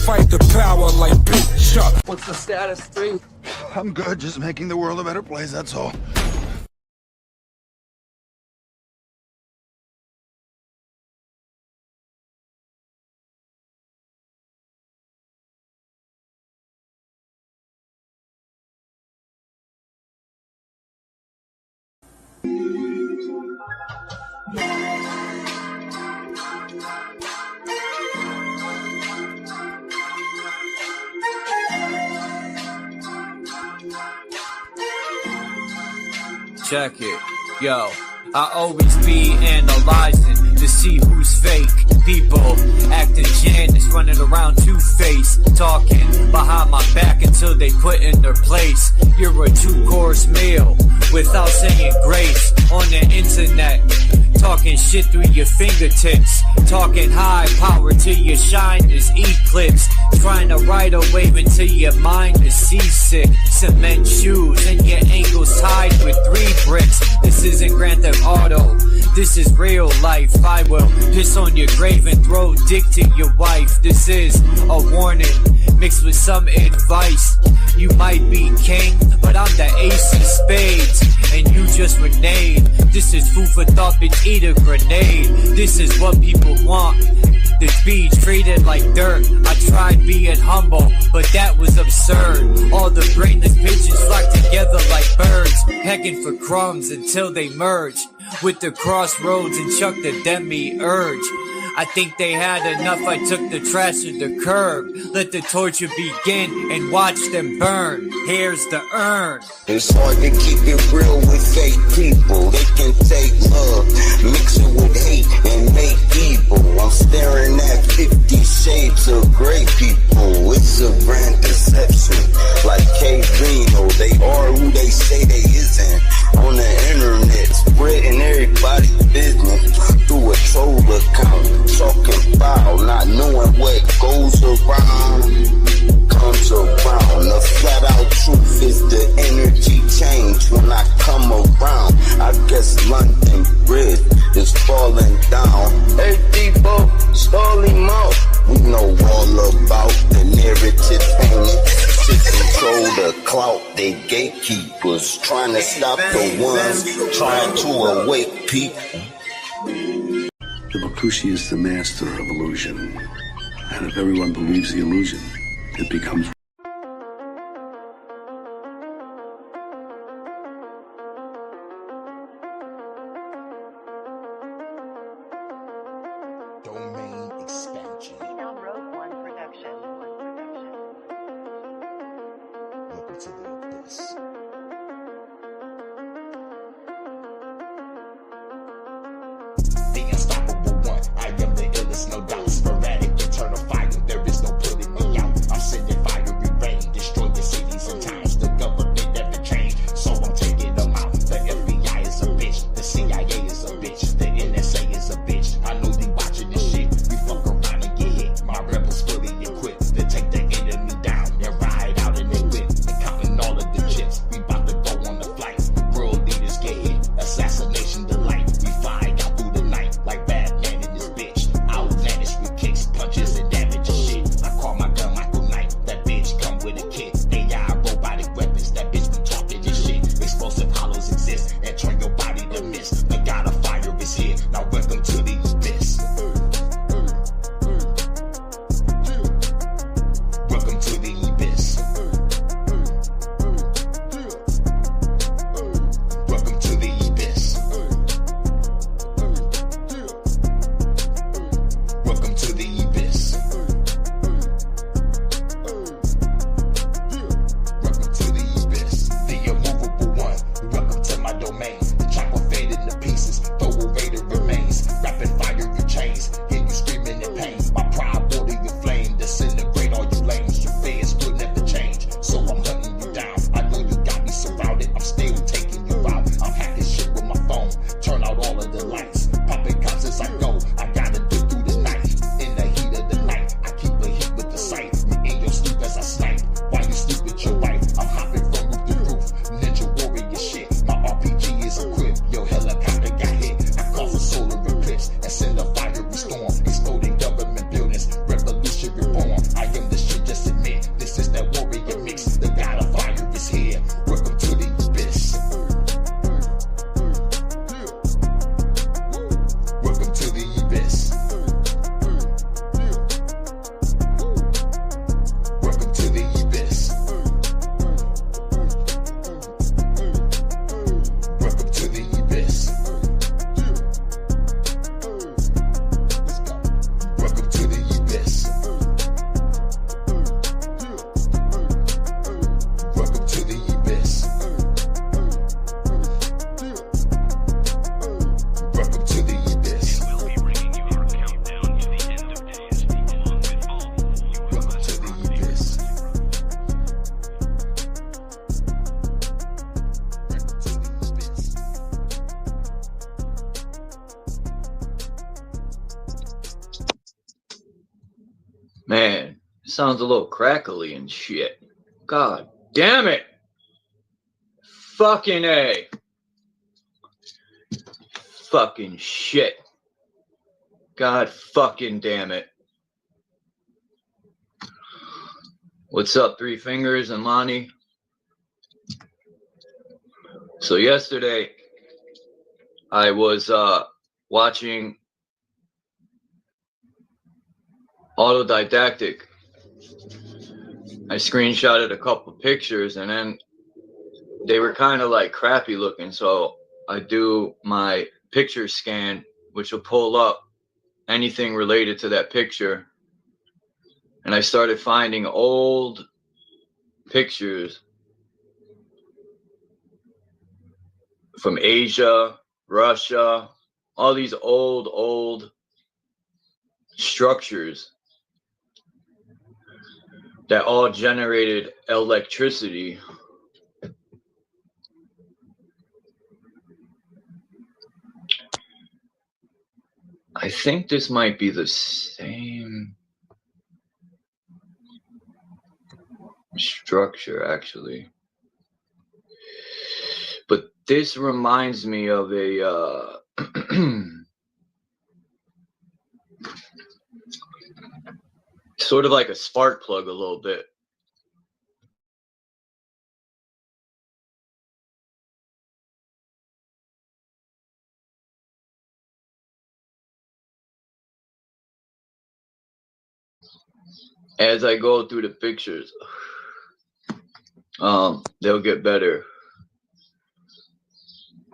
fight the power like Big Chuck. What's the status, 3? I'm good, just making the world a better place, that's all. Check it, yo, I always be analyzing to see who's fake. People acting Janice, running around two-faced, talking behind my back until they put in their place. You're a 2-course meal without saying grace on the internet. Talking shit through your fingertips, talking high power till your shine is eclipsed. Trying to ride a wave until your mind is seasick. Cement shoes and your ankles tied with 3 bricks. This isn't Grand Theft Auto, this is real life. I will piss on your grave and throw dick to your wife. This is a warning mixed with some advice. You might be king, but I'm the ace of spades, and you just reneged. This is food for thought, bitch, eat a grenade. This is what people want, to be treated like dirt. I tried being humble, but that was absurd. All the brainless pigeons flock together like birds, pecking for crumbs until they merge with the crossroads and chuck the demi-urge. I think they had enough, I took the trash to the curb. Let the torture begin and watch them burn. Here's the urn. It's hard to keep it real with fake people. They can take love, mix it with hate, and make evil. I'm staring at 50 shades of gray people. It's a brand deception, like K-Reno. They are who they say they isn't. On the internet, spreading everybody's business through a troll account. Talking foul, not knowing what goes around comes around. The flat out truth is the energy change when I come around. I guess London Bridge is falling down. Hey people, stall him out. We know all about the narrative painting. To control the clout, they gatekeepers trying to stop the ones trying to awake people. The Bakushi is the master of illusion, and if everyone believes the illusion, it becomes domain expansion. Road One Production. Welcome to the abyss. The unstoppable one. I am the illest, no doubt. Sporadic, eternal fire. There is no putting me out. I'm sending fiery rain, destroy your cities and towns. The government never changed, so I'm taking them out. The FBI is a bitch. The CIA is a bitch. The NSA is a bitch. I know they watching this shit. We fuck around and get hit. My rebels fully equipped to take the enemy down and ride out in their whip and counting all of the chips. Sounds a little crackly and shit. God damn it. Fucking A. Fucking shit. God fucking damn it. What's up, Three Fingers and Lonnie? So yesterday, I was watching Autodidactic. I screenshotted a couple pictures and then they were kind of like crappy looking. So I do my picture scan, which will pull up anything related to that picture. And I started finding old pictures from Asia, Russia, all these old structures that all generated electricity. I think this might be the same structure, actually. But this reminds me of a sort of like a spark plug a little bit. As I go through the pictures, they'll get better.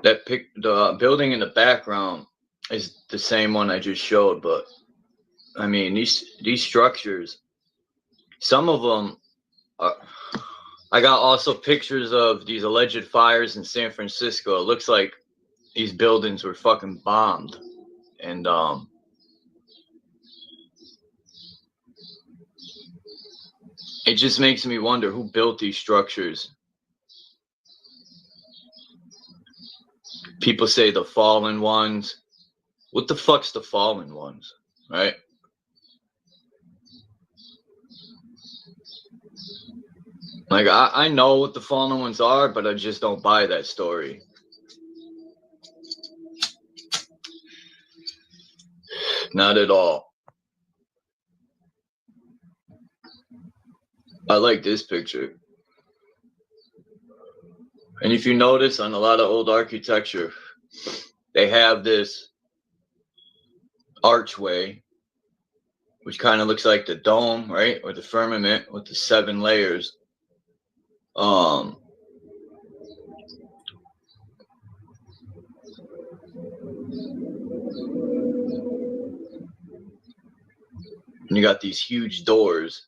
The building in the background is the same one I just showed, but I mean these structures, some of them are, I got also pictures of these alleged fires in San Francisco. It looks like these buildings were fucking bombed, and it just makes me wonder who built these structures. People say the fallen ones. What the fuck's the fallen ones, right? Like, I know what the fallen ones are, but I just don't buy that story. Not at all. I like this picture. And if you notice on a lot of old architecture, they have this archway, which kind of looks like the dome, right? Or the firmament with the 7 layers. And you got these huge doors.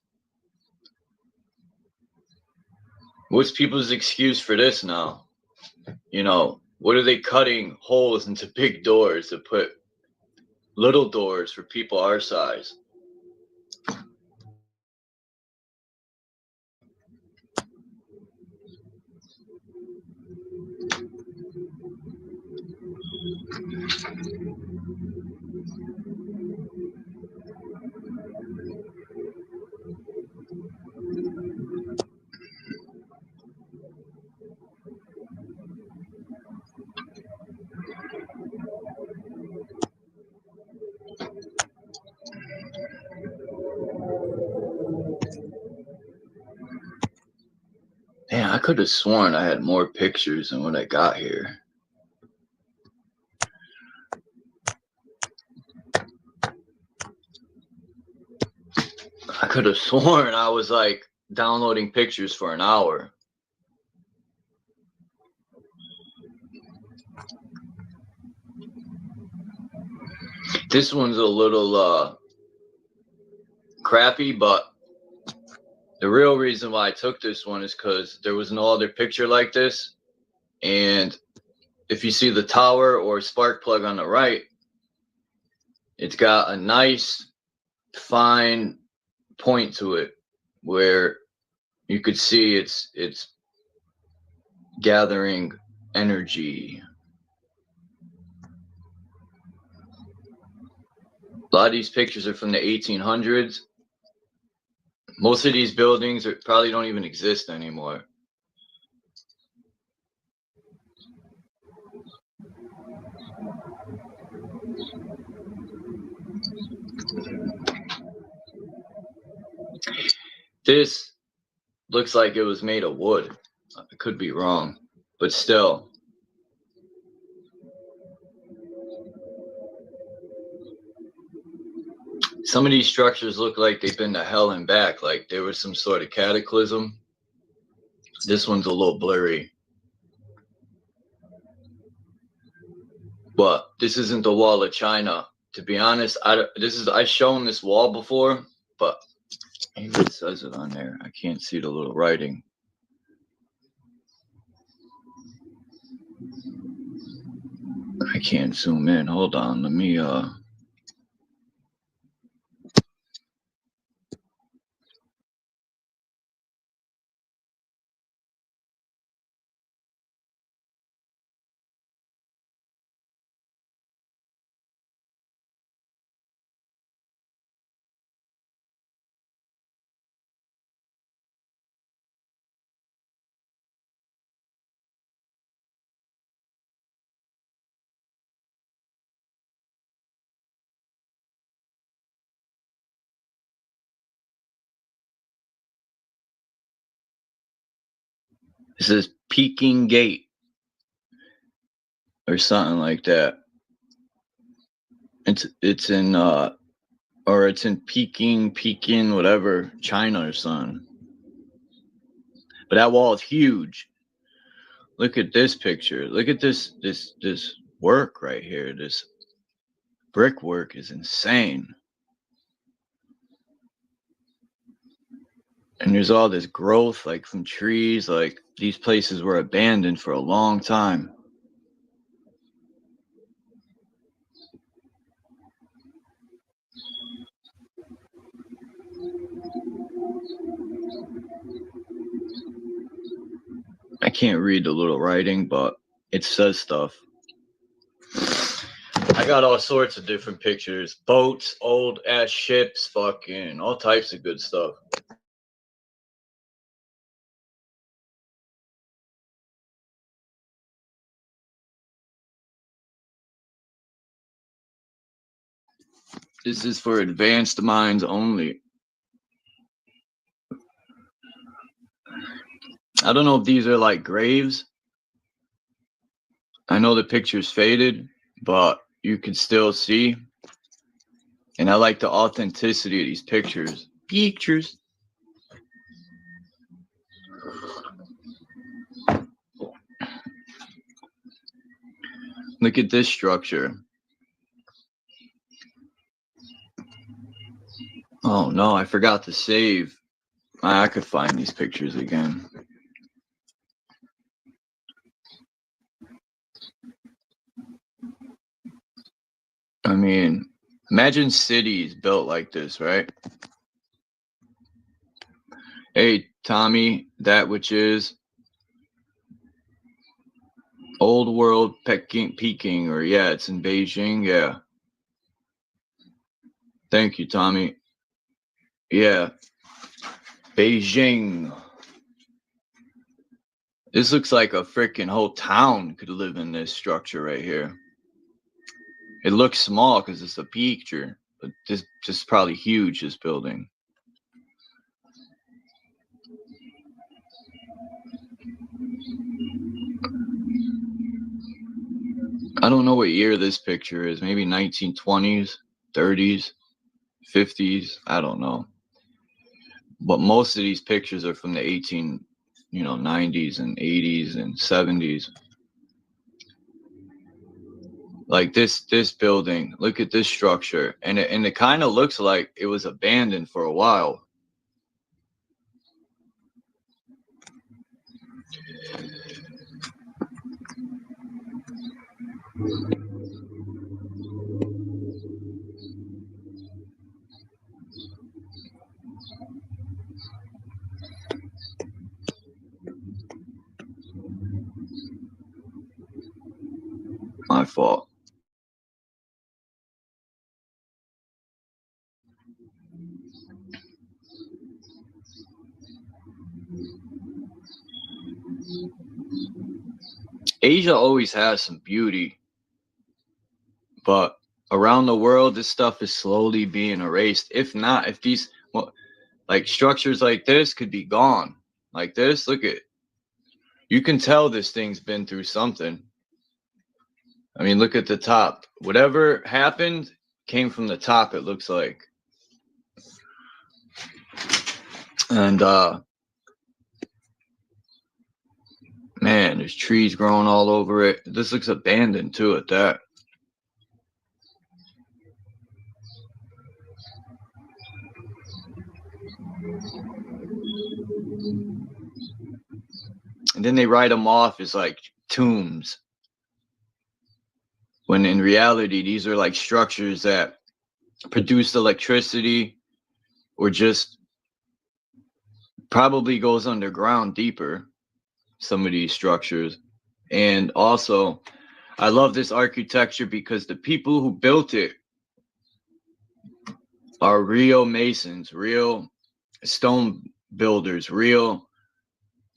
What's people's excuse for this now? You know, what are they cutting holes into big doors to put little doors for people our size? Man, I could have sworn I had more pictures than when I got here. I could have sworn I was like downloading pictures for an hour. This one's a little crappy, but the real reason why I took this one is because there was no other picture like this. And if you see the tower or spark plug on the right, it's got a nice fine point to it where you could see it's gathering energy. A lot of these pictures are from the 1800s. Most of these buildings probably don't even exist anymore. This looks like it was made of wood. I could be wrong, but still. Some of these structures look like they've been to hell and back, like there was some sort of cataclysm. This one's a little blurry. But this isn't the wall of China. To be honest, I've shown this wall before, but maybe it says it on there. I can't see the little writing. I can't zoom in. Hold on. Let me it says Peking Gate or something like that. It's in or it's in Peking, whatever, China or something. But that wall is huge. Look at this picture. Look at this work right here. This brickwork is insane. And there's all this growth, like from trees. Like these places were abandoned for a long time. I can't read the little writing, but it says stuff. I got all sorts of different pictures. Boats, old ass ships, fucking all types of good stuff. This is for advanced minds only. I don't know if these are like graves. I know the picture's faded, but you can still see. And I like the authenticity of these pictures. Look at this structure. Oh no, I forgot to save. I could find these pictures again. I mean, imagine cities built like this, right? Hey, Tommy, that which is Old World Peking, or yeah, it's in Beijing, yeah. Thank you, Tommy. Yeah, Beijing. This looks like a freaking whole town could live in this structure right here. It looks small because it's a picture, but this is probably huge, this building. I don't know what year this picture is. Maybe 1920s, 30s, 50s. I don't know. But most of these pictures are from the 90s and 80s and 70s. Like this building, look at this structure, and it kind of looks like it was abandoned for a while. My fault. Asia always has some beauty, but around the world, this stuff is slowly being erased. If not, if these, well, like structures like this could be gone. Like this, look at, you can tell this thing's been through something. I mean, look at the top. Whatever happened came from the top, it looks like. And man, there's trees growing all over it. This looks abandoned too at that. And then they write them off as like tombs, when in reality, these are like structures that produce electricity, or just probably goes underground deeper, some of these structures. And also, I love this architecture because the people who built it are real masons, real stone builders, real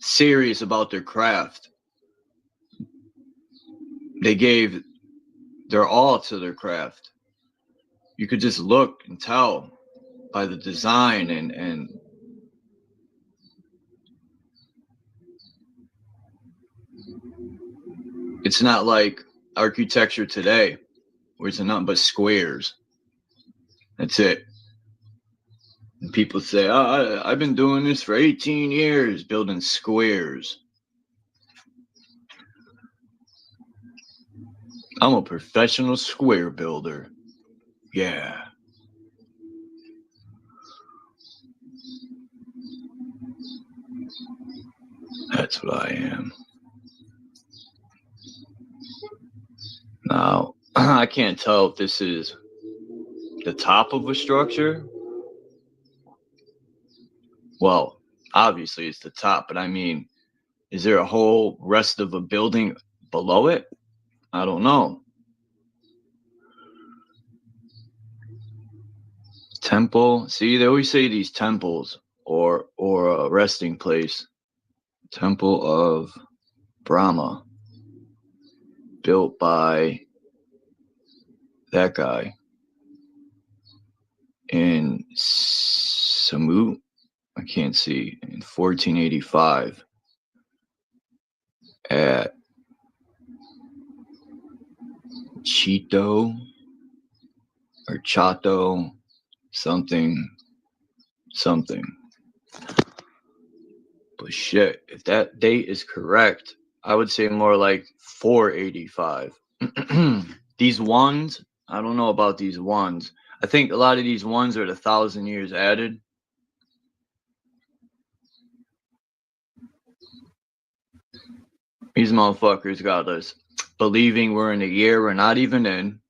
serious about their craft. They gave their all to their craft. You could just look and tell by the design, and it's not like architecture today where it's nothing but squares. That's it. And people say, oh, I've been doing this for 18 years, building squares. I'm a professional square builder. Yeah. That's what I am. Now, I can't tell if this is the top of a structure. Well, obviously it's the top, but I mean, is there a whole rest of a building below it? I don't know. Temple. See, they always say these temples or a resting place. Temple of Brahma, built by that guy in Samut. I can't see, in 1485 at Chito or Chato, something. But shit, if that date is correct, I would say more like 485. These ones, I don't know about these ones. I think a lot of these ones are the 1,000 years added. These motherfuckers got us believing we're in a year we're not even in.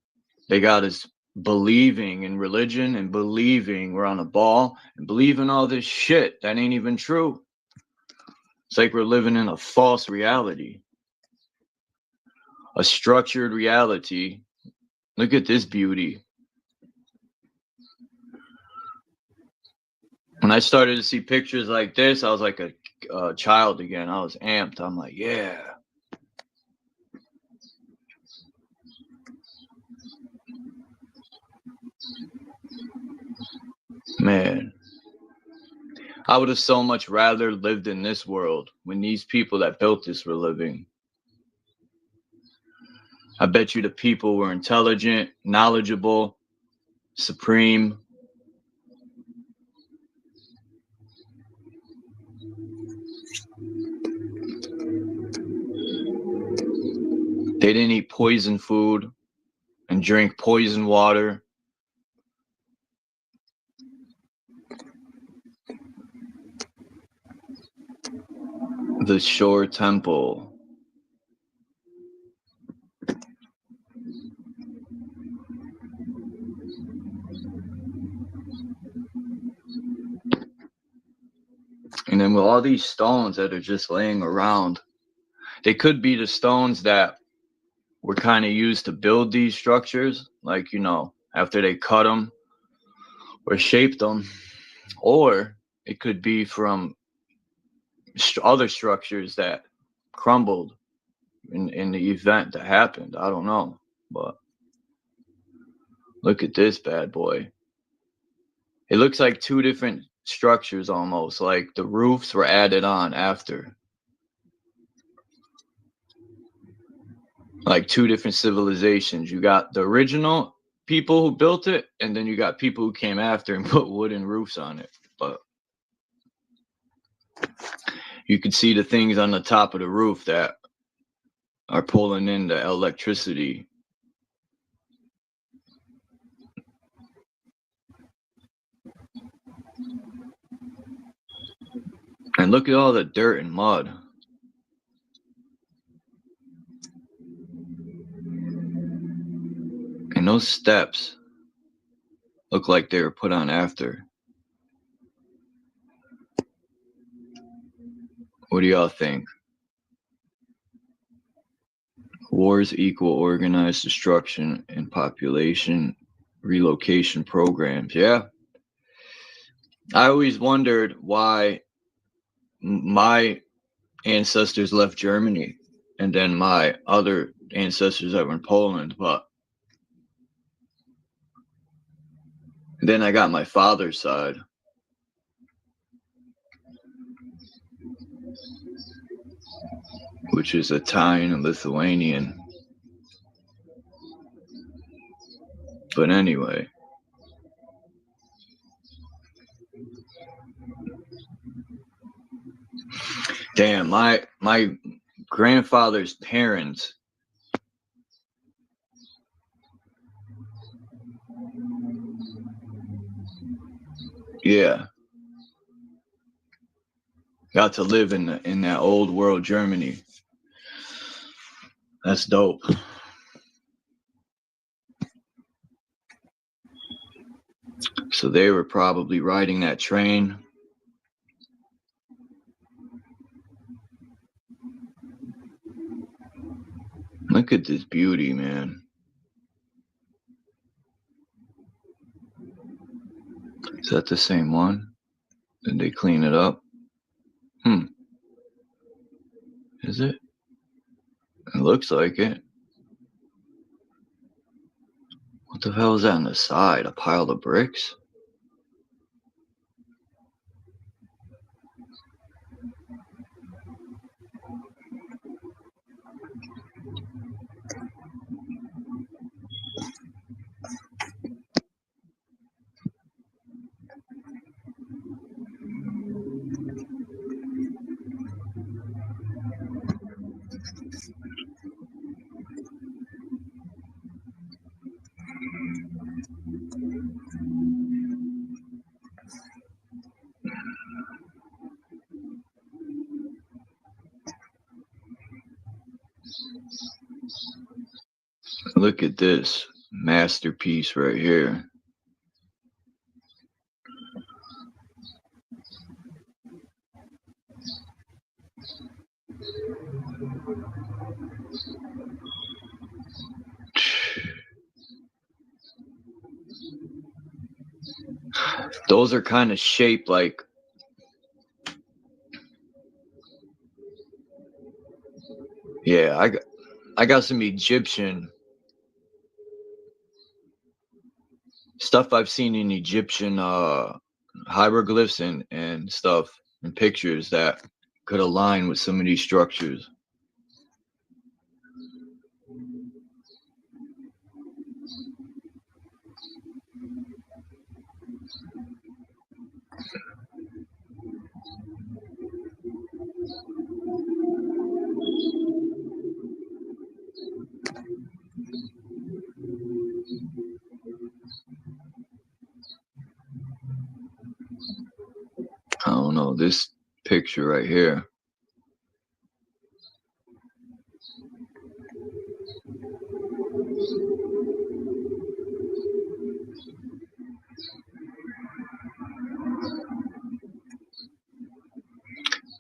They got us believing in religion and believing we're on a ball and believing all this shit that ain't even true. It's like we're living in a false reality, a structured reality. Look at this beauty. When I started to see pictures like this, I was like a child again. I was amped. I'm like, yeah. Man, I would have so much rather lived in this world when these people that built this were living. I bet you the people were intelligent, knowledgeable, supreme. They didn't eat poison food and drink poison water. The Shore Temple. And then with all these stones that are just laying around, they could be the stones that were kind of used to build these structures, like, you know, after they cut them or shaped them. Or it could be from other structures that crumbled in the event that happened. I don't know, but look at this bad boy. It looks like two different structures almost, like the roofs were added on after. Like two different civilizations. You got the original people who built it, and then you got people who came after and put wooden roofs on it. But you can see the things on the top of the roof that are pulling in the electricity. And look at all the dirt and mud. And those steps look like they were put on after. What do y'all think? Wars equal organized destruction and population relocation programs. Yeah. I always wondered why my ancestors left Germany and then my other ancestors that were in Poland, but then I got my father's side. Which is Italian and Lithuanian. But anyway. Damn, my grandfather's parents. Yeah. Got to live in that old world Germany. That's dope. So they were probably riding that train. Look at this beauty, man. Is that the same one? Did they clean it up? Is it? It looks like it. What the hell is that on the side? A pile of bricks? Look at this masterpiece right here. Those are kind of shaped like, yeah, I got some Egyptian stuff I've seen in Egyptian hieroglyphs and stuff and pictures that could align with some of these structures. I don't know, this picture right here.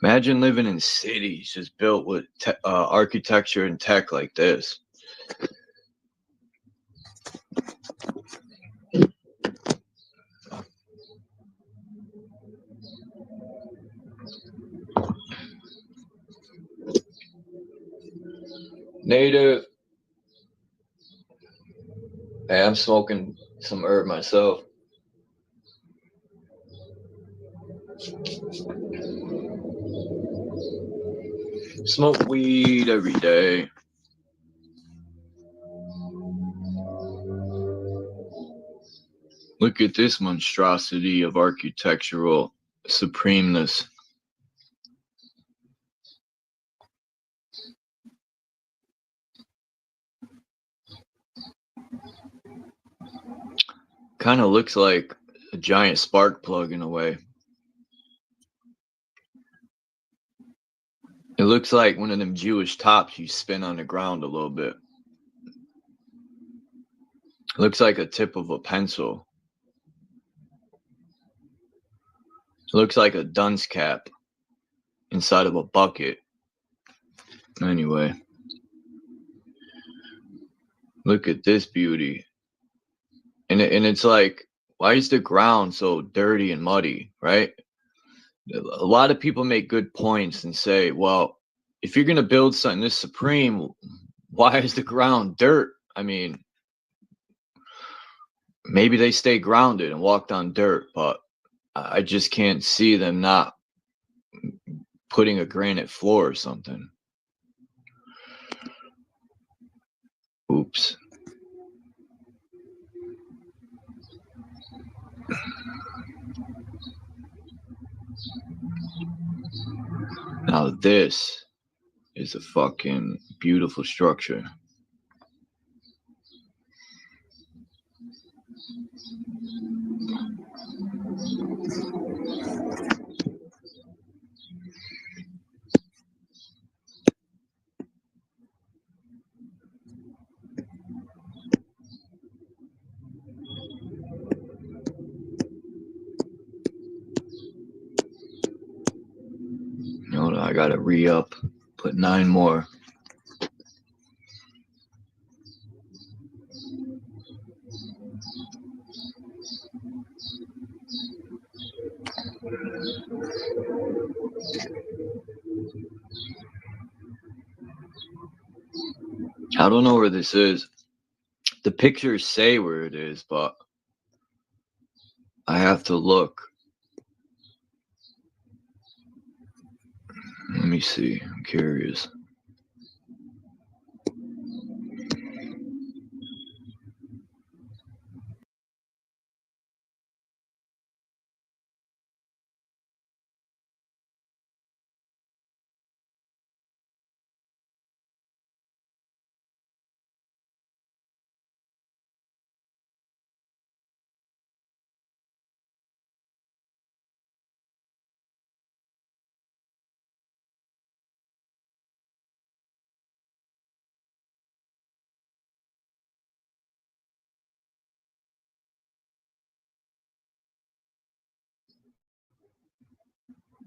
Imagine living in cities just built with architecture and tech like this. Native. Hey, I'm smoking some herb myself. Smoke weed every day. Look at this monstrosity of architectural supremeness. Kind of looks like a giant spark plug in a way. It looks like one of them Jewish tops you spin on the ground a little bit. It looks like a tip of a pencil. It looks like a dunce cap inside of a bucket. Anyway, look at this beauty. And it's like, why is the ground so dirty and muddy, right? A lot of people make good points and say, well, if you're going to build something this supreme, why is the ground dirt? I mean, maybe they stay grounded and walked on dirt, but I just can't see them not putting a granite floor or something. Oops. Now this is a fucking beautiful structure. Hold on, I gotta re-up, put 9 more. I don't know where this is. The pictures say where it is, but I have to look. Let me see. I'm curious.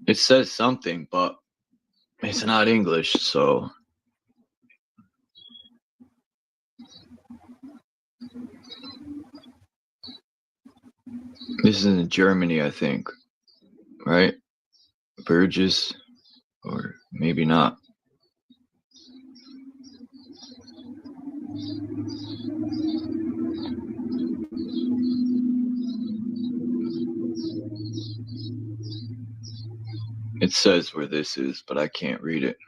It says something, but it's not English, so. This is in Germany, I think, right? Burgess, or maybe not. It says where this is, but I can't read it.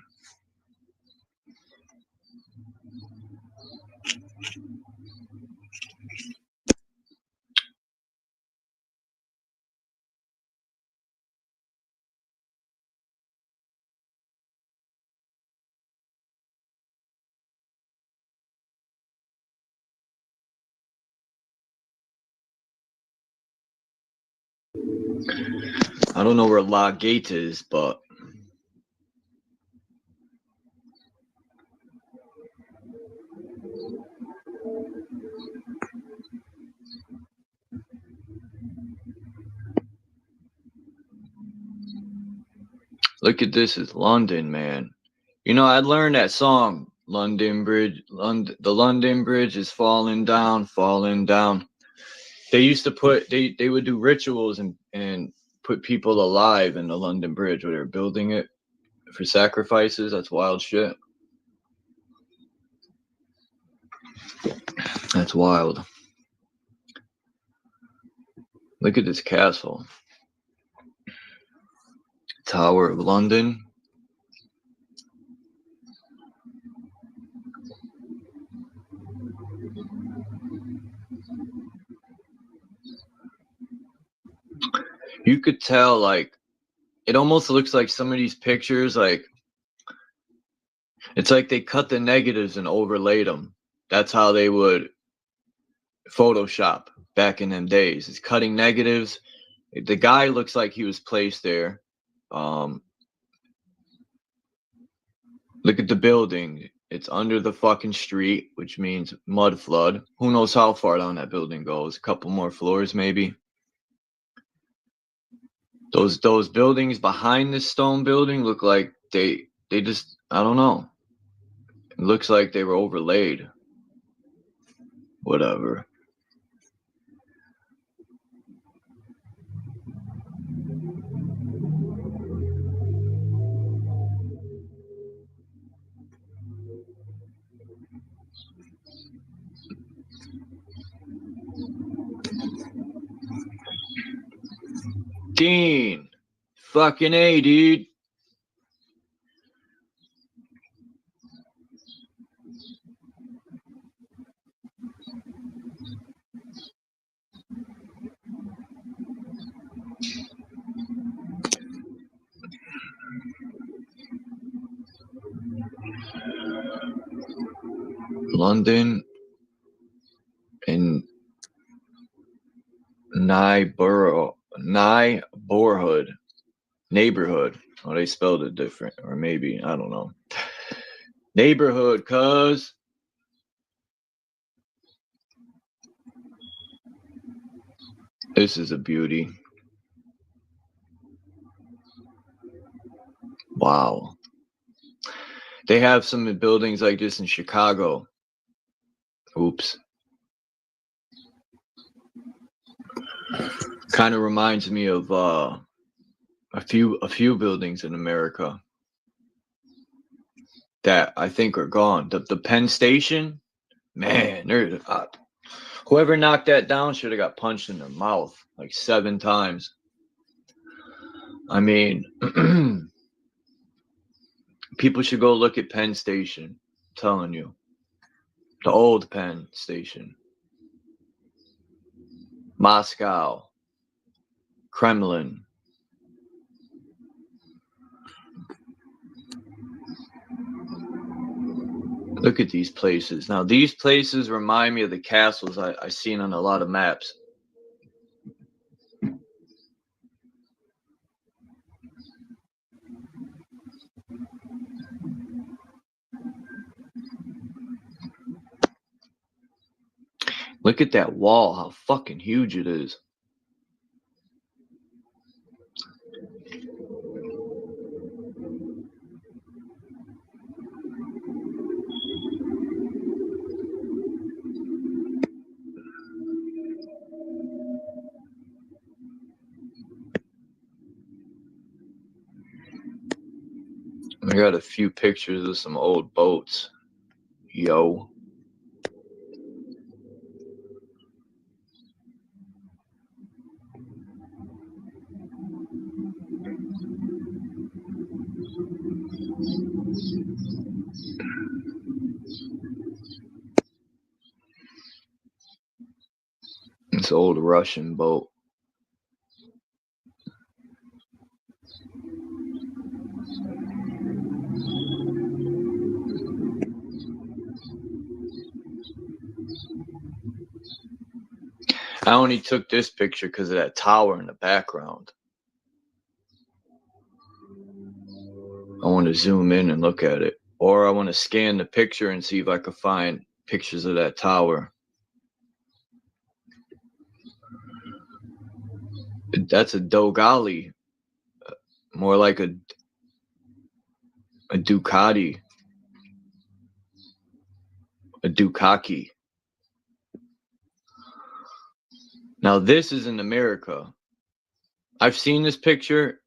I don't know where La Gate is, but look at this. It's London, man. You know, I learned that song, London Bridge. The London Bridge is falling down, falling down. They used to put, they would do rituals and put people alive in the London Bridge where they're building it for sacrifices. That's wild shit. That's wild. Look at this castle. Tower of London. You could tell, like, it almost looks like some of these pictures, like, it's like they cut the negatives and overlaid them. That's how they would Photoshop back in them days. It's cutting negatives. The guy looks like he was placed there. Look at the building. It's under the fucking street, which means mud flood. Who knows how far down that building goes? A couple more floors, maybe. Those buildings behind this stone building look like they just, I don't know. It looks like they were overlaid. Whatever. Dean. Fucking A, dude. London and neighborhood. Oh, they spelled it different, or maybe, I don't know. Neighborhood, cuz. This is a beauty. Wow. They have some buildings like this in Chicago. Oops. Kind of reminds me of a few buildings in America that I think are gone. The Penn Station, man, whoever knocked that down should have got punched in the mouth like 7 times. I mean, people should go look at Penn Station. I'm telling you, the old Penn Station, Moscow, Kremlin. Look at these places. Now, these places remind me of the castles I seen on a lot of maps. Look at that wall, how fucking huge it is. I got a few pictures of some old boats. Yo. This old Russian boat. I only took this picture because of that tower in the background. I want to zoom in and look at it. Or I want to scan the picture and see if I could find pictures of that tower. That's a Dogali. More like a Ducati. A Dukaki. Now this is in America. I've seen this picture,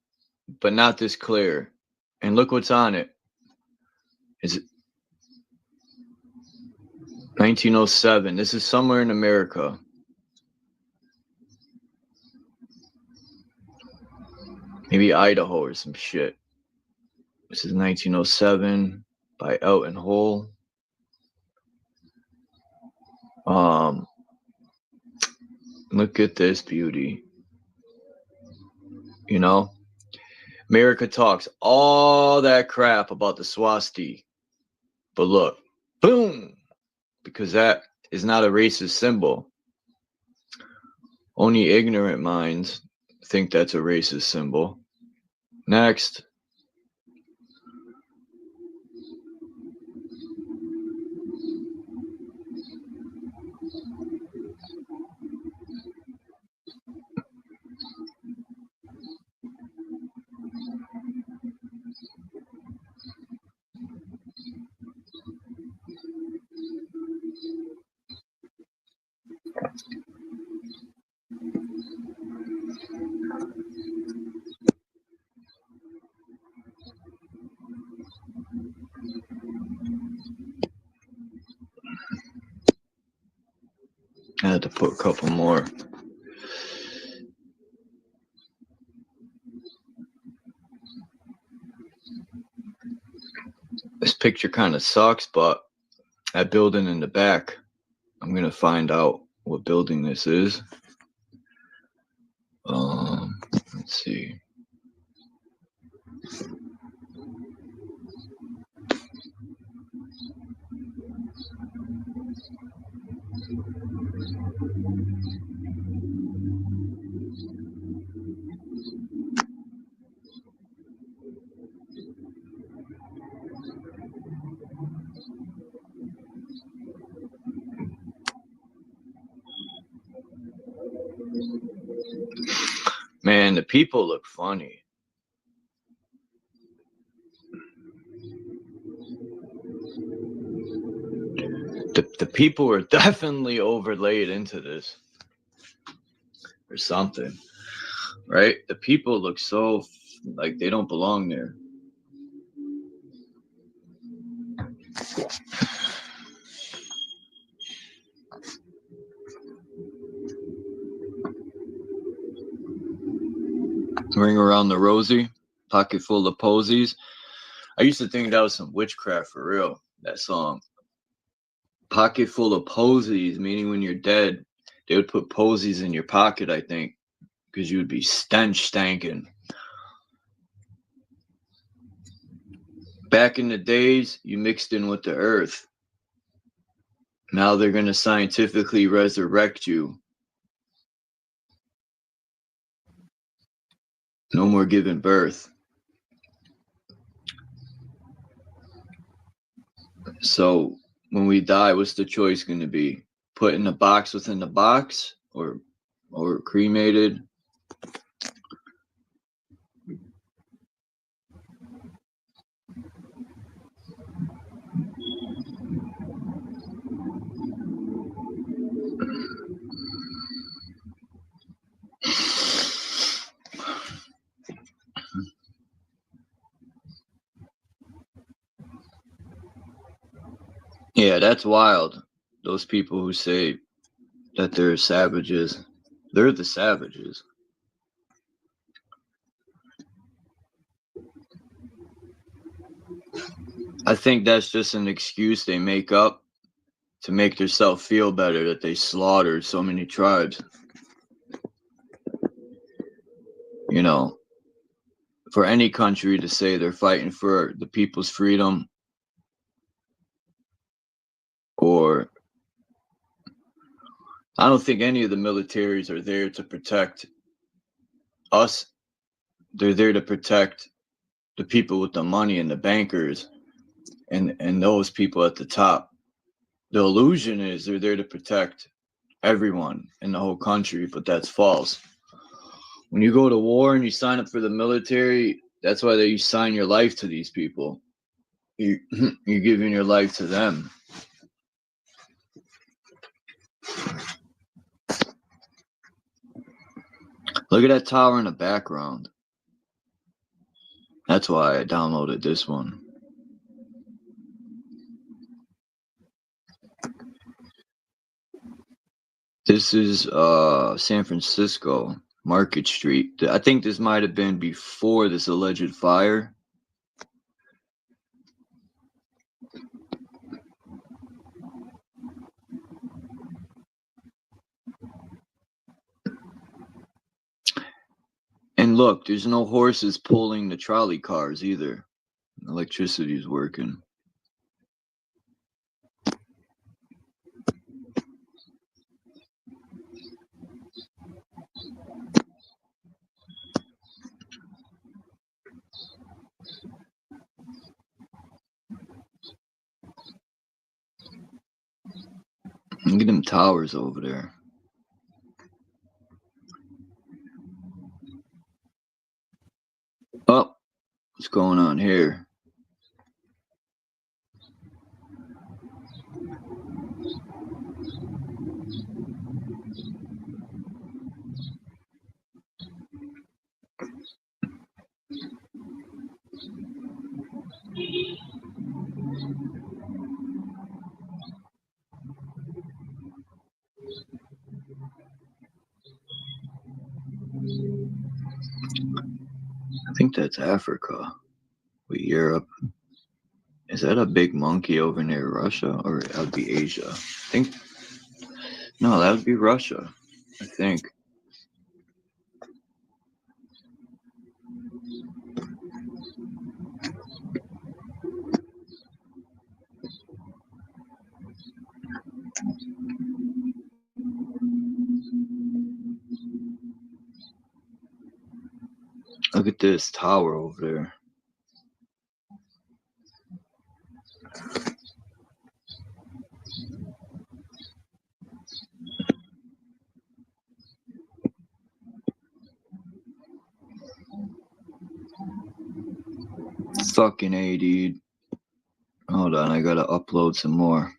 but not this clear. And look what's on it. 1907. This is somewhere in America. Maybe Idaho or some shit. This is 1907 by Elton Hole. Look at this beauty. You know, America talks all that crap about the swastika, but look, boom, because that is not a racist symbol. Only ignorant minds think that's a racist symbol. Next. I had to put a couple more. This picture kind of sucks, but that building in the back, I'm going to find out what building this is. Let's see. Man, the people look funny. The people are definitely overlaid into this or something, right? The people look so like they don't belong there. Ring around the rosy, pocket full of posies. I used to think that was some witchcraft for real, that song. Pocket full of posies, meaning when you're dead, they would put posies in your pocket, I think, because you would be stanking. Back in the days, you mixed in with the earth. Now they're going to scientifically resurrect you. No more giving birth. So when we die, what's the choice going to be? Put in a box within the box or cremated? Yeah, that's wild. Those people who say that they're savages, they're the savages. I think that's just an excuse they make up to make themselves feel better that they slaughtered so many tribes. You know, for any country to say they're fighting for the people's freedom, or I don't think any of the militaries are there to protect us. They're there to protect the people with the money and the bankers and those people at the top. The illusion is they're there to protect everyone in the whole country, but that's false. When you go to war and you sign up for the military, that's why you sign your life to these people. You're giving your life to them. Look at that tower in the background. That's why I downloaded this one. This is San Francisco, Market Street. I think this might have been before this alleged fire. And look, there's no horses pulling the trolley cars either. Electricity is working. Look at them towers over there. Oh, what's going on here? I think that's Africa with Europe. Is that a big monkey over near Russia? Or that would be Asia? I think. No, that would be Russia, I think. Look at this tower over there. Fucking A, dude. Hold on, I gotta upload some more.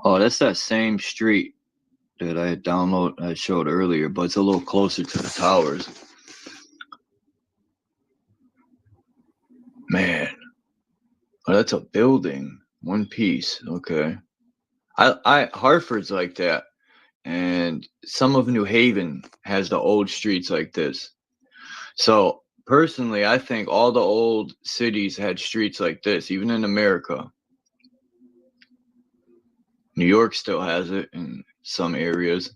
Oh, that's that same street that I showed earlier, but it's a little closer to the towers. Man. Oh, that's a building. One piece. Okay. Hartford's like that. And some of New Haven has the old streets like this. So personally, I think all the old cities had streets like this, even in America. New York still has it in some areas.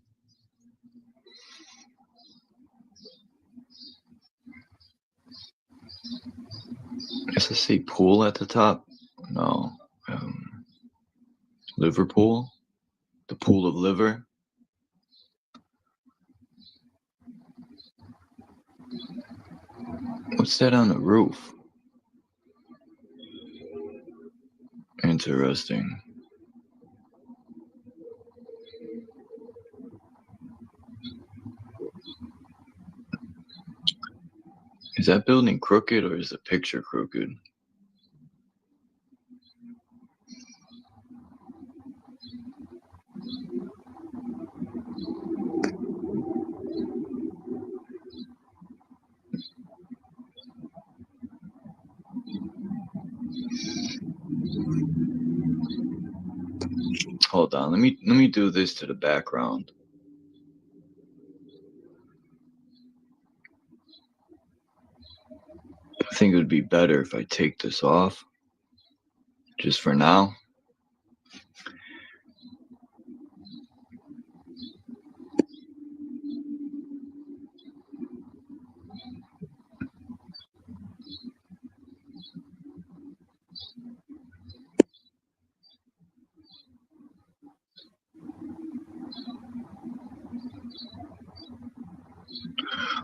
Does it say pool at the top? No. Liverpool? The pool of liver? What's that on the roof? Interesting. Is that building crooked or is the picture crooked? Hold on, let me do this to the background. I think it would be better if I take this off, just for now.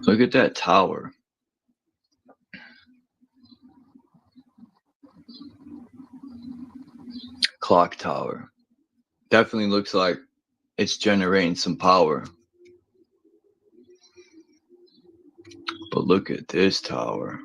Look at that tower. Clock tower. Definitely looks like it's generating some power. But look at this tower.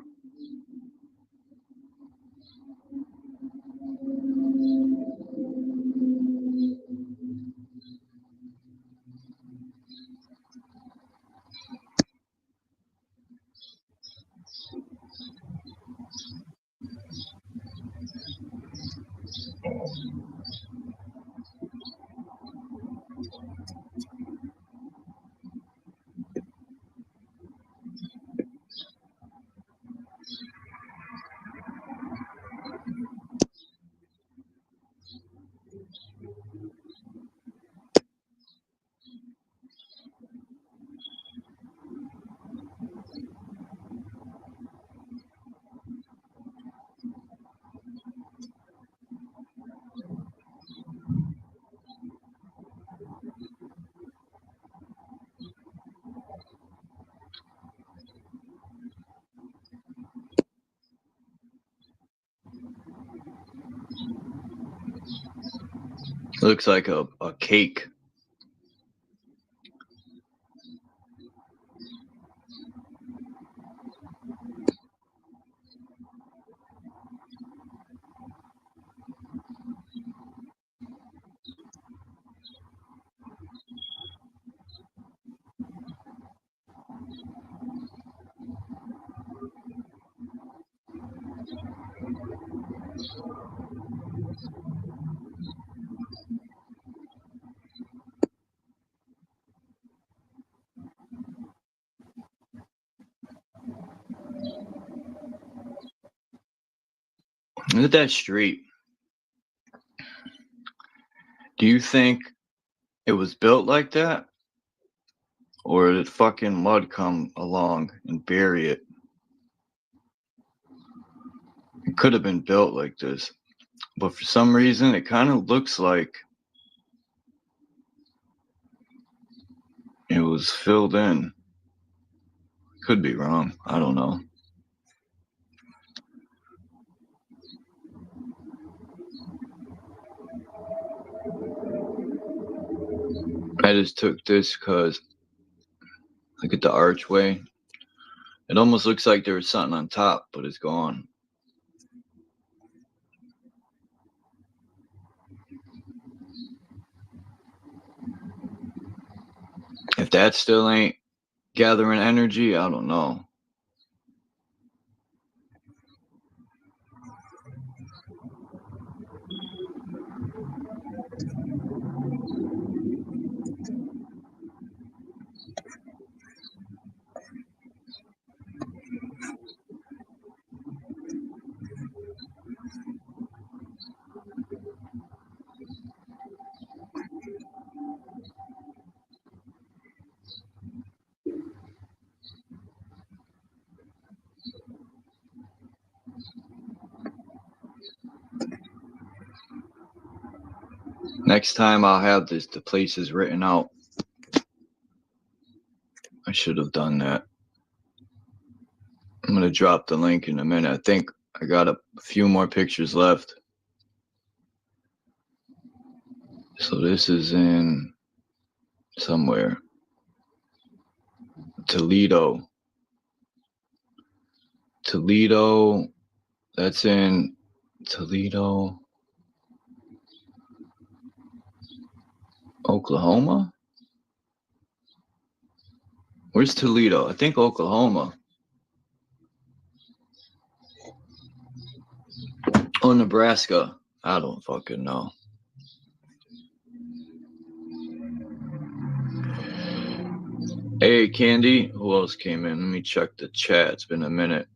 Looks like a cake. Look at that street. Do you think it was built like that? Or did fucking mud come along and bury it? It could have been built like this. But for some reason, it kind of looks like it was filled in. Could be wrong. I don't know. I just took this because look at the archway. It almost looks like there was something on top, but it's gone. If that still ain't gathering energy, I don't know. Next time I'll have the places written out. I should have done that. I'm going to drop the link in a minute. I think I got a few more pictures left. So this is in somewhere. Toledo. That's in Toledo, Oklahoma? Where's Toledo? I think Oklahoma. Oh, Nebraska. I don't fucking know. Hey, Candy. Who else came in? Let me check the chat. It's been a minute.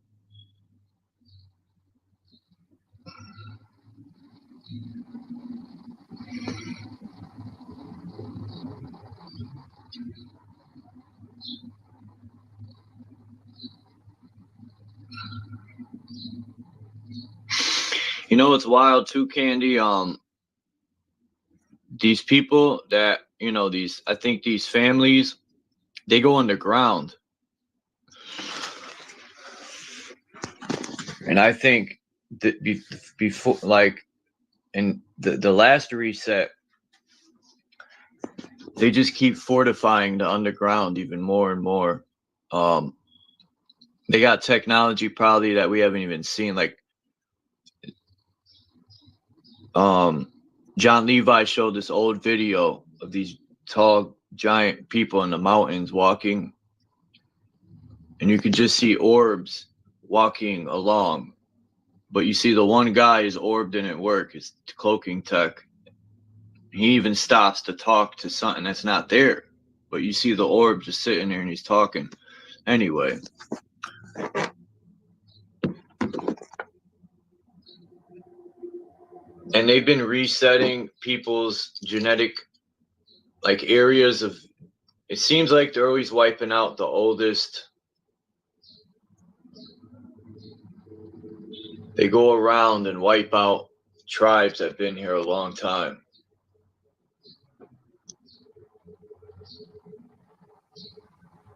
You know what's wild too, Candy? These people that, you know, I think these families, they go underground. And I think that before, like, in the last reset, they just keep fortifying the underground even more and more. They got technology probably that we haven't even seen, like, John Levi showed this old video of these tall, giant people in the mountains walking, and you could just see orbs walking along. But you see the one guy, his orb didn't work, his cloaking tech. He even stops to talk to something that's not there. But you see the orb just sitting there and he's talking. Anyway. And they've been resetting people's genetic, like, areas of, it seems like they're always wiping out the oldest. They go around and wipe out tribes that have been here a long time.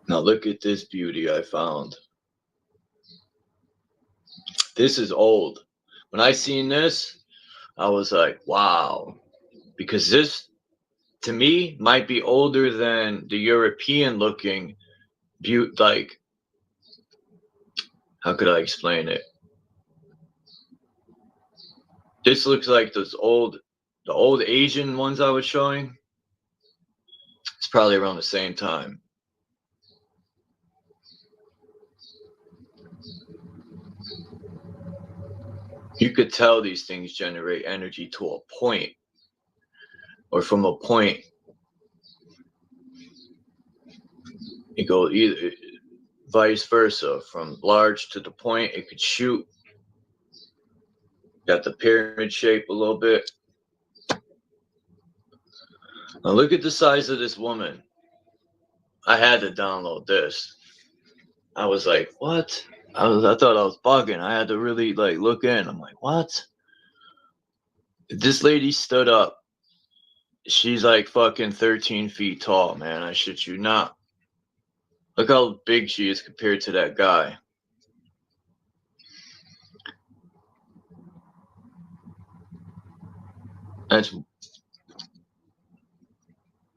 Now look at this beauty I found. This is old. When I seen this, I was like, wow. because this, to me, might be older than the European looking butte. Like, how could I explain it? This looks like the old Asian ones I was showing. It's probably around the same time. You could tell these things generate energy to a point, or from a point, it goes either vice versa, from large to the point. It could shoot. Got the pyramid shape a little bit. Now look at the size of this woman. I had to download this. I was like, what? I thought I was bugging. I had to really like look in. I'm like, what? This lady stood up. She's like fucking 13 feet tall, man. I shit you not. Look how big she is compared to that guy.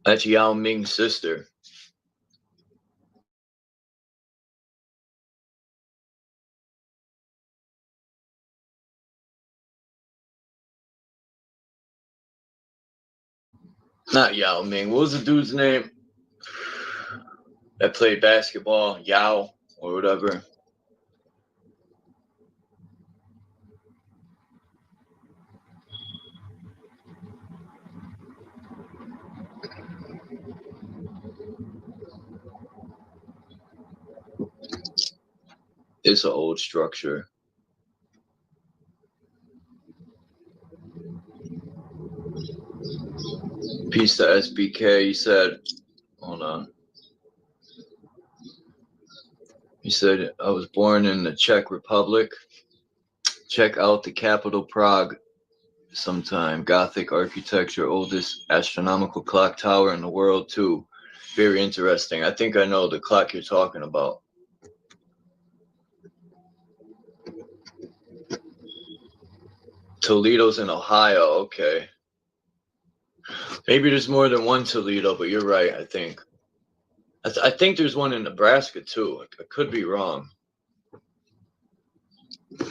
That's Yao Ming's sister. Not Yao Ming. What was the dude's name that played basketball? Yao or whatever. It's an old structure. Peace to SBK. He said, hold on. He said, I was born in the Czech Republic. Check out the capital Prague sometime. Gothic architecture, oldest astronomical clock tower in the world too. Very interesting. I think I know the clock you're talking about. Toledo's in Ohio. Okay. Maybe there's more than one Toledo, but you're right, I think. I think there's one in Nebraska too. I could be wrong. I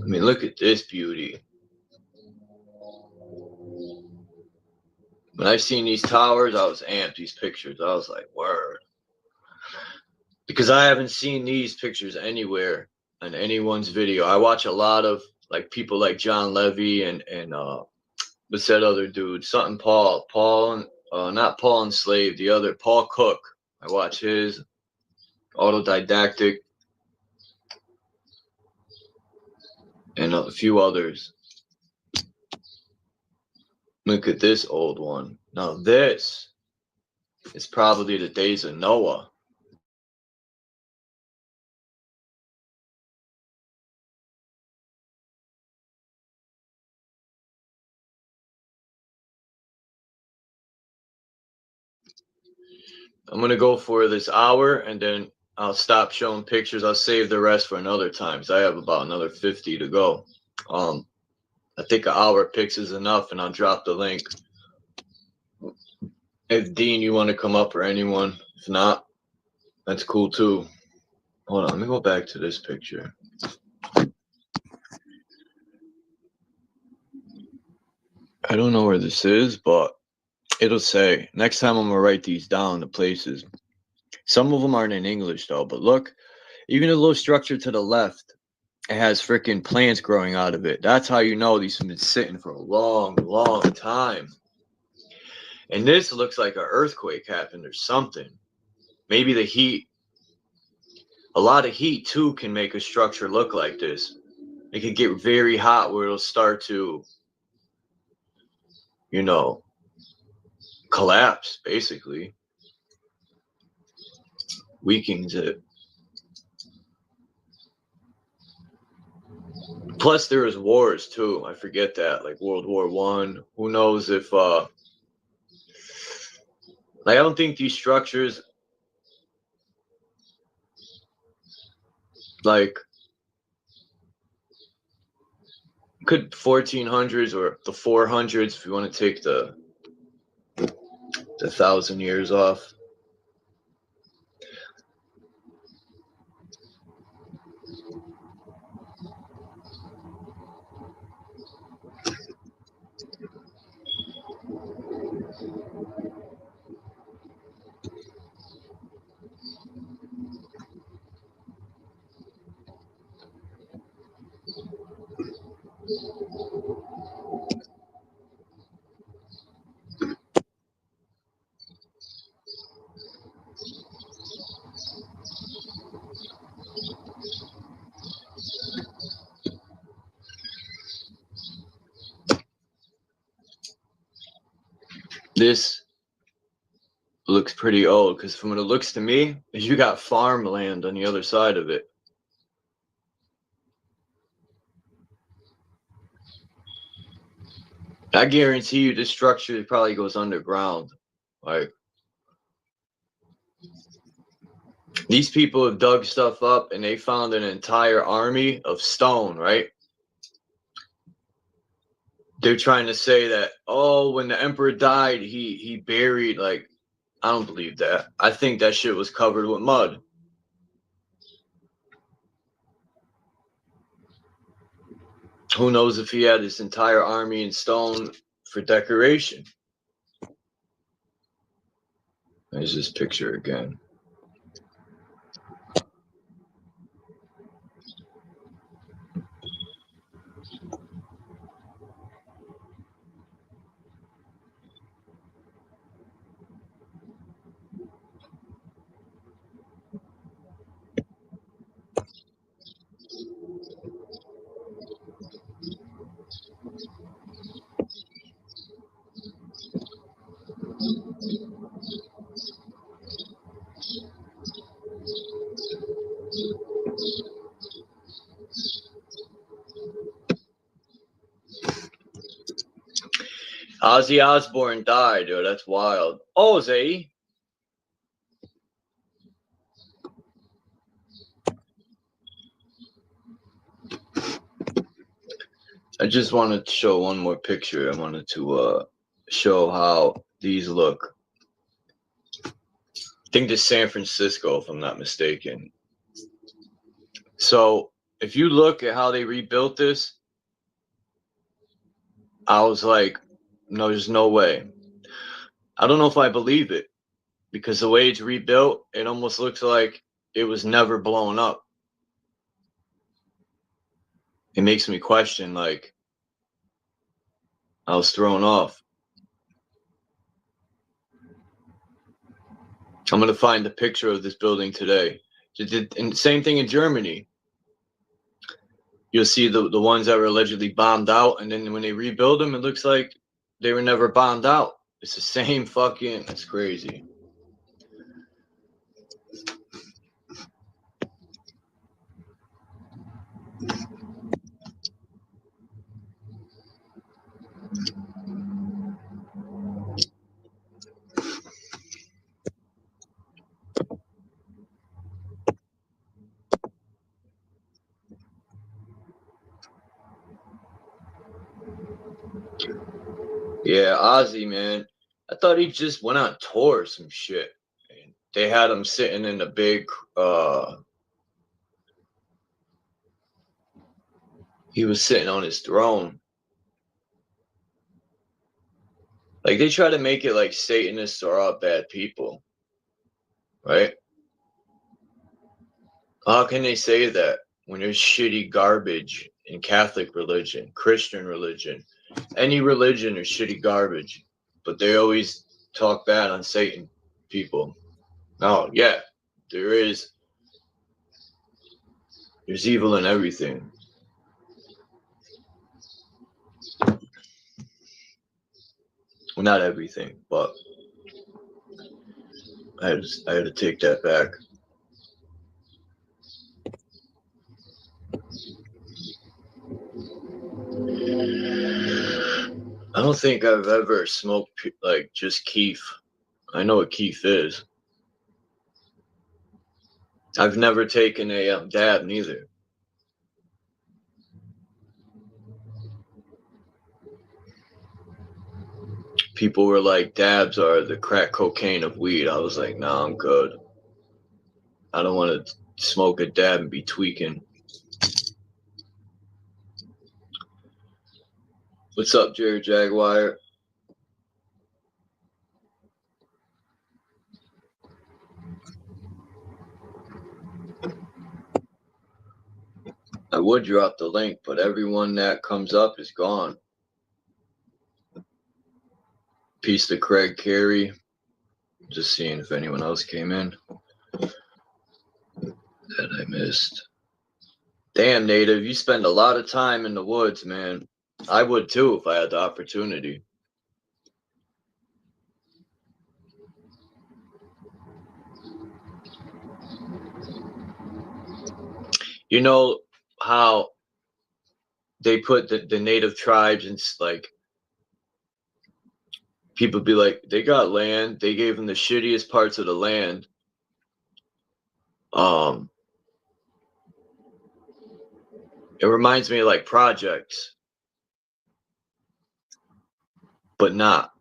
mean, look at this beauty. When I've seen these towers, I was amped. These pictures, I was like, word. Because I haven't seen these pictures anywhere in anyone's video. I watch a lot of like people like John Levy and what's that other dude? Something Paul not Paul and Slave, the other Paul Cook. I watch his autodidactic and a few others. Look at this old one. Now this is probably the days of Noah. I'm gonna go for this hour and then I'll stop showing pictures. I'll save the rest for another time. So I have about another 50 to go. I think an hour picks is enough, and I'll drop the link. If Dean, you want to come up, or anyone, if not, that's cool too. Hold on, let me go back to this picture. I don't know where this is, but it'll say. Next time I'm gonna write these down, the places. Some of them aren't in English though, but look, even a little structure to the left, it has freaking plants growing out of it. That's how you know these have been sitting for a long, long time. And this looks like an earthquake happened or something. Maybe the heat. A lot of heat too can make a structure look like this. It can get very hot where it'll start to, you know, collapse, basically. Weakens it. Plus there was wars too. I forget that, like World War I. Who knows if like I don't think these structures like Could 1400s or the 400s if you want to take the 1,000 years off. This looks pretty old because from what it looks to me is you got farmland on the other side of it. I guarantee you this structure probably goes underground. Like, these people have dug stuff up and they found an entire army of stone, right? They're trying to say that, oh, when the emperor died, he buried, like, I don't believe that. I think that shit was covered with mud. Who knows if he had his entire army in stone for decoration. There's this picture again. Ozzy Osbourne died, yo. That's wild. Oh, Zay. I just wanted to show one more picture. I wanted to show how these look. I think this is San Francisco, if I'm not mistaken. So if you look at how they rebuilt this, I was like, no, there's no way. I don't know if I believe it, because the way it's rebuilt, it almost looks like it was never blown up. It makes me question, like, I was thrown off. I'm going to find the picture of this building today. And same thing in Germany. You'll see the ones that were allegedly bombed out, and then when they rebuild them, it looks like they were never bombed out. It's the same fucking, it's crazy. Yeah, Ozzy, man. I thought he just went on tour or some shit. And they had him sitting in the big, he was sitting on his throne. Like, they try to make it like Satanists are all bad people, right? How can they say that when there's shitty garbage in Catholic religion, Christian religion, any religion is shitty garbage, but they always talk bad on Satan people. Oh, yeah, there's evil in everything. Well, not everything, but I had to take that back. I don't think I've ever smoked like just keef. I know what keef is. I've never taken a dab neither. people were like, dabs are the crack cocaine of weed. I was like, nah, I'm good. I don't want to smoke a dab and be tweaking. What's up, Jared Jaguar? I would drop the link, but everyone that comes up is gone. Peace to Craig Carey. Just seeing if anyone else came in that I missed. Damn, Native, you spend a lot of time in the woods, man. I would too if I had the opportunity. You know how they put the native tribes and like people be like, they got land, they gave them the shittiest parts of the land. It reminds me of like projects, but not.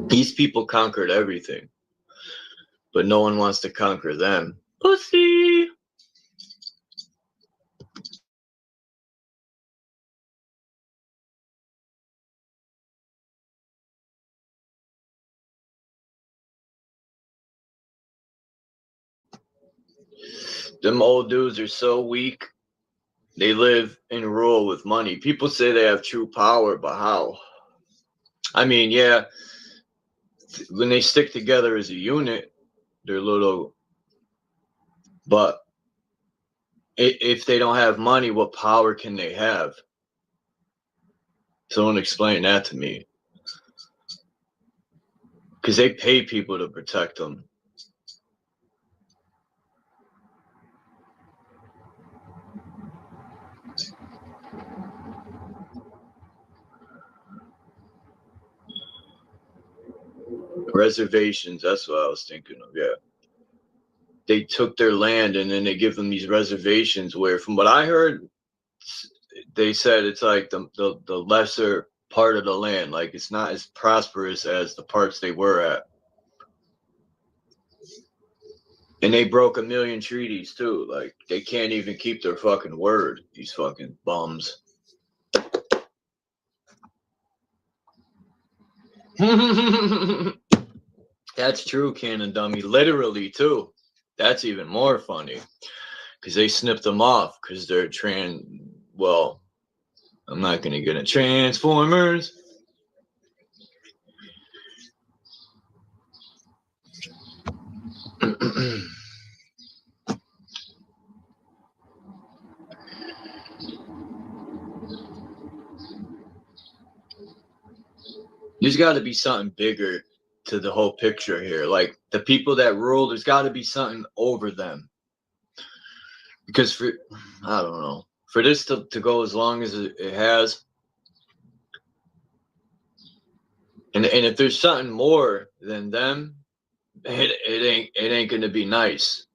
These people conquered everything, but no one wants to conquer them. Pussy. Them old dudes are so weak. They live and rule with money. People say they have true power, but how? I mean, yeah, when they stick together as a unit, they're little. But if they don't have money, what power can they have? Someone explain that to me. Because they pay people to protect them. Reservations, that's what I was thinking of, yeah. They took their land and then they give them these reservations where, from what I heard, they said it's like the lesser part of the land. Like it's not as prosperous as the parts they were at. And they broke 1 million treaties too. Like they can't even keep their fucking word, these fucking bums. That's true, Cannon Dummy. Literally, too. That's even more funny. Because they snipped them off because they're well, I'm not going to get it. Transformers. There's got to be something bigger to the whole picture here. Like the people that rule, there's got to be something over them. Because I don't know, for this to go as long as it has, and if there's something more than them, it ain't gonna be nice.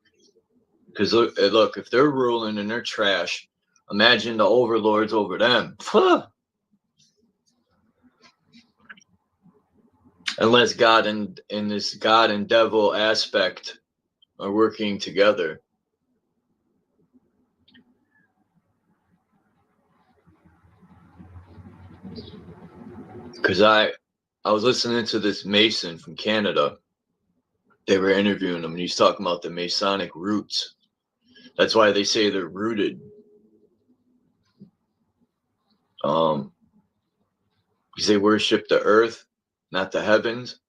Because look, if they're ruling and they're trash, imagine the overlords over them. Unless God and this God and devil aspect are working together. Because I was listening to this Mason from Canada. They were interviewing him, and he's talking about the Masonic roots. That's why they say they're rooted. Because they worship the earth, not the heavens.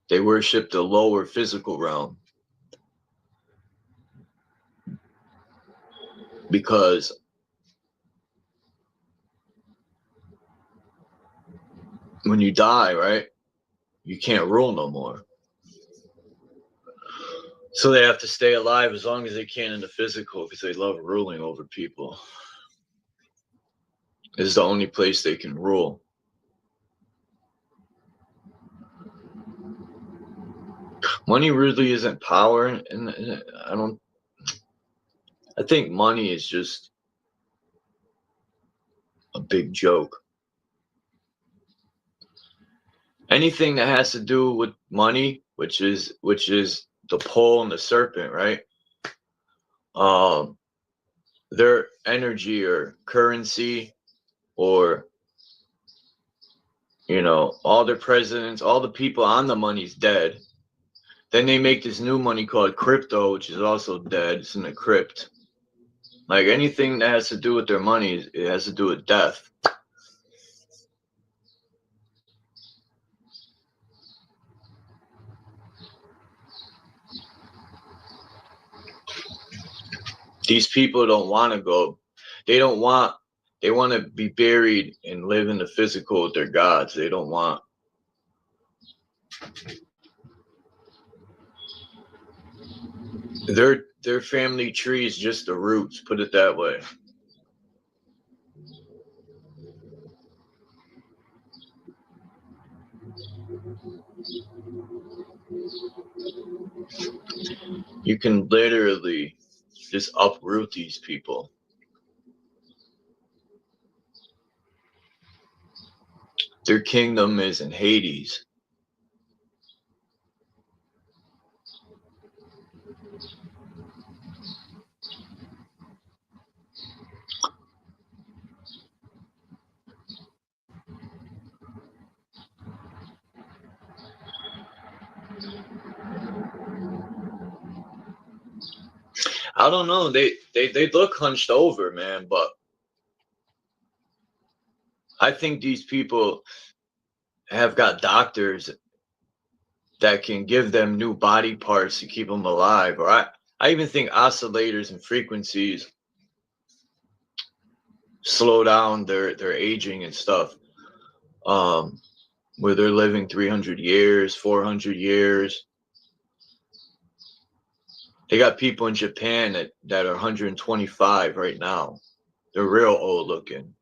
They worship the lower physical realm. Because when you die, right, you can't rule no more. So they have to stay alive as long as they can in the physical because they love ruling over people. This is the only place they can rule. Money really isn't power, and I don't. I think money is just a big joke. Anything that has to do with money, which is the pole and the serpent, right? Their energy or currency, or all their presidents, all the people on the money's dead. Then they make this new money called crypto, which is also dead. It's in the crypt. Like anything that has to do with their money, it has to do with death. These people don't want to go. They want to be buried and live in the physical with their gods. They don't want. Their family tree is just the roots, put it that way. You can literally just uproot these people. Their kingdom is in Hades. I don't know. They look hunched over, man, but I think these people have got doctors that can give them new body parts to keep them alive. Or I even think oscillators and frequencies slow down their aging and stuff. Where they're living 300 years, 400 years. They got people in Japan that are 125 right now. They're real old looking.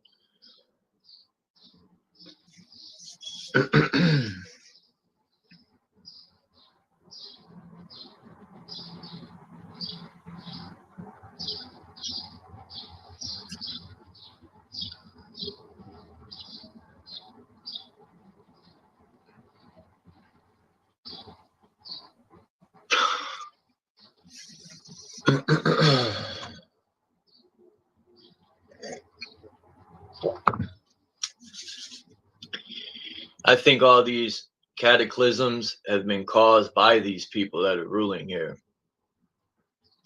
I think all these cataclysms have been caused by these people that are ruling here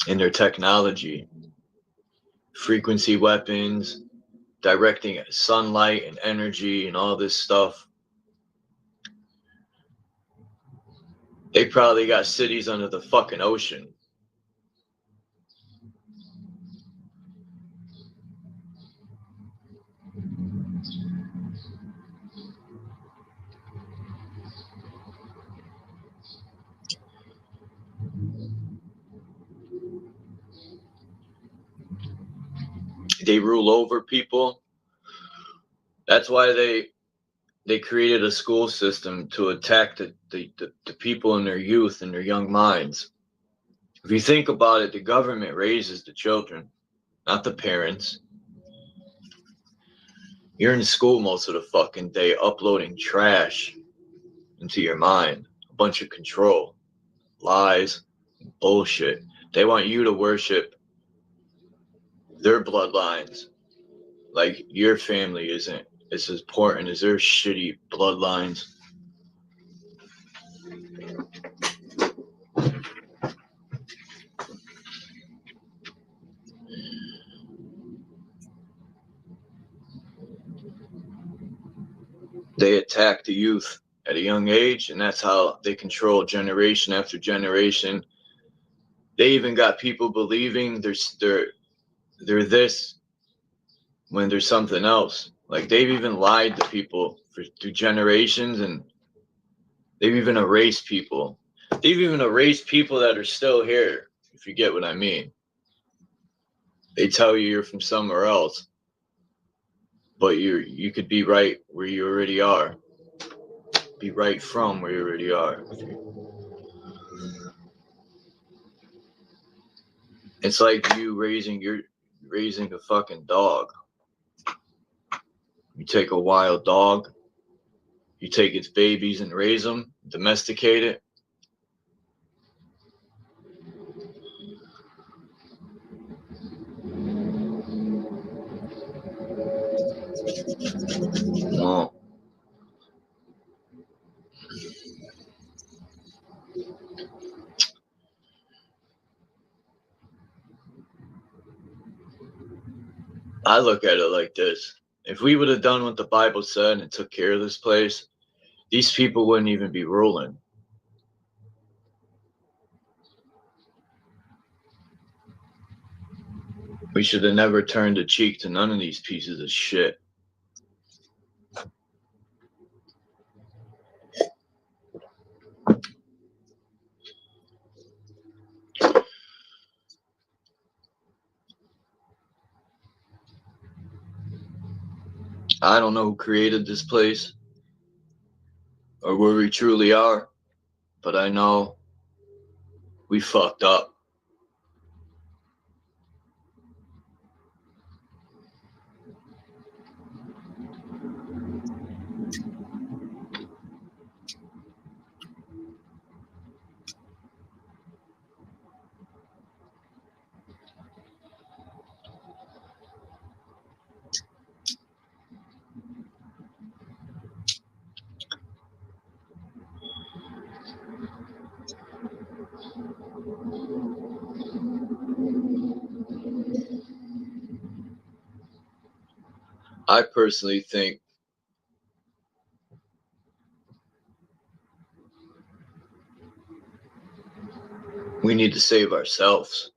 and their technology, frequency weapons, directing sunlight and energy and all this stuff. They probably got cities under the fucking ocean. They rule over people. That's why they created a school system to attack the people in their youth and their young minds. If you think about it, the government raises the children, not the parents. You're in school most of the fucking day uploading trash into your mind. A bunch of control, lies, bullshit. They want you to worship their bloodlines. Like your family isn't as important as their shitty bloodlines. They attack the youth at a young age, and that's how they control generation after generation. They even got people believing they're this when there's something else. Like they've even lied to people through generations, and they've even erased people. They've even erased people that are still here, if you get what I mean. They tell you you're from somewhere else, but you could be right where you already are. Be right from where you already are. It's like you raising a fucking dog. You take a wild dog, you take its babies and raise them, domesticate it. Well, I look at it like this. If we would have done what the Bible said and took care of this place, these people wouldn't even be ruling. We should have never turned a cheek to none of these pieces of shit. I don't know who created this place or where we truly are, but I know we fucked up. I personally think we need to save ourselves.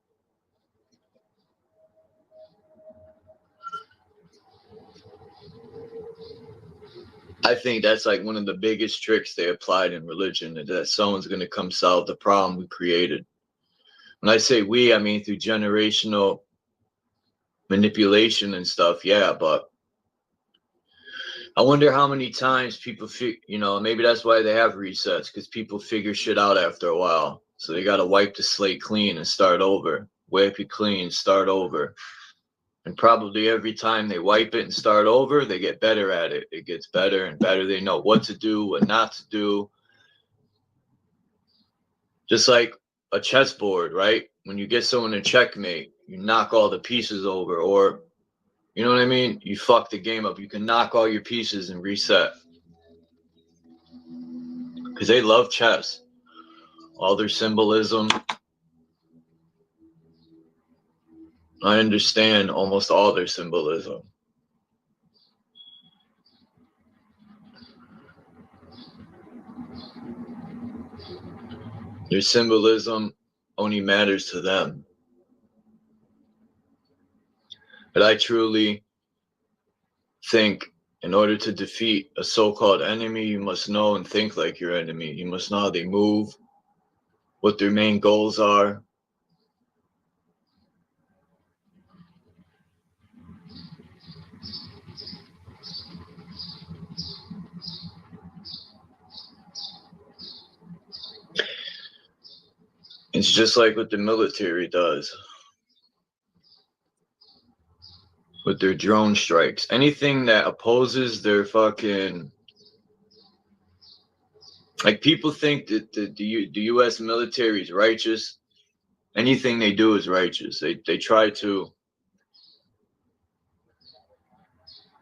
I think that's like one of the biggest tricks they applied in religion, that someone's going to come solve the problem we created. When I say we, I mean through generational manipulation and stuff, yeah, but I wonder how many times people, maybe that's why they have resets, because people figure shit out after a while. So they got to wipe the slate clean and start over. Wipe it clean, start over. And probably every time they wipe it and start over, they get better at it. It gets better and better. They know what to do, what not to do. Just like a chessboard, right? When you get someone to checkmate, you knock all the pieces over, or, you know what I mean? You fuck the game up. You can knock all your pieces and reset. Because they love chess. All their symbolism. I understand almost all their symbolism. Their symbolism only matters to them. But I truly think in order to defeat a so-called enemy, you must know and think like your enemy. You must know how they move, what their main goals are. It's just like what the military does with their drone strikes. Anything that opposes their fucking... Like, people think that the U.S. military is righteous. Anything they do is righteous. They try to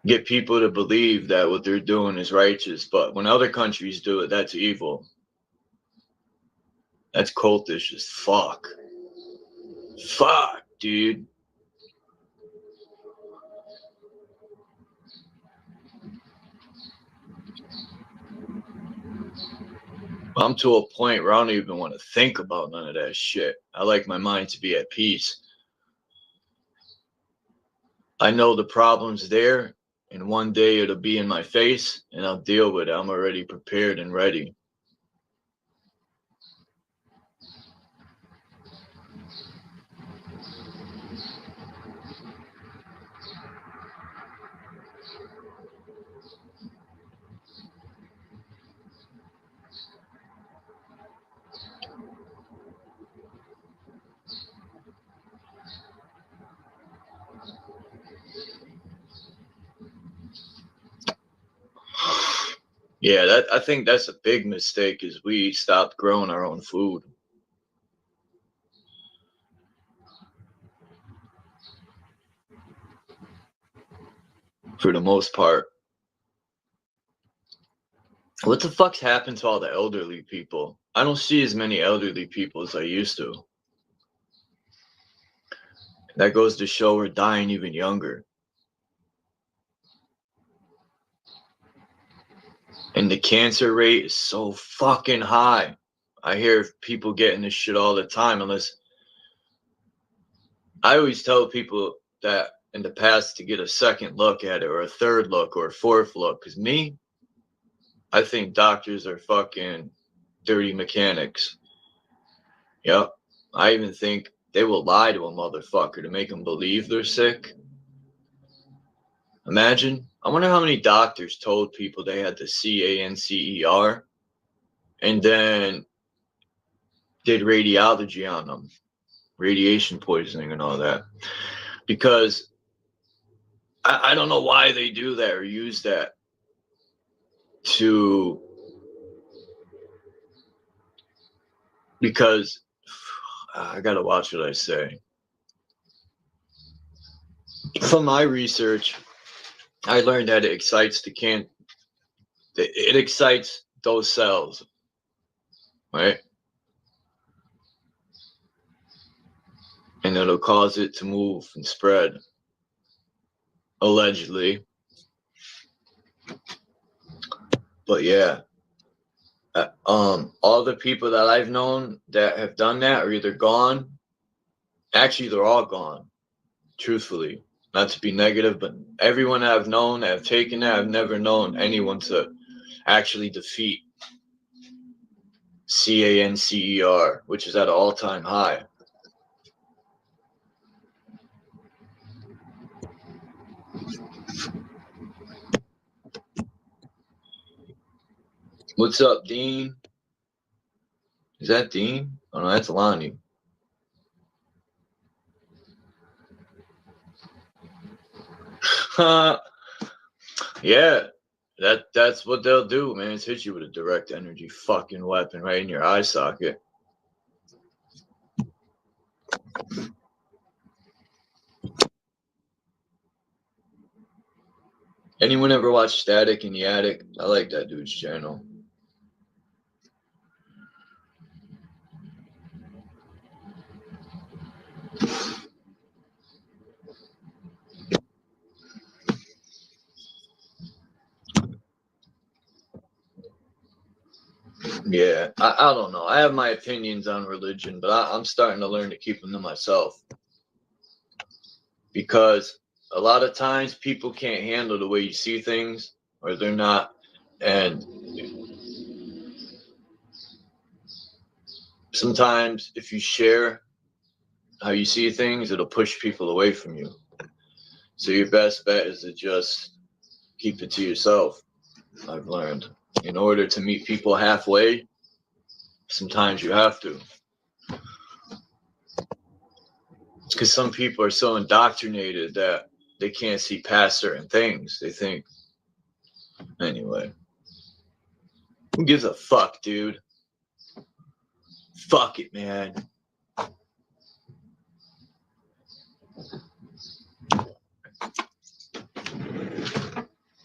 get people to believe that what they're doing is righteous. But when other countries do it, that's evil. That's cultish as fuck. Fuck, dude. I'm to a point where I don't even want to think about none of that shit. I like my mind to be at peace. I know the problem's there, and one day it'll be in my face, and I'll deal with it. I'm already prepared and ready. Yeah, I think that's a big mistake is we stopped growing our own food. For the most part. What the fuck's happened to all the elderly people? I don't see as many elderly people as I used to. That goes to show we're dying even younger. And the cancer rate is so fucking high. I hear people getting this shit all the time, unless I always tell people that in the past to get a second look at it, or a third look, or a fourth look. Because me, I think doctors are fucking dirty mechanics. Yep. I even think they will lie to a motherfucker to make them believe they're sick. Imagine. I wonder how many doctors told people they had the CANCER and then did radiology on them, radiation poisoning and all that. Because I don't know why they do that or use that to, because I gotta watch what I say. From my research, I learned that it excites it excites those cells, right? And it'll cause it to move and spread, allegedly. But yeah, all the people that I've known that have done that are either gone. Actually, they're all gone. Truthfully, not to be negative, but everyone I've known that have taken that, I've never known anyone to actually defeat CANCER, which is at an all-time high. What's up, Dean? Is that Dean? Oh no, that's Lonnie. Yeah, that's what they'll do, man. It's hit you with a direct energy fucking weapon right in your eye socket. Anyone ever watch Static in the Attic? I like that dude's channel. Yeah, I don't know. I have my opinions on religion, but I'm starting to learn to keep them to myself. Because a lot of times people can't handle the way you see things, or they're not. And sometimes if you share how you see things, it'll push people away from you. So your best bet is to just keep it to yourself, I've learned. In order to meet people halfway, sometimes you have to. It's because some people are so indoctrinated that they can't see past certain things. They think, anyway. Who gives a fuck, dude? Fuck it, man.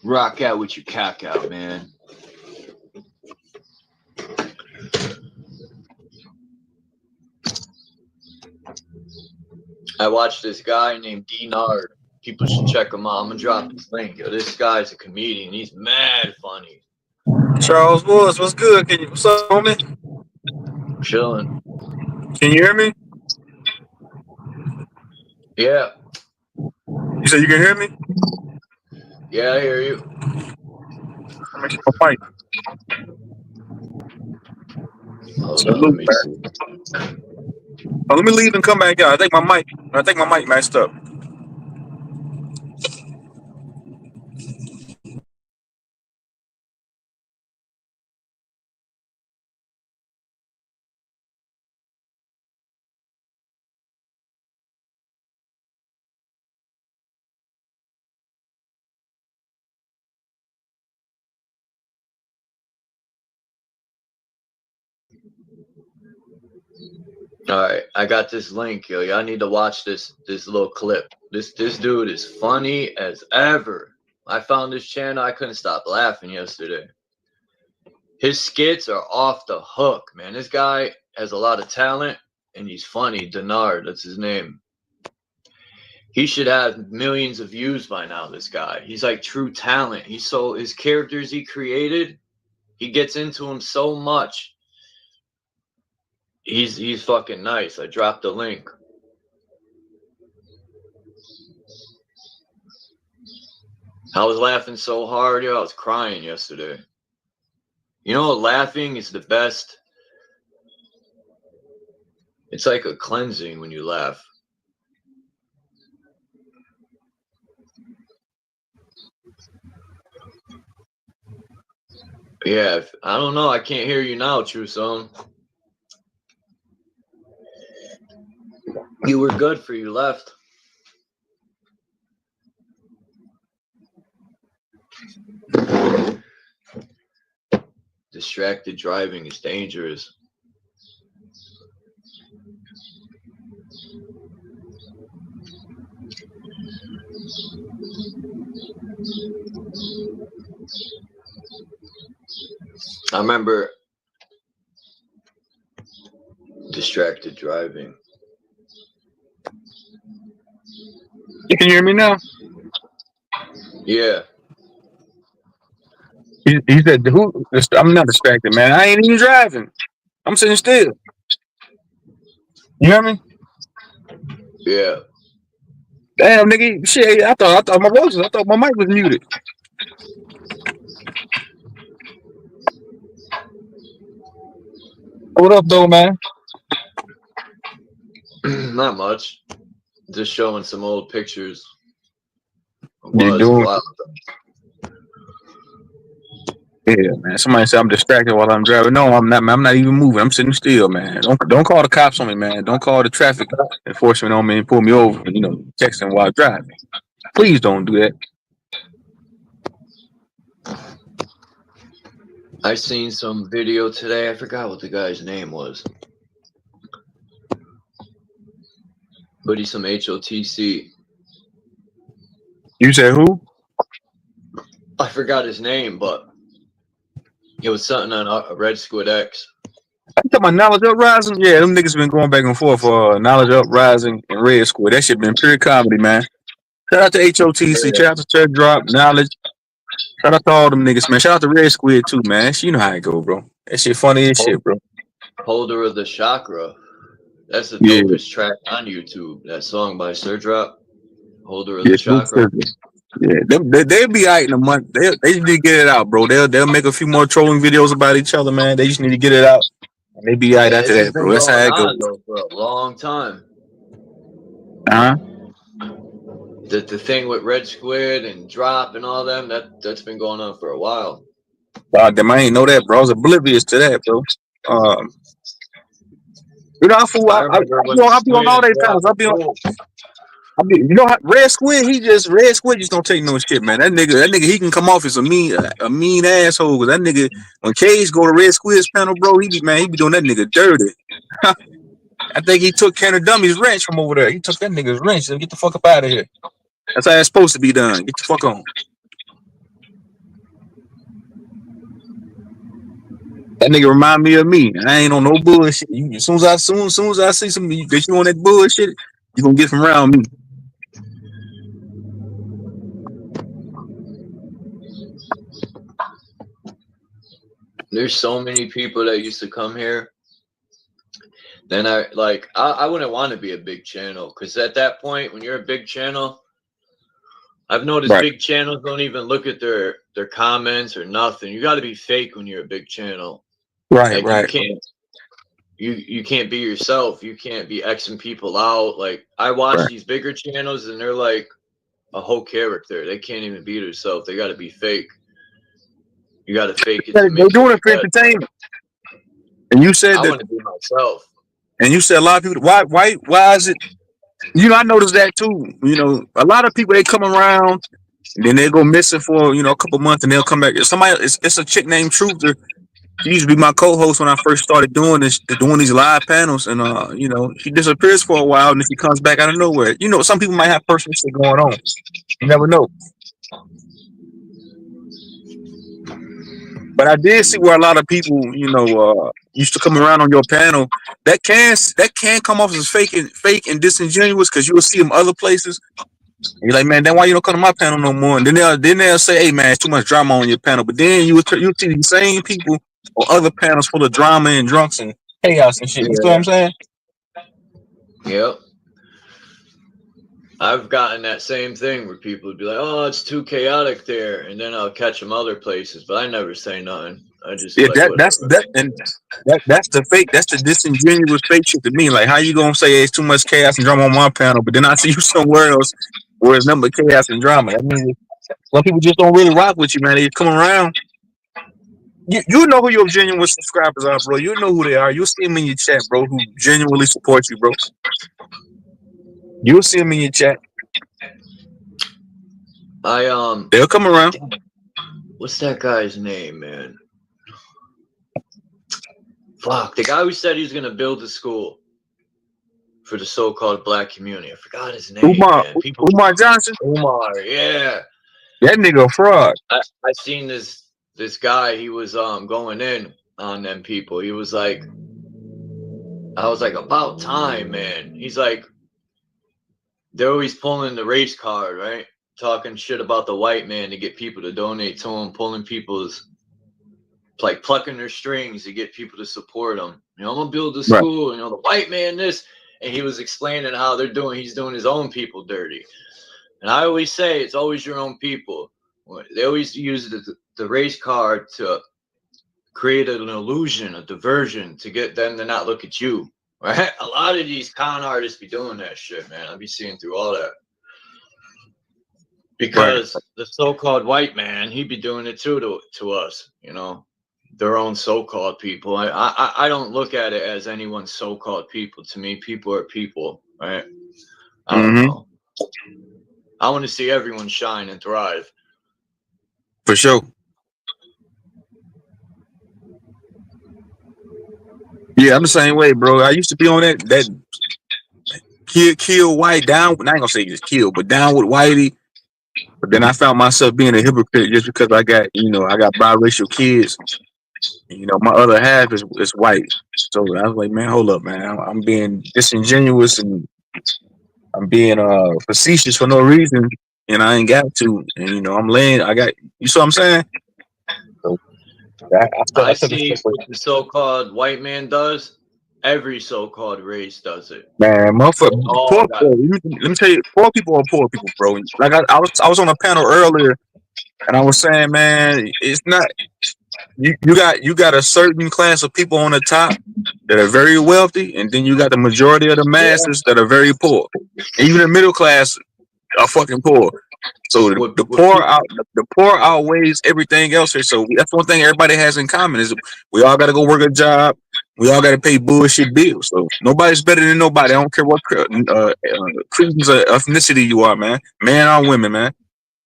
Rock out with your cock out, man. I watched this guy named D Nard. People should check him out. I'm gonna drop his link. Yo, this guy's a comedian. He's mad funny. Charles Woods, what's good? What's up, homie? Chilling. Can you hear me? Yeah. You said you can hear me? Yeah, I hear you. Let me get my mic. Hold on, let me see. Oh, let me leave and come back out. I think my mic messed up. All right, I got this link, yo. Y'all need to watch this little clip. This dude is funny as ever. I found this channel. I couldn't stop laughing yesterday. His skits are off the hook, man. This guy has a lot of talent, and he's funny. Denard, that's his name. He should have millions of views by now, this guy. He's like true talent. His characters he created, he gets into them so much. He's fucking nice. I dropped the link. I was laughing so hard, yo. I was crying yesterday. You know, laughing is the best. It's like a cleansing when you laugh. Yeah, I don't know. I can't hear you now, True Song. You were good for you left. Distracted driving is dangerous. I remember distracted driving. You can hear me now? Yeah. He said, "Who? I'm not distracted, man. I ain't even driving. I'm sitting still." You hear me? Yeah. Damn, nigga, shit. I thought my voice. I thought my mic was muted. What up, though, man? Not much. Just showing some old pictures. You doing? Yeah, man. Somebody said I'm distracted while I'm driving. No, I'm not. Man. I'm not even moving. I'm sitting still, man. Don't call the cops on me, man. Don't call the traffic enforcement on me and pull me over. You know, texting while driving. Please don't do that. I seen some video today. I forgot what the guy's name was. But he's some HOTC. You said who? I forgot his name, but it was something on Red Squid X. You talking about Knowledge Uprising? Yeah, them niggas been going back and forth for Knowledge Uprising and Red Squid. That shit been pure comedy, man. Shout out to HOTC. Shout out to Church Drop, Knowledge. Shout out to all them niggas, man. Shout out to Red Squid, too, man. You know how it go, bro. That shit funny as shit, bro. Holder of the Chakra. That's the dopest track on YouTube. That song by Sir Drop. Holder of the Chakra. Yeah, they'll be out in a month. They just need to get it out, bro. They'll make a few more trolling videos about each other, man. They just need to get it out. And they be out after that, bro. That's how it goes. For a long time. Uh-huh. The thing with Red Squid and Drop and all them, that's been going on for a while. Damn, I ain't know that, bro. I was oblivious to that, bro. You know, I be on all their panels. You know how Red Squid just don't take no shit, man. That nigga, he can come off as a mean asshole. Cause that nigga, when Cage go to Red Squid's panel, bro, he be doing that nigga dirty. I think he took Kenner Dummy's wrench from over there. He took that nigga's wrench. So get the fuck up out of here. That's how it's supposed to be done. Get the fuck on. That nigga remind me of me. I ain't on no bullshit. As soon as I see somebody that you on that bullshit, you gonna get from around me. There's so many people that used to come here. Then I wouldn't want to be a big channel, because at that point, when you're a big channel, I've noticed big channels don't even look at their comments or nothing. You got to be fake when you're a big channel. Right. You can't be yourself. You can't be Xing people out. Like, I watch these bigger channels and they're like a whole character. They can't even be themselves. They got to be fake. You got to fake it. They're doing it for entertainment. And you said I want to be myself. And you said a lot of people. Why is it? You know, I noticed that too. You know, a lot of people, they come around and then they go missing for a couple months and they'll come back. It's a chick named Truther. She used to be my co-host when I first started doing these live panels, and you know, she disappears for a while, and then she comes back out of nowhere. You know, some people might have personal shit going on. You never know. But I did see where a lot of people, you know, used to come around on your panel. That can come off as fake and disingenuous, because you will see them other places. And you're like, man, then why you don't come to my panel no more? And then they'll say, hey man, it's too much drama on your panel. But then you see these same people on other panels full of drama and drunks and chaos and shit. You know what I'm saying? Yep. I've gotten that same thing where people would be like, "Oh, it's too chaotic there," and then I'll catch them other places, but I never say nothing. I just that's the fake. That's the disingenuous fake shit to me. Like, how you gonna say it's too much chaos and drama on my panel, but then I see you somewhere else where it's nothing but chaos and drama? I mean, some people just don't really rock with you, man. They come around. You know who your genuine subscribers are, bro. You know who they are. You'll see them in your chat, bro, who genuinely support you, bro. You'll see them in your chat. They'll come around. What's that guy's name, man? Fuck, the guy who said he was gonna build a school for the so-called black community. I forgot his name. Umar Johnson. Umar, yeah. That nigga a fraud. I seen this guy. He was going in on them people. He was like, I was like, about time, man. He's like, they're always pulling the race card, right? Talking shit about the white man to get people to donate to him, pulling people's, like plucking their strings to get people to support them. You know, I'm gonna build a school, you know, the white man this. And he was explaining how he's doing his own people dirty. And I always say, it's always your own people. They always use the race card to create an illusion, a diversion, to get them to not look at you. Right? A lot of these con artists be doing that shit, man. I be seeing through all that. Because the so-called white man, he be doing it too to us, you know, their own so-called people. I don't look at it as anyone's so-called people. To me, people are people, right? I don't know. I want to see everyone shine and thrive. For sure. Yeah, I'm the same way, bro. I used to be on that kill white down. I ain't gonna say just kill, but down with whitey. But then I found myself being a hypocrite just because I got biracial kids. You know, my other half is white. So I was like, man, hold up, man. I'm being disingenuous and I'm being facetious for no reason, and I ain't got to. And you know, you see what I'm saying? So I see what the so-called white man does. Every so-called race does it. Man, motherfucker. Let me tell you, poor people are poor people, bro. Like I was on a panel earlier, and I was saying, man, it's not. You got a certain class of people on the top that are very wealthy, and then you got the majority of the masses that are very poor. And even the middle class are fucking poor. So the poor outweighs everything else here. So that's one thing everybody has in common is we all got to go work a job. We all got to pay bullshit bills. So nobody's better than nobody. I don't care what credence or ethnicity you are, man or women, man.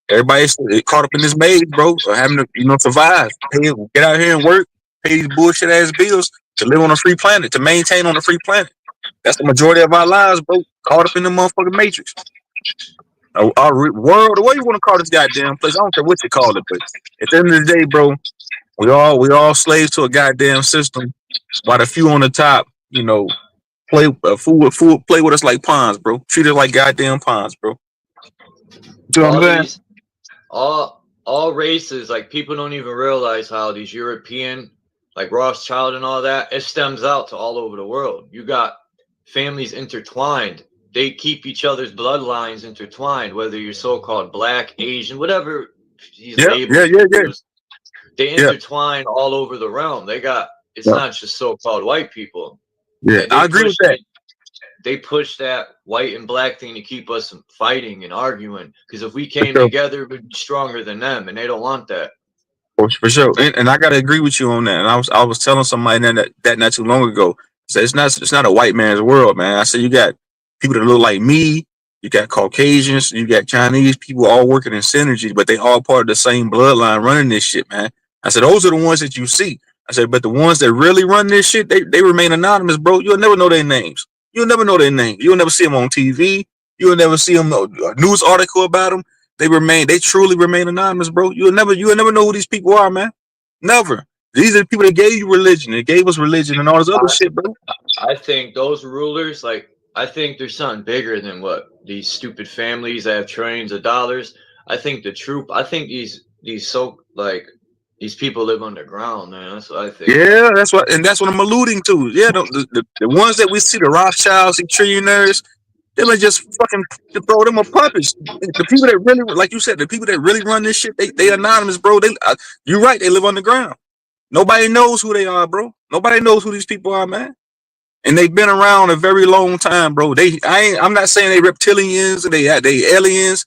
Everybody's caught up in this maze, bro. Having to survive, get out here and work, pay these bullshit ass bills to live on a free planet, to maintain on a free planet. That's the majority of our lives, bro. Caught up in the motherfucking matrix. Our world, or what you want to call this goddamn place? I don't care what you call it, but at the end of the day, bro, we all slaves to a goddamn system. While the few on the top, you know, play with us like pawns, bro. Treat us like goddamn pawns, bro. You know what I'm saying? All races, like people don't even realize how these European, like Rothschild and all that, it stems out to all over the world. You got families intertwined. They keep each other's bloodlines intertwined, whether you're so-called black, Asian, whatever these labels. They intertwine all over the realm. It's not just so-called white people. Yeah, I agree with that. They push that white and black thing to keep us fighting and arguing. Because if we came together, we'd be stronger than them, and they don't want that. For sure, and I gotta agree with you on that. And I was telling somebody that not too long ago. So it's not a white man's world, man. I said you got people that look like me, you got Caucasians, you got Chinese people all working in synergy, but they all part of the same bloodline running this shit, man. I said those are the ones that you see. I said, but the ones that really run this shit, they remain anonymous, bro. You'll never know their names. You'll never know their names. You'll never see them on TV. You'll never see them a news article about them. They truly remain anonymous, bro. You'll never know who these people are, man. Never. These are the people that gave you religion. They gave us religion and all this other shit, bro. I think those rulers, like, I think there's something bigger than what these stupid families that have trillions of dollars. I think these people live underground, man. That's what I think. Yeah, that's what I'm alluding to. Yeah, the ones that we see, the Rothschilds, the trillionaires, them are just fucking, bro. Them are puppets. The people that really, like you said, the people that really run this shit, they anonymous, bro. You're right. They live underground. Nobody knows who they are, bro. Nobody knows who these people are, man. And they've been around a very long time, bro. I'm not saying they reptilians or they aliens,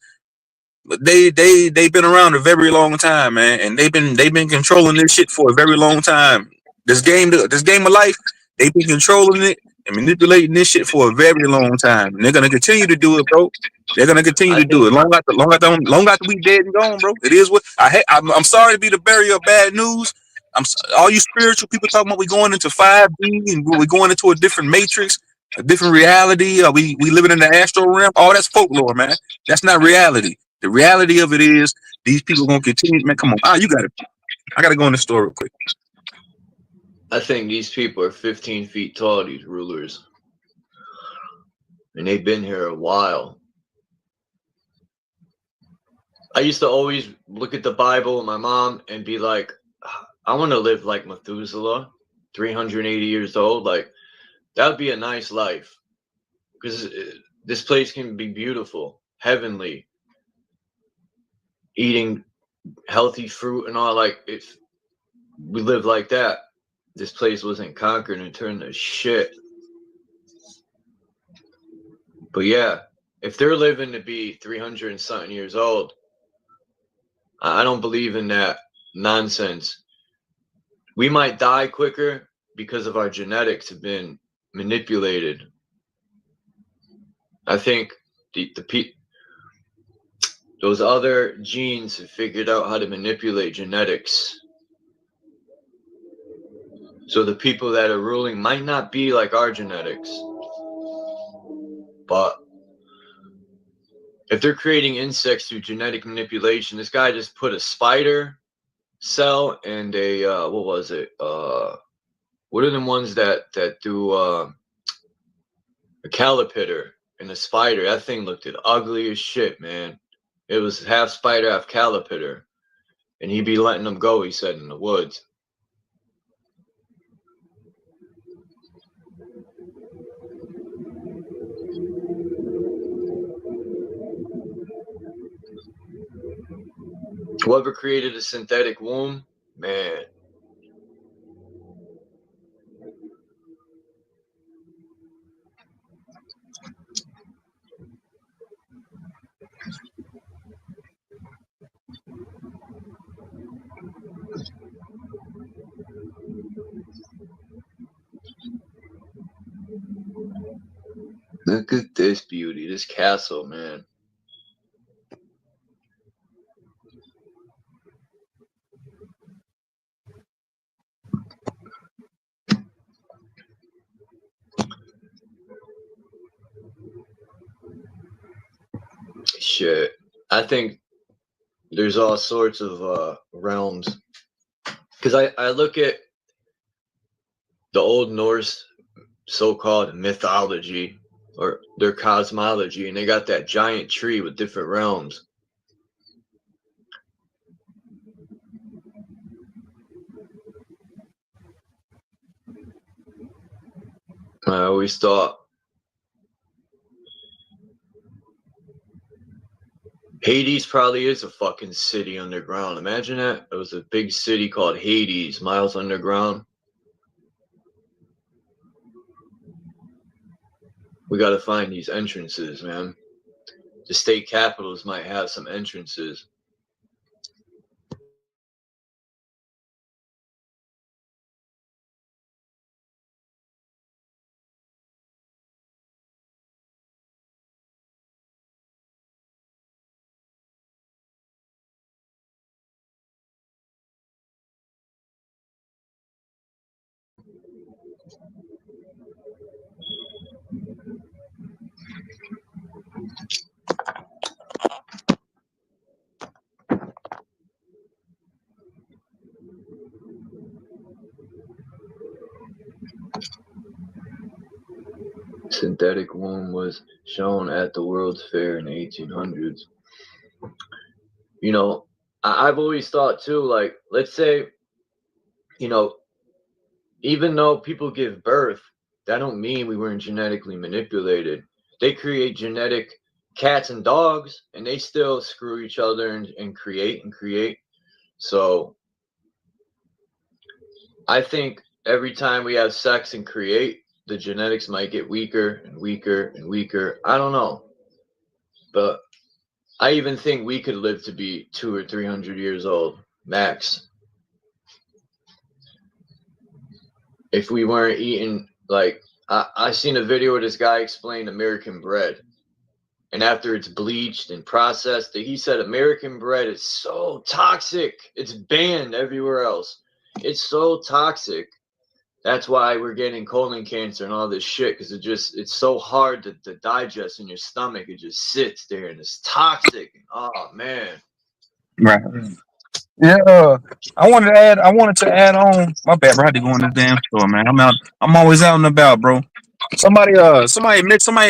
but they've been around a very long time, man. And they've been controlling this shit for a very long time. This game of life, they've been controlling it and manipulating this shit for a very long time. And they're gonna continue to do it, bro. They're gonna continue to do it long after we dead and gone, bro. It is what I'm sorry to be the bearer of bad news. All you spiritual people talking about we going into 5D and we're going into a different matrix, a different reality. We living in the astral realm. All that's folklore, man. That's not reality. The reality of it is these people gonna continue. Man, come on. You got it. I gotta go in the store real quick. I think these people are 15 feet tall, these rulers. And they've been here a while. I used to always look at the Bible with my mom and be like, I want to live like Methuselah, 380 years old. Like, that would be a nice life. Because this place can be beautiful, heavenly. Eating healthy fruit and all. Like, if we lived like that, this place wasn't conquered and turned to shit. But yeah, if they're living to be 300 and something years old, I don't believe in that nonsense. We might die quicker because of our genetics have been manipulated. I think those other genes have figured out how to manipulate genetics. So the people that are ruling might not be like our genetics. But if they're creating insects through genetic manipulation, this guy just put a spider cell and a what was it? What are the ones that do a caterpillar and a spider? That thing looked ugly as shit, man. It was half spider, half caterpillar, and he'd be letting them go. He said in the woods. Whoever created a synthetic womb, man. Look at this beauty, this castle, man. Shit. I think there's all sorts of realms. Because I look at the Old Norse so-called mythology or their cosmology, and they got that giant tree with different realms. I always thought Hades probably is a fucking city underground. Imagine that. It was a big city called Hades, miles underground. We got to find these entrances, man. The state capitals might have some entrances. Synthetic womb was shown at the World's Fair in the 1800s. You know, I've always thought too, like, let's say, you know, even though people give birth, that don't mean we weren't genetically manipulated. They create genetic cats and dogs, and they still screw each other and create and create. So I think every time we have sex and create, the genetics might get weaker and weaker and weaker. I don't know. But I even think we could live to be 200 or 300 years old, max. If we weren't eating, like, I seen a video where this guy explained American bread. And after it's bleached and processed, he said American bread is so toxic. It's banned everywhere else. It's so toxic. That's why we're getting colon cancer and all this shit, because it's so hard to digest in your stomach. It just sits there and it's toxic. Oh man. Right. Yeah. I wanted to add on. My bad, bro. I had to go in this damn store, man. I'm always out and about, bro. Somebody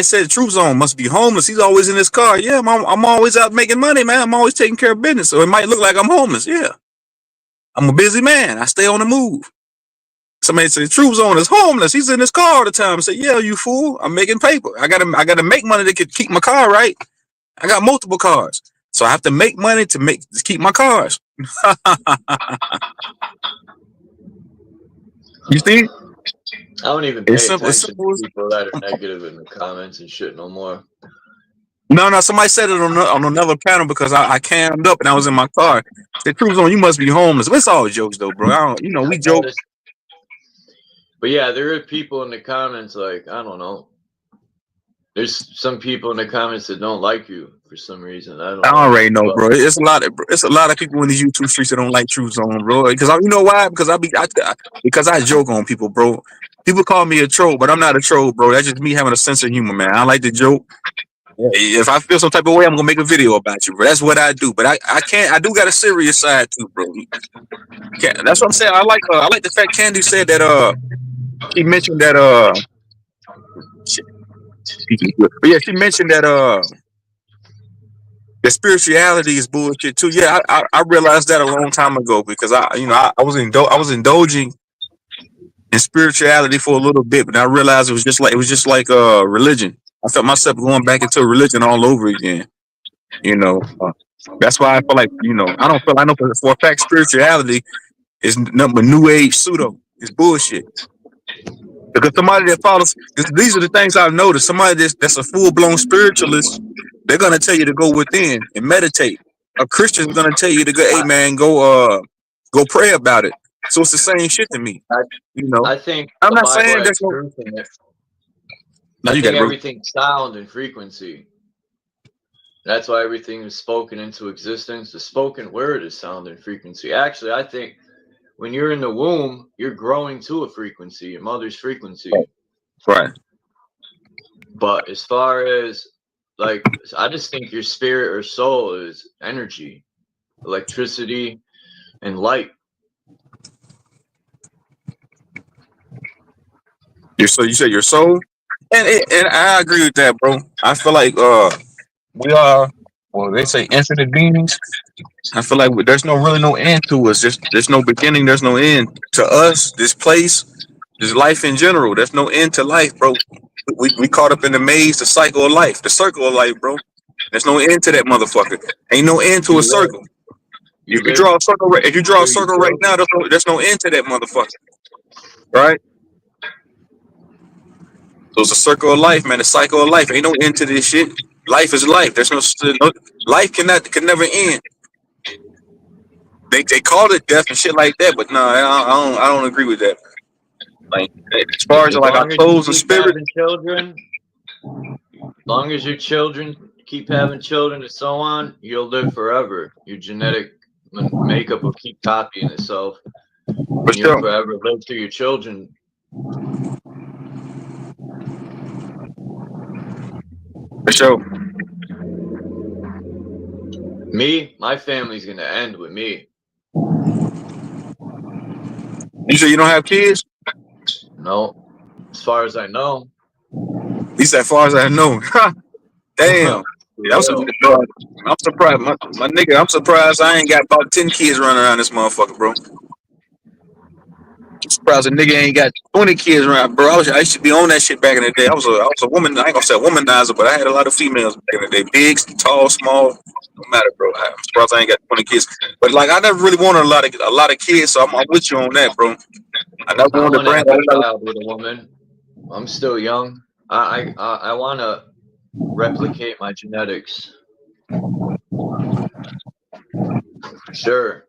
said True Zone must be homeless. He's always in his car. Yeah, I'm always out making money, man. I'm always taking care of business. So it might look like I'm homeless. Yeah. I'm a busy man. I stay on the move. Somebody said True Zone is homeless. He's in his car all the time. I said, yeah, you fool. I'm making paper. I gotta make money to keep my car right. I got multiple cars. So I have to make money to keep my cars. You see? I don't even pay attention to people that are negative in the comments and shit no more. No, somebody said it on another panel because I cammed up and I was in my car. Said, True Zone, you must be homeless. But it's all jokes though, bro. We joke. But yeah, there are people in the comments, like, I don't know. There's some people in the comments that don't like you for some reason. I already know, bro. It's a lot of people in these YouTube streets that don't like True Zone, bro. Because you know why? Because I joke on people, bro. People call me a troll, but I'm not a troll, bro. That's just me having a sense of humor, man. I like to joke. If I feel some type of way, I'm gonna make a video about you, bro. That's what I do. But I do got a serious side too, bro. That's what I'm saying. I like the fact Candy said that he mentioned that but yeah, she mentioned that the spirituality is bullshit too. Yeah, I realized that a long time ago because I was indulging in spirituality for a little bit, but I realized it was just like religion. I felt myself going back into religion all over again. That's why I feel like I know for a fact spirituality is nothing but new age pseudo. It's bullshit. Because somebody that follows, these are the things I've noticed. Somebody that's a full-blown spiritualist, they're gonna tell you to go within and meditate. A Christian's gonna tell you to go, hey man, go pray about it. So it's the same shit to me. I think I'm not saying that's truth in it. I think everything's sound and frequency. That's why everything is spoken into existence. The spoken word is sound and frequency. Actually, I think when you're in the womb, you're growing to a frequency, your mother's frequency. Right. But as far as, like, I just think your spirit or soul is energy, electricity, and light. So you said your soul? And I agree with that, bro. I feel like we are, they say infinite beings. I feel like there's really no end to us. There's no beginning. There's no end to us. This place, this life in general. There's no end to life, bro. We caught up in the maze, the cycle of life, the circle of life, bro. There's no end to that motherfucker. Ain't no end to a circle. If you draw a circle right now, there's no end to that motherfucker. Right? So it's a circle of life, man. The cycle of life. Ain't no end to this shit. Life is life. There's no life can never end. They call it death and shit like that, but no, I don't agree with that. Like as far as like our souls and spirit. Children, as long as your children keep having children and so on, you'll live forever. Your genetic makeup will keep copying itself. And you'll forever live through your children. For sure. Me, my family's gonna end with me. You sure you don't have kids? No, as far as I know. At least as far as I know. Damn. Yeah, I'm surprised. My nigga, I'm surprised I ain't got about 10 kids running around this motherfucker, bro. I'm surprised a nigga ain't got 20 kids around, bro. I used to be on that shit back in the day. I was a woman. I ain't gonna say womanizer, but I had a lot of females back in the day. Big, tall, small, no matter, bro. I'm surprised I ain't got 20 kids. But like, I never really wanted a lot of kids, so I'm with you on that, bro. I never I wanted want to to bring. have a child with a woman. I'm still young. I want to replicate my genetics. Sure.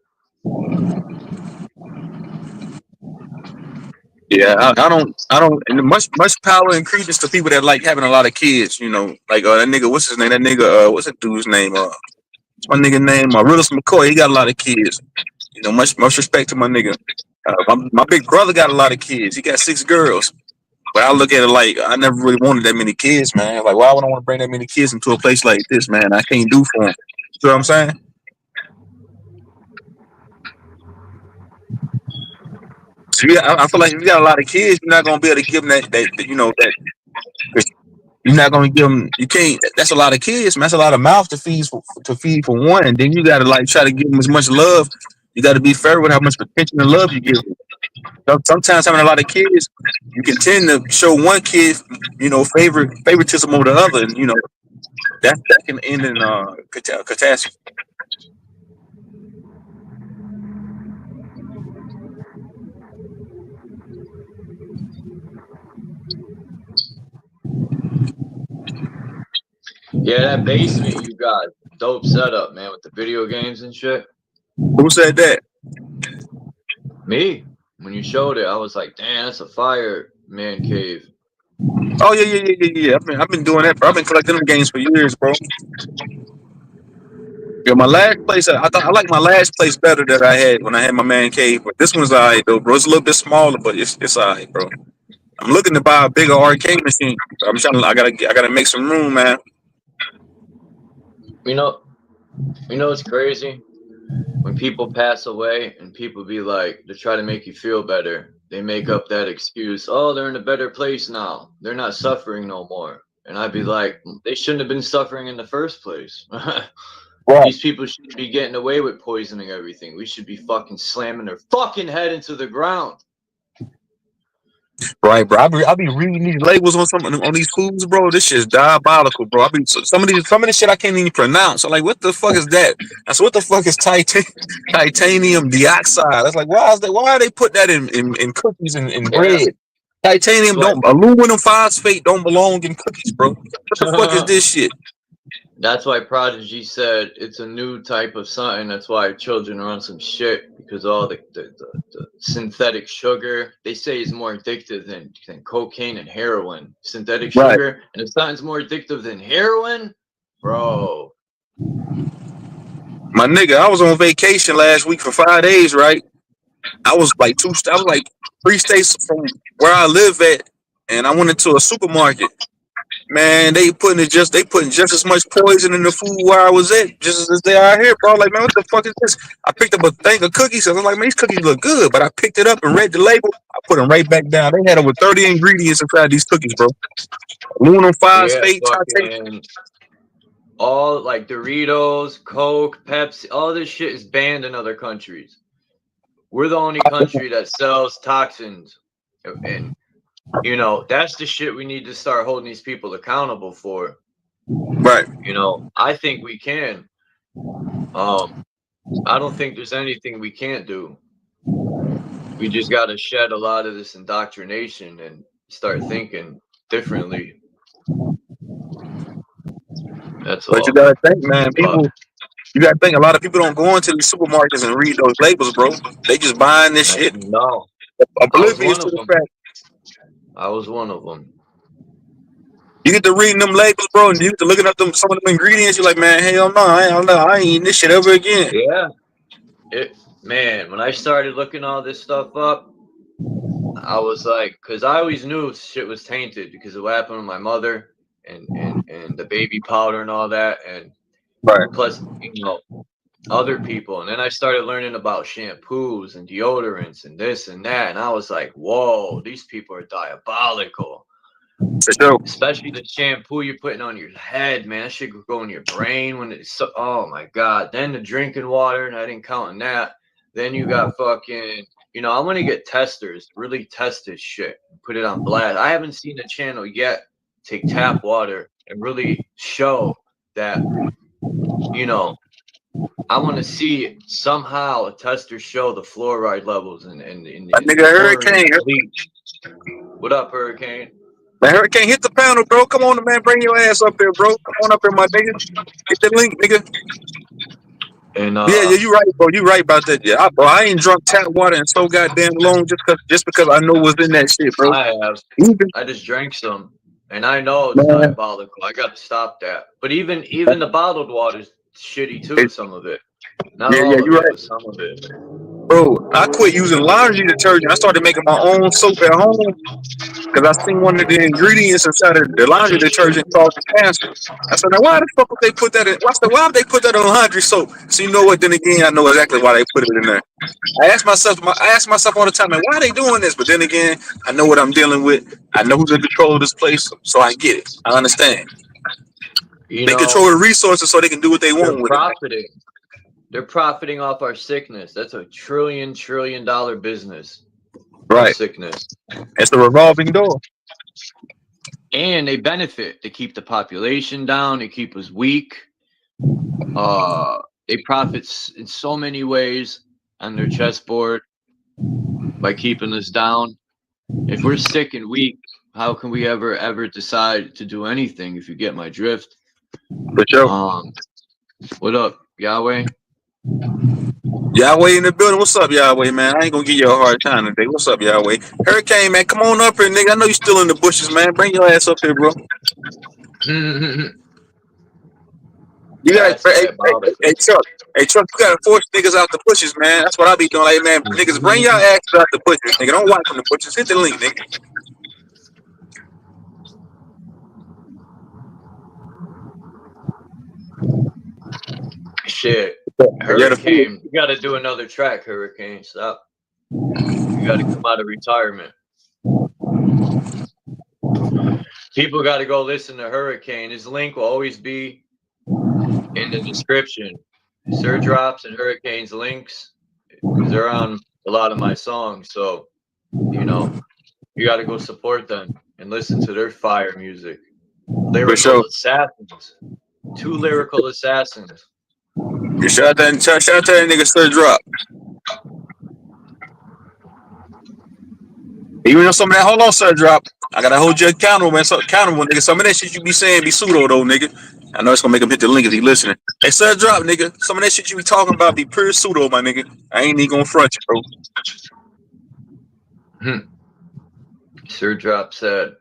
Yeah, I don't, and much power and credence to people that like having a lot of kids. You know, like that nigga, what's his name? That nigga, what's that dude's name? What's my nigga name? Willis McCoy. He got a lot of kids. You know, much respect to my nigga. My big brother got a lot of kids. He got 6 girls. But I look at it like I never really wanted that many kids, man. Like, why would I want to bring that many kids into a place like this, man? I can't do for them. You know what I'm saying? So I feel like if you got a lot of kids, you're not gonna be able to give them that you know that. You're not gonna give them. You can't. That's a lot of kids, man. That's a lot of mouths to feed for one, and then you gotta like try to give them as much love. You got to be fair with how much attention and love you give them. Sometimes having a lot of kids, you can tend to show one kid, you know, favoritism over the other, and you know that can end in catastrophe. Yeah, that basement you got, dope setup, man, with the video games and shit. Who said that? Me. When you showed it, I was like, damn, that's a fireman cave. Oh yeah. I've been doing that, bro. I've been collecting them games for years, bro. Yeah, my last place, I like my last place better that I had when I had my man cave, but this one's alright though, bro. It's a little bit smaller, but it's alright, bro. I'm looking to buy a bigger arcade machine. I'm trying to. I gotta make some room, man. You know what's crazy? When people pass away and people be like, to try to make you feel better, they make up that excuse. Oh, they're in a better place now. They're not suffering no more. And I'd be like, they shouldn't have been suffering in the first place. Right. These people should be getting away with poisoning everything. We should be fucking slamming their fucking head into the ground. Right, bro. I be reading these labels on these foods, bro. This shit's diabolical, bro. Some of this shit I can't even pronounce. I'm like, what the fuck is that? I said, what the fuck is titanium dioxide? I was like, why are they put that in cookies and bread? Titanium aluminum phosphate don't belong in cookies, bro. What the fuck is this shit? That's why Prodigy said it's a new type of something. That's why children are on some shit, because all the synthetic sugar, they say, is more addictive than cocaine and heroin. Synthetic sugar. And if something's more addictive than heroin, bro. My nigga, I was on vacation last week for 5 days, right? I was like 3 states from where I live at, and I went into a supermarket. Man, they putting just as much poison in the food where I was at, just as they are here, bro. Like, man, what the fuck is this? I picked up a thing of cookies. I was like, man, these cookies look good, but I picked it up and read the label. I put them right back down. They had over 30 ingredients inside these cookies, bro. Aluminum phosphate, all like Doritos, Coke, Pepsi, all this shit is banned in other countries. We're the only country that sells toxins, and you know, that's the shit we need to start holding these people accountable for. Right. You know, I think we can. I don't think there's anything we can't do. We just got to shed a lot of this indoctrination and start thinking differently. That's all. But you gotta think, man, you gotta think a lot of people don't go into these supermarkets and read those labels, bro. They just buying this shit. No. Oblivious to the fact. I was one of them. You get to reading them labels, bro, and you get to looking up some of them ingredients. You're like, man, hell no, I ain't eating this shit ever again. Yeah. Man, when I started looking all this stuff up, I was like, because I always knew shit was tainted because of what happened with my mother. and the baby powder and all that, and Right. plus, you know, other people. And then I started learning about shampoos and deodorants and this and that, and I was like, whoa, these people are diabolical. For sure. Especially the shampoo you're putting on your head, man. That shit could go in your brain when it's so, oh my god. Then the drinking water, and I didn't count on that. Then you got fucking, you know, I want to get testers, really test this shit, put it on blast. I haven't seen a channel yet take tap water and really show that, you know, I want to see somehow a tester show the fluoride levels and That nigga Hurricane. bleach. What up, Hurricane? Man, Hurricane, hit the panel, bro. Come on, man. Bring your ass up here, bro. Come on up here, my nigga. Get the link, nigga. And Yeah, you right, bro. You right about that. Yeah, bro. I ain't drunk tap water in so goddamn long just because I know what's in that shit, bro. I have. I just drank some, and I know it's Man. diabolical. I got to stop that. But even the bottled water's shitty too. Some of it. Not all of you it, right. but some of it. Bro, I quit using laundry detergent. I started making my own soap at home because I seen one of the ingredients inside of the laundry detergent called cancer. I said, now why the fuck would they put that in? Why would they put that on laundry soap? So you know what? Then again, I know exactly why they put it in there. I ask myself all the time, like, why are they doing this? But then again, I know what I'm dealing with. I know who's in control of this place, so I get it. I understand. You They know, control the resources so they can do what they want with profiting. They're profiting off our sickness. That's a trillion dollar business. Right. Sickness. It's a revolving door. And they benefit. They keep the population down. They keep us weak. They profit in so many ways on their chessboard by keeping us down. If we're sick and weak, how can we ever decide to do anything? If you get my drift. For sure. What up, Yahweh? Yahweh in the building. What's up, Yahweh, man? I ain't gonna give you a hard time today. What's up, Yahweh? Hurricane, man, come on up here, nigga. I know you still in the bushes, man. Bring your ass up here, bro. You got, hey, Chuck. Hey, Chuck, you gotta force niggas out the bushes, man. That's what I be doing. Like, man, niggas, bring your ass out the bushes, nigga. Don't watch from the bushes. Hit the link, nigga. Shit. Hurricane. You gotta do another track, Hurricane. Stop. You gotta come out of retirement. People gotta go listen to Hurricane. His link will always be in the description. Sir Drops and Hurricane's links, because they're on a lot of my songs. So, you know, you gotta go support them and listen to their fire music. Lyrical assassins. 2 lyrical assassins. Shout out to that nigga Sir Drop. Even though some of that, hold on, Sir Drop. I gotta hold you accountable, man. So accountable, nigga. Some of that shit you be saying be pseudo though, nigga. I know it's gonna make him hit the link if he listening. Hey, Sir Drop, nigga. Some of that shit you be talking about be pure pseudo, my nigga. I ain't even gonna front you, bro. Sir Drop said,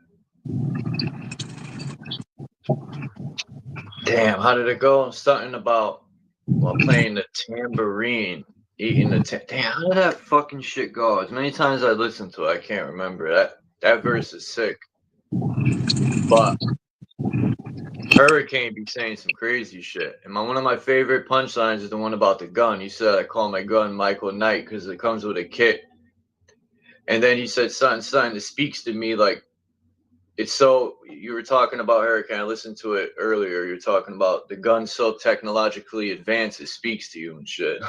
damn, how did it go? Something about while playing the tambourine, eating the damn, how did that fucking shit go? As many times I listened to it, I can't remember. That verse is sick. But Hurricane be saying some crazy shit. And one of my favorite punchlines is the one about the gun. He said, I call my gun Michael Knight because it comes with a kit. And then he said something that speaks to me like, it's so, you were talking about Hurricane, I listened to it earlier, you're talking about the gun so technologically advanced it speaks to you and shit.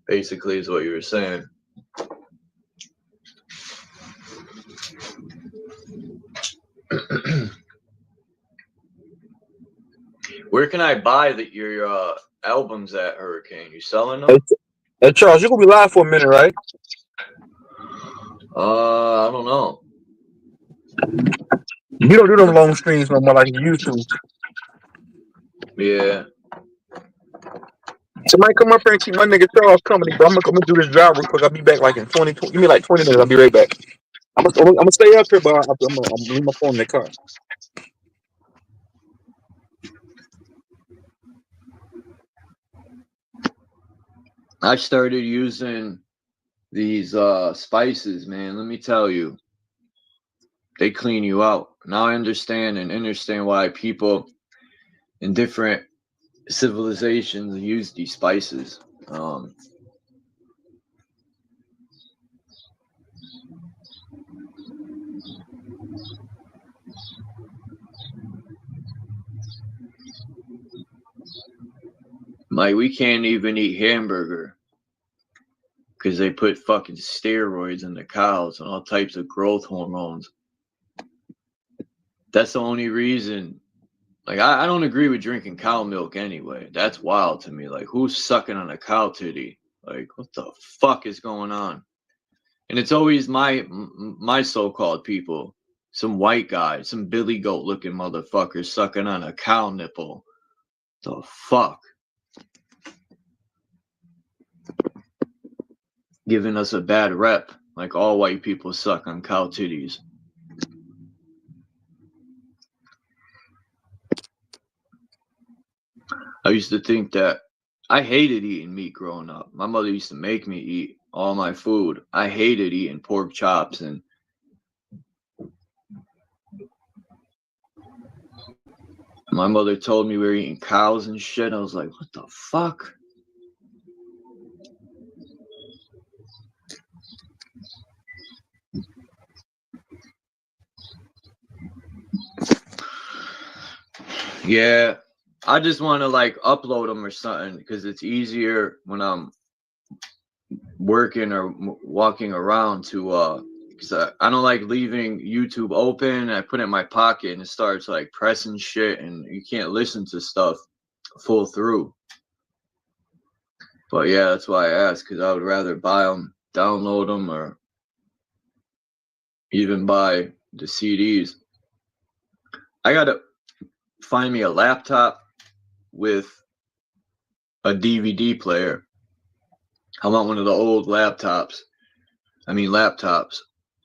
Basically is what you were saying. Where can I buy your albums at, Hurricane? You selling them? Hey Charles, you're gonna be live for a minute, right? I don't know. You don't do them long streams no more like you used to. Yeah. Somebody come up here and keep my nigga Charles company, bro. I'm gonna do this job real quick. I'll be back like in 20. Give me like 20 minutes. I'll be right back. I'm gonna stay up here, but I'm gonna leave my phone in the car. I started using these spices, man. Let me tell you. They clean you out. Now I understand why people in different civilizations use these spices. Like, we can't even eat hamburger because they put fucking steroids in the cows and all types of growth hormones. That's the only reason. Like, I don't agree with drinking cow milk anyway. That's wild to me. Like, who's sucking on a cow titty? Like, what the fuck is going on? And it's always my so-called people. Some white guy, some billy goat looking motherfucker sucking on a cow nipple. The fuck? Giving us a bad rep, like all white people suck on cow titties. I used to think that I hated eating meat growing up. My mother used to make me eat all my food. I hated eating pork chops, and my mother told me we were eating cows and shit. I was like, what the fuck? Yeah, I just want to like upload them or something because it's easier when I'm working or walking around to because I don't like leaving YouTube open. I put it in my pocket and it starts like pressing shit and you can't listen to stuff full through. But yeah, that's why I asked, because I would rather buy them, download them, or even buy the CDs. I gotta find me a laptop with a DVD player. I want one of the old laptops,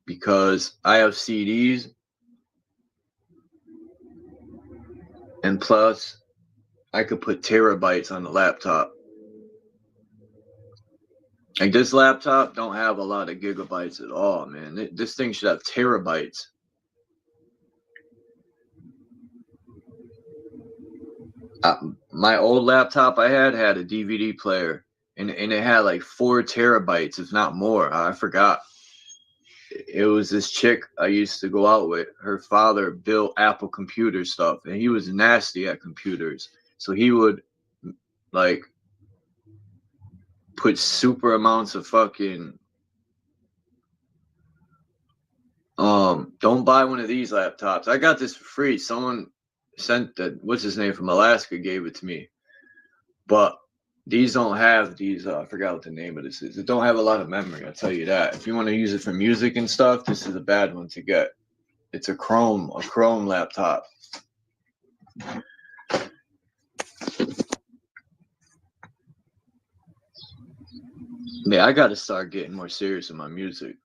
because I have CDs, and plus I could put terabytes on the laptop. Like, this laptop don't have a lot of gigabytes at all, man. This thing should have terabytes. My old laptop I had a DVD player, and it had like 4 terabytes, if not more. I forgot. It was this chick I used to go out with. Her father built Apple computer stuff, and he was nasty at computers. So he would like put super amounts of fucking don't buy one of these laptops. I got this for free. Someone sent that, what's his name, from Alaska, gave it to me. But these don't have these, I forgot what the name of this is. It don't have a lot of memory, I'll tell you that. If you want to use it for music and stuff, this is a bad one to get. It's a Chrome laptop. Yeah, I got to start getting more serious in my music.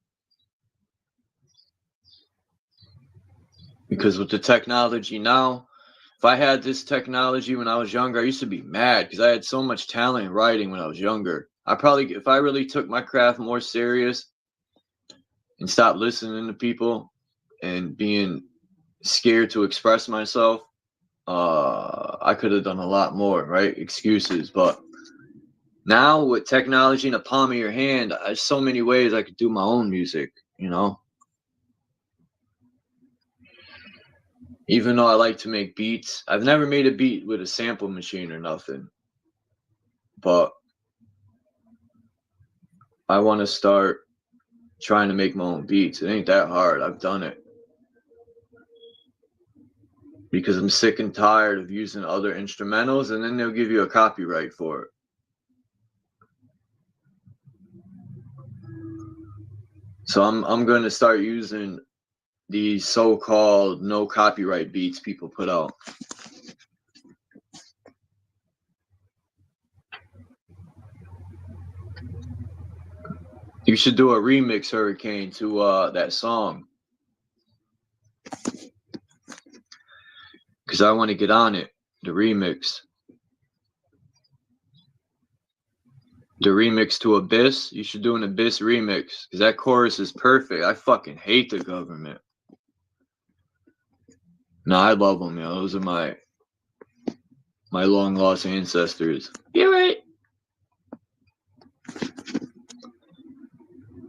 Because with the technology now, if I had this technology when I was younger, I used to be mad because I had so much talent in writing when I was younger. If I really took my craft more serious and stopped listening to people and being scared to express myself, I could have done a lot more, right? Excuses. But now with technology in the palm of your hand, there's so many ways I could do my own music, you know? Even though I like to make beats, I've never made a beat with a sample machine or nothing. But I want to start trying to make my own beats. It ain't that hard. I've done it. Because I'm sick and tired of using other instrumentals, and then they'll give you a copyright for it. So I'm going to start using these so-called no copyright beats people put out. You should do a remix, Hurricane, to that song. Because I want to get on it, the remix. The remix to Abyss. You should do an Abyss remix. Because that chorus is perfect. I fucking hate the government. No, I love them, yo. Those are my long lost ancestors. You're right.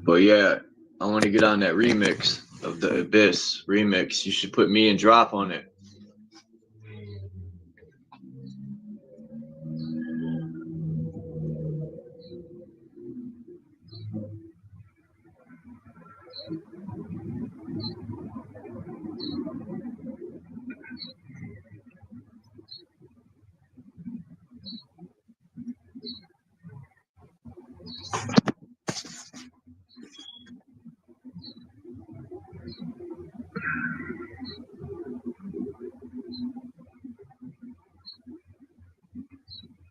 But yeah, I want to get on that remix of the Abyss remix. You should put me and Drop on it.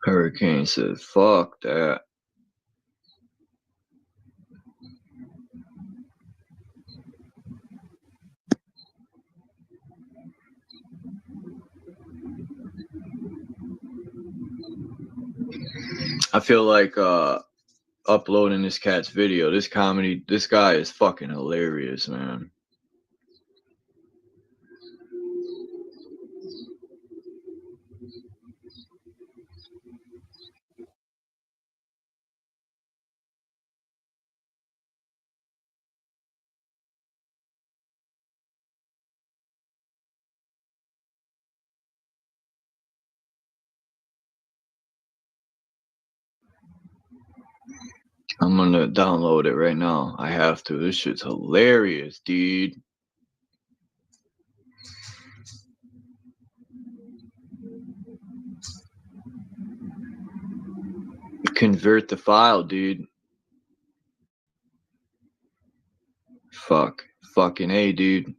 Hurricane said, fuck that. I feel like uploading this cat's video. This guy is fucking hilarious, man. I'm gonna download it right now. I have to. This shit's hilarious, dude. Convert the file, dude. Fucking A, dude.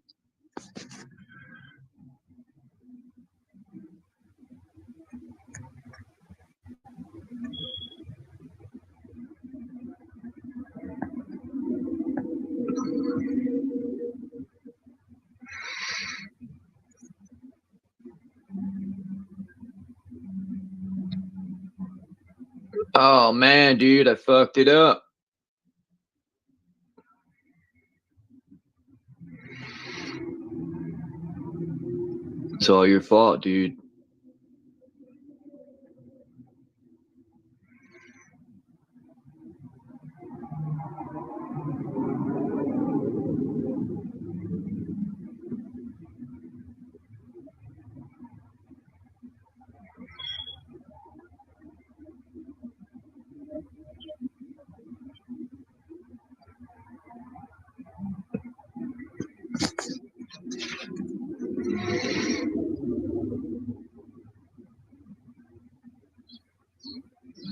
Oh man, dude, I fucked it up. It's all your fault, dude.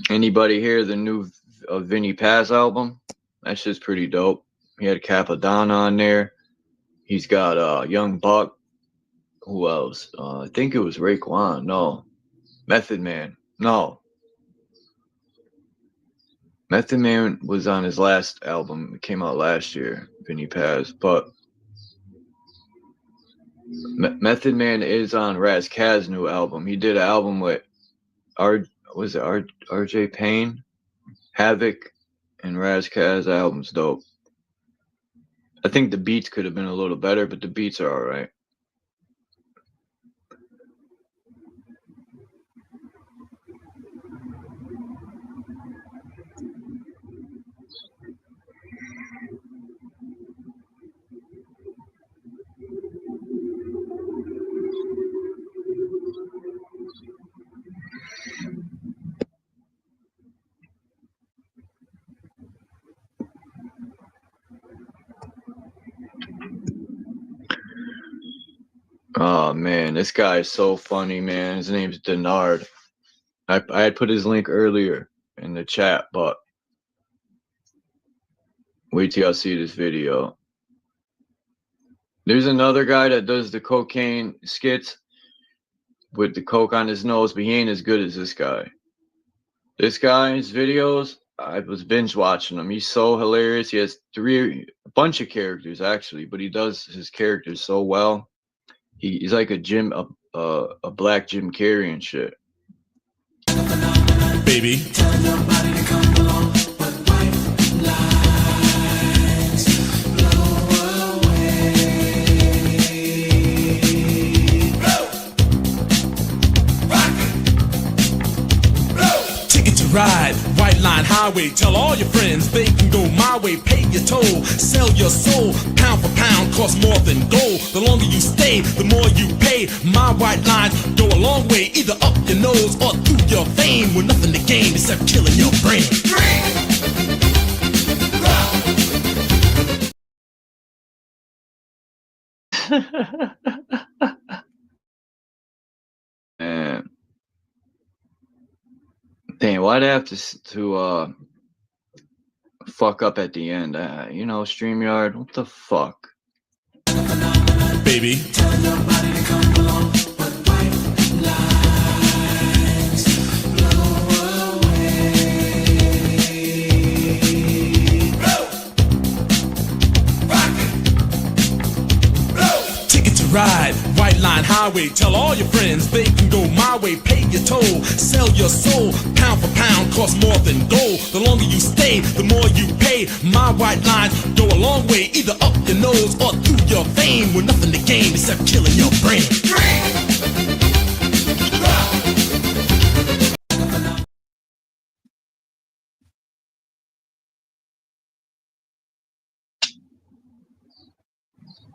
Anybody hear the new Vinny Paz album? That shit's pretty dope. He had Capadonna on there. He's got Young Buck. Who else? I think it was Raekwon. No. Method Man. No. Method Man was on his last album. It came out last year, Vinny Paz. But Method Man is on Raz Kaz's new album. He did an album with RJ Payne, Havoc, and Raz Kaz. Album's dope. I think the beats could have been a little better, but the beats are alright. Oh man, this guy is so funny, man. His name's Denard. I had put his link earlier in the chat, but wait till y'all see this video. There's another guy that does the cocaine skits with the coke on his nose, but he ain't as good as this guy. This guy's videos, I was binge watching him. He's so hilarious. He has a bunch of characters actually, but he does his characters so well. He's like a black Jim Carrey and shit. Baby. Tell nobody to come along, but white lines blow away. highway. Tell all your friends they can go my way. Pay your toll, sell your soul. Pound for pound, costs more than gold. The longer you stay, the more you pay. My white lines go a long way, either up your nose or through your vein, with nothing to gain except killing your brain. Man. Damn, why'd I have to fuck up at the end? You know, StreamYard, what the fuck? Baby, tell your body to come along, but white lines blow away. Blow, rock it, blow. Ticket to ride, white line highway. Tell all your friends they can go my way. Pay your toll, sell your soul. Pound for pound, costs more than gold. The longer you stay, the more you pay. My white lines go a long way, either up your nose or through your vein, with nothing to gain except killing your brain.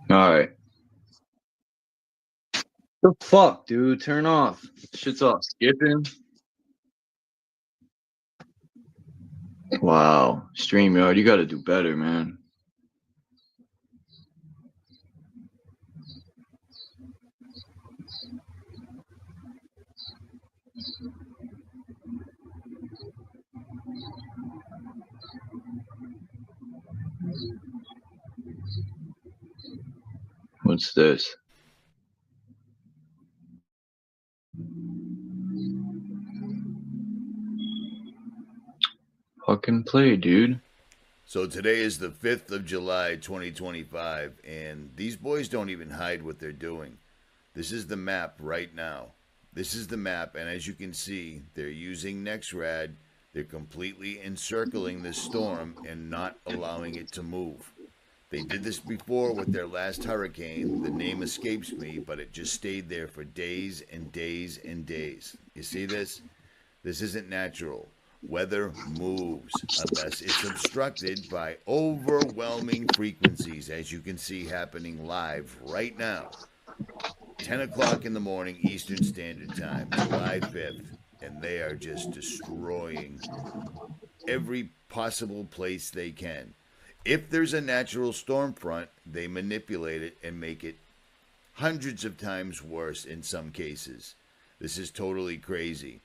Alright. The fuck, dude? Turn off. Shit's off. Skipping. Wow. StreamYard, you gotta do better, man. What's this? Fucking play, dude. So today is the 5th of July, 2025, and these boys don't even hide what they're doing. This is the map right now. This is the map, and as you can see, they're using NextRad. They're completely encircling this storm and not allowing it to move. They did this before with their last hurricane. The name escapes me, but it just stayed there for days and days and days. You see this? This isn't natural. Weather moves unless it's obstructed by overwhelming frequencies, as you can see happening live right now. 10 o'clock in the morning Eastern Standard Time, July 5th, and they are just destroying every possible place they can. If there's a natural storm front, they manipulate it and make it hundreds of times worse in some cases. This is totally crazy.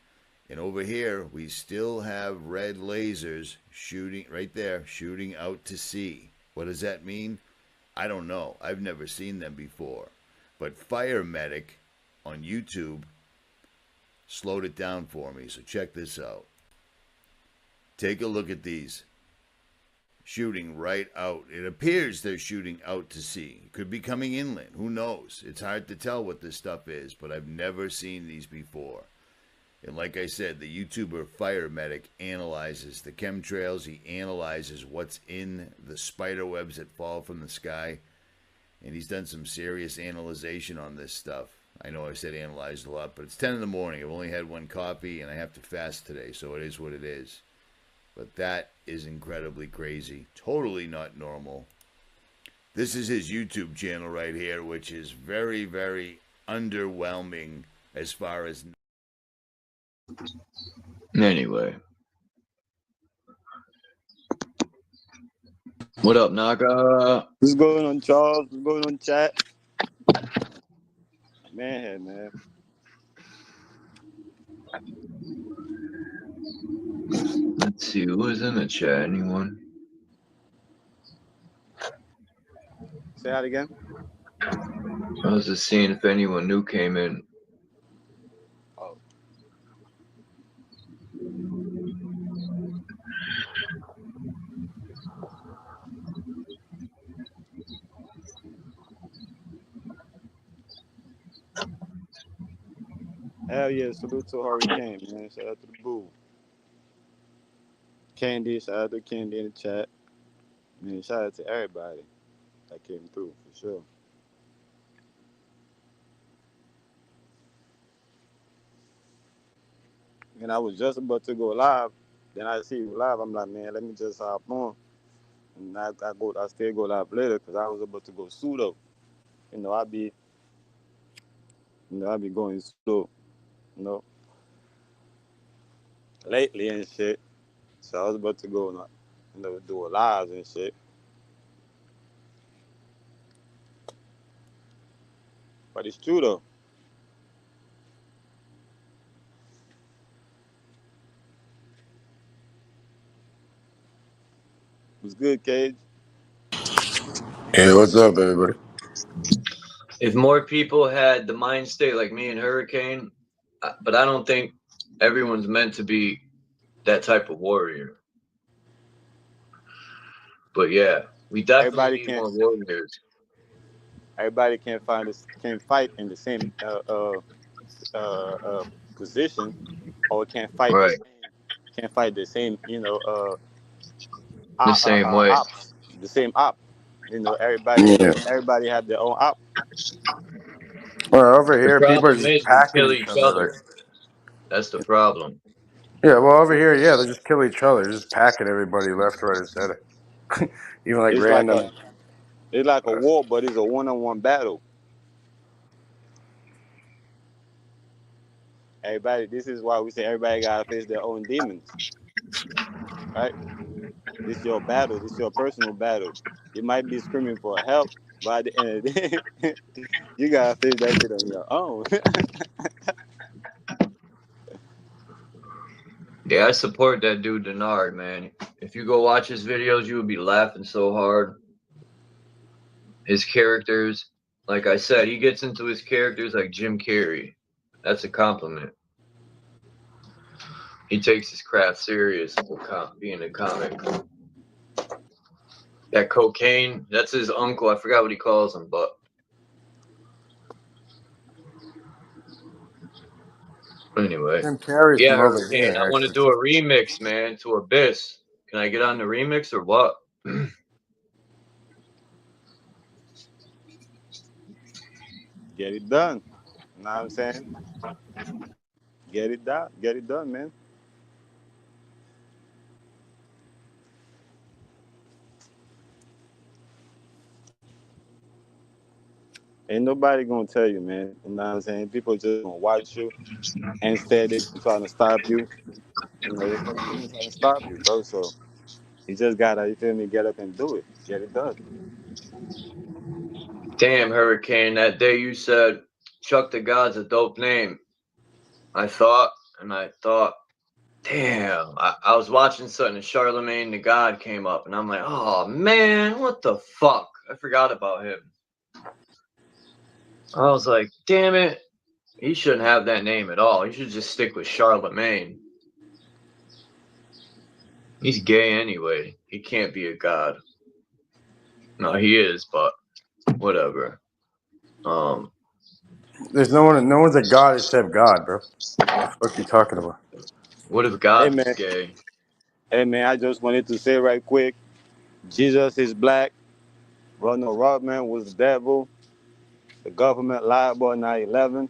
And over here, we still have red lasers shooting right there, shooting out to sea. What does that mean? I don't know. I've never seen them before. But Fire Medic on YouTube slowed it down for me. So check this out. Take a look at these. Shooting right out. It appears they're shooting out to sea. It could be coming inland. Who knows? It's hard to tell what this stuff is, but I've never seen these before. And like I said, the YouTuber Fire Medic analyzes the chemtrails. He analyzes what's in the spider webs that fall from the sky. And he's done some serious analyzation on this stuff. I know I said analyzed a lot, but it's 10 in the morning. I've only had one coffee, and I have to fast today, so it is what it is. But that is incredibly crazy. Totally not normal. This is his YouTube channel right here, which is very, very underwhelming as far as... Anyway. What up, Naga? What's going on, Charles? What's going on, chat? Man. Let's see, who is in the chat? Anyone? Say that again. I was just seeing if anyone new came in. Oh. Hell yeah, salute to Hurricane, man. Shout out to the boo. Candy, shout out to Candy in the chat. Man, shout out to everybody that came through, for sure. And I was just about to go live Then I see you live. I'm like, man, let me just hop on. And I still go live later because I was about to go pseudo. You know, I be going pseudo, you know, lately and shit. So I was about to go, do a live and shit. But it's true though. It was good, Cage. Hey, what's up, everybody? If more people had the mind state like me and Hurricane, but I don't think everyone's meant to be that type of warrior. But yeah, we definitely need more warriors. Everybody can't fight in the same position, or can't fight Right. the same, The same way. ops, the same op. You know, Yeah. everybody have their own op. Well, over The here, people are problem just is we packing kill each each other. other. Like, That's the problem. yeah, well, over here, yeah, they just kill each other, just packing everybody left, right, and center. Even like It's like random. a war, but it's a one-on-one battle. Everybody, this is why we say everybody gotta face their own demons, right? This is your battle. This is your personal battle. You might be screaming for help, but at the end of the day, you gotta face that shit on your own. Yeah, I support that dude Denard, man. If you go watch his videos, you would be laughing so hard. His characters, like I said, he gets into his characters like Jim Carrey. That's a compliment. He takes his craft serious, being a comic. That cocaine, that's his uncle. I forgot what he calls him, but anyway. Jim Carrey's Yeah, from over Hurricane, here, I want to actually. do a remix, man, to Abyss. Can I get on the remix or what? Get it done. You know what I'm saying? Get it done. Get it done, man. Ain't nobody gonna tell you, man. You know what I'm saying? People just gonna watch you. Instead, they trying to stop you. You know, they trying to stop you, bro. So you just gotta, you feel me, get up and do it. Get it done. Damn, Hurricane, that day you said Chuck the God's a dope name. I thought, damn, I was watching something and Charlemagne the God came up, and I'm like, oh man, what the fuck? I forgot about him. I was like, damn it, he shouldn't have that name at all. He should just stick with Charlemagne. He's gay anyway. He can't be a god. No, he is, but whatever. There's no one's a god except God, bro. What the fuck are you talking about? What if God Hey, was man. gay? Hey, man, I just wanted to say right quick, Jesus is black. Ronald Rodman was the devil. The government lied about 9/11.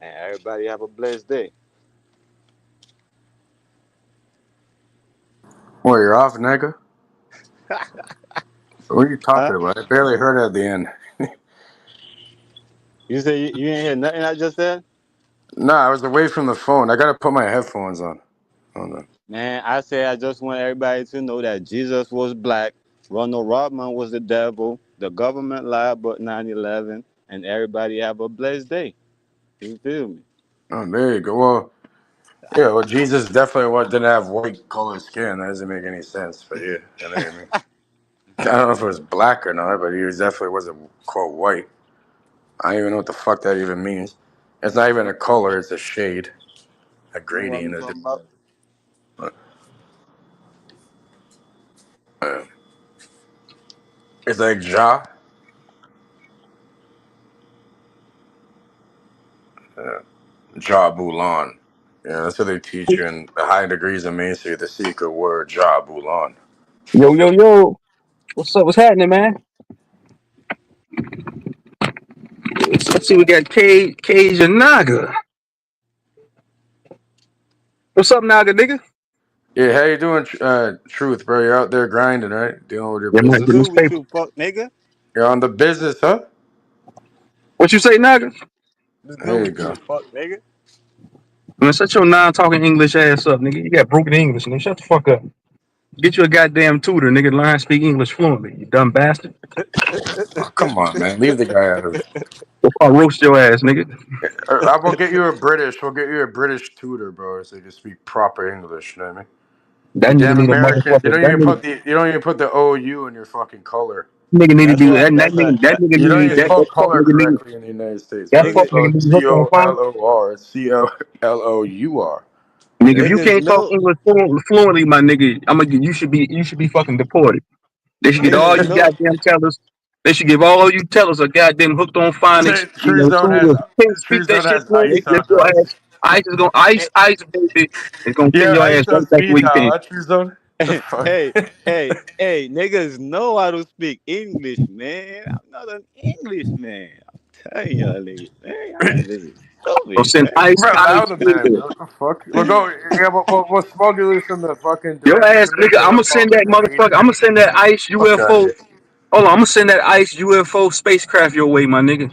And everybody have a blessed day. What, you're off, nigga? What are you talking Huh? about? I barely heard it at the end. You say you ain't hear nothing I just said? Nah, I was away from the phone. I gotta put my headphones on. Hold on. Man, I say I just want everybody to know that Jesus was black. Ronald Rodman was the devil. The government lied about 9/11. And everybody have a blessed day. You feel me? Oh, there you go. Well, yeah, well, Jesus definitely didn't have white colored skin. That doesn't make any sense. But yeah, you know what I mean? I don't know if it was black or not, but he definitely wasn't, quote, white. I don't even know what the fuck that even means. It's not even a color, it's a shade, a You know what I'm gradient. talking about? It's like Ja. Ja Bulan. Yeah, that's what they teach you in the high degrees of Masonry, the secret word, Ja Bulan. Yo. What's up? What's happening, man? Let's see. We got Cage and Naga. What's up, Naga, nigga? Yeah, how you doing, Truth, bro? You're out there grinding, right? Dealing with your Yeah, man, business. get this Good with paper. you, fuck nigga. You're on the business, huh? What you say, Naga? What's good There you with go. you, fuck nigga? Man, shut your non-talking English ass up, nigga. You got broken English, nigga. Shut the fuck up. Get you a goddamn tutor, nigga. Learn how to speak English fluently, you dumb bastard. Oh, come on, man. Leave the guy out of it. I'll roast your ass, nigga. I will get you a British. We'll get you a British tutor, bro, so you can speak proper English. You know what I mean? That You nigga damn need a Americans. motherfucker. You don't even put the OU in your fucking color. Nigga need to That's be why. that That's why. nigga You don't need even Hey, spell that fuck color nigga need correctly in the United States, that bro. You fuck nigga, nigga spell need hooked on fire. COLOR. It's COLOUR. Nigga, if you Nigga. niggas can't talk know. English fluently, my nigga, you should be fucking deported. They should get all Niggas you know. goddamn tellers. They should give all you tellers a goddamn hooked on phonics. You True know, Zone soon has as you can't speak True that Zone shit has fluently, ice Nigga, just on, your huh? ass ice is gonna hey, ice baby. It's gonna send Yeah, your ice ass on right back speed where you dial, came. huh, True Zone? The fuck? hey, hey, niggas know how to speak English, man. I'm not an English man. I'm telling y'all niggas, man. Y'all niggas is Gonna stupid, send Bro, allow ice the man, baby. bro. What the fuck? We'll go. Yeah, we'll smuggle you from the fucking Your ass nigga, Dominican I'm gonna send that Republic to motherfucker. Haiti. I'm gonna send that ice Fuck out of UFO. here. Hold on, I'm gonna send that ice UFO spacecraft your way, my nigga.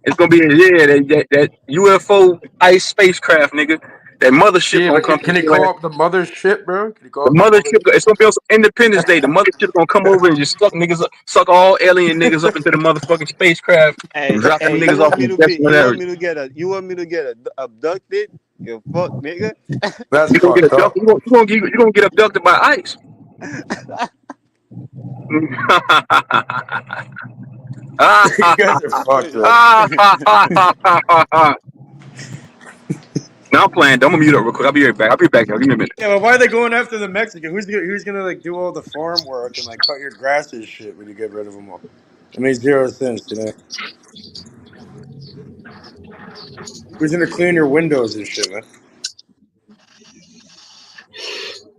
It's gonna be that UFO ice spacecraft, nigga. That mothership Yeah, gonna but come can pick you your call ass. up the mothership, bro? Can you call The up the mothership, mothership? it's gonna be on some Independence Day. The mothership gonna come over and just suck niggas up, suck all alien niggas up into the motherfucking spacecraft and hey, drop them hey, niggas off in the desolate area. you want me to get abducted? You fuck nigga. That's You gonna get fucked up. abducted? You gonna get abducted by ICE? You guys are fucked, man. Now I'm playing. I'm gonna mute up real quick. I'll be right back. I'll be back. Y'all. Give me a minute. Yeah, but why are they going after the Mexican? Who's gonna like do all the farm work and like cut your grass and shit when you get rid of them all? It makes 0 sense, you know. Who's gonna clean your windows and shit, man?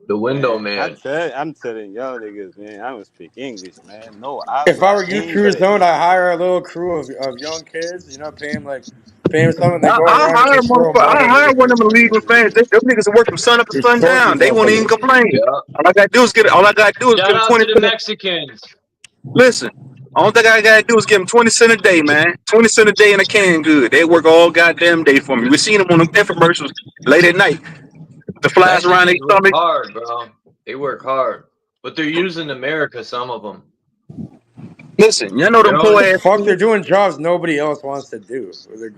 The window Man, man. I'm telling y'all niggas, man, I don't speak English, man. No If I habla were you, True Zone, inglés. I hire a little crew of young kids. You know, pay them something. They go I'll around and hire just throw motherfucker. mud I'll on hire one everything, of them fucking illegal just fans. Them niggas will work from sun up to just torch sundown. these They won't even motherfuckers. complain. Yeah. All I gotta do is give Shout them out 20 to the cents. Mexicans. Listen, only thing I gotta do is give them 20 cents a day, man. 20 cents a day in a can good. They work all goddamn day for me. We seen them on them infomercials late at night. The flies around their Mexicans work stomach. hard, bro. They work hard. But they're using America, some of them. Listen, you know You them know, poor The ass fuck, they're kids. doing jobs nobody else wants to do.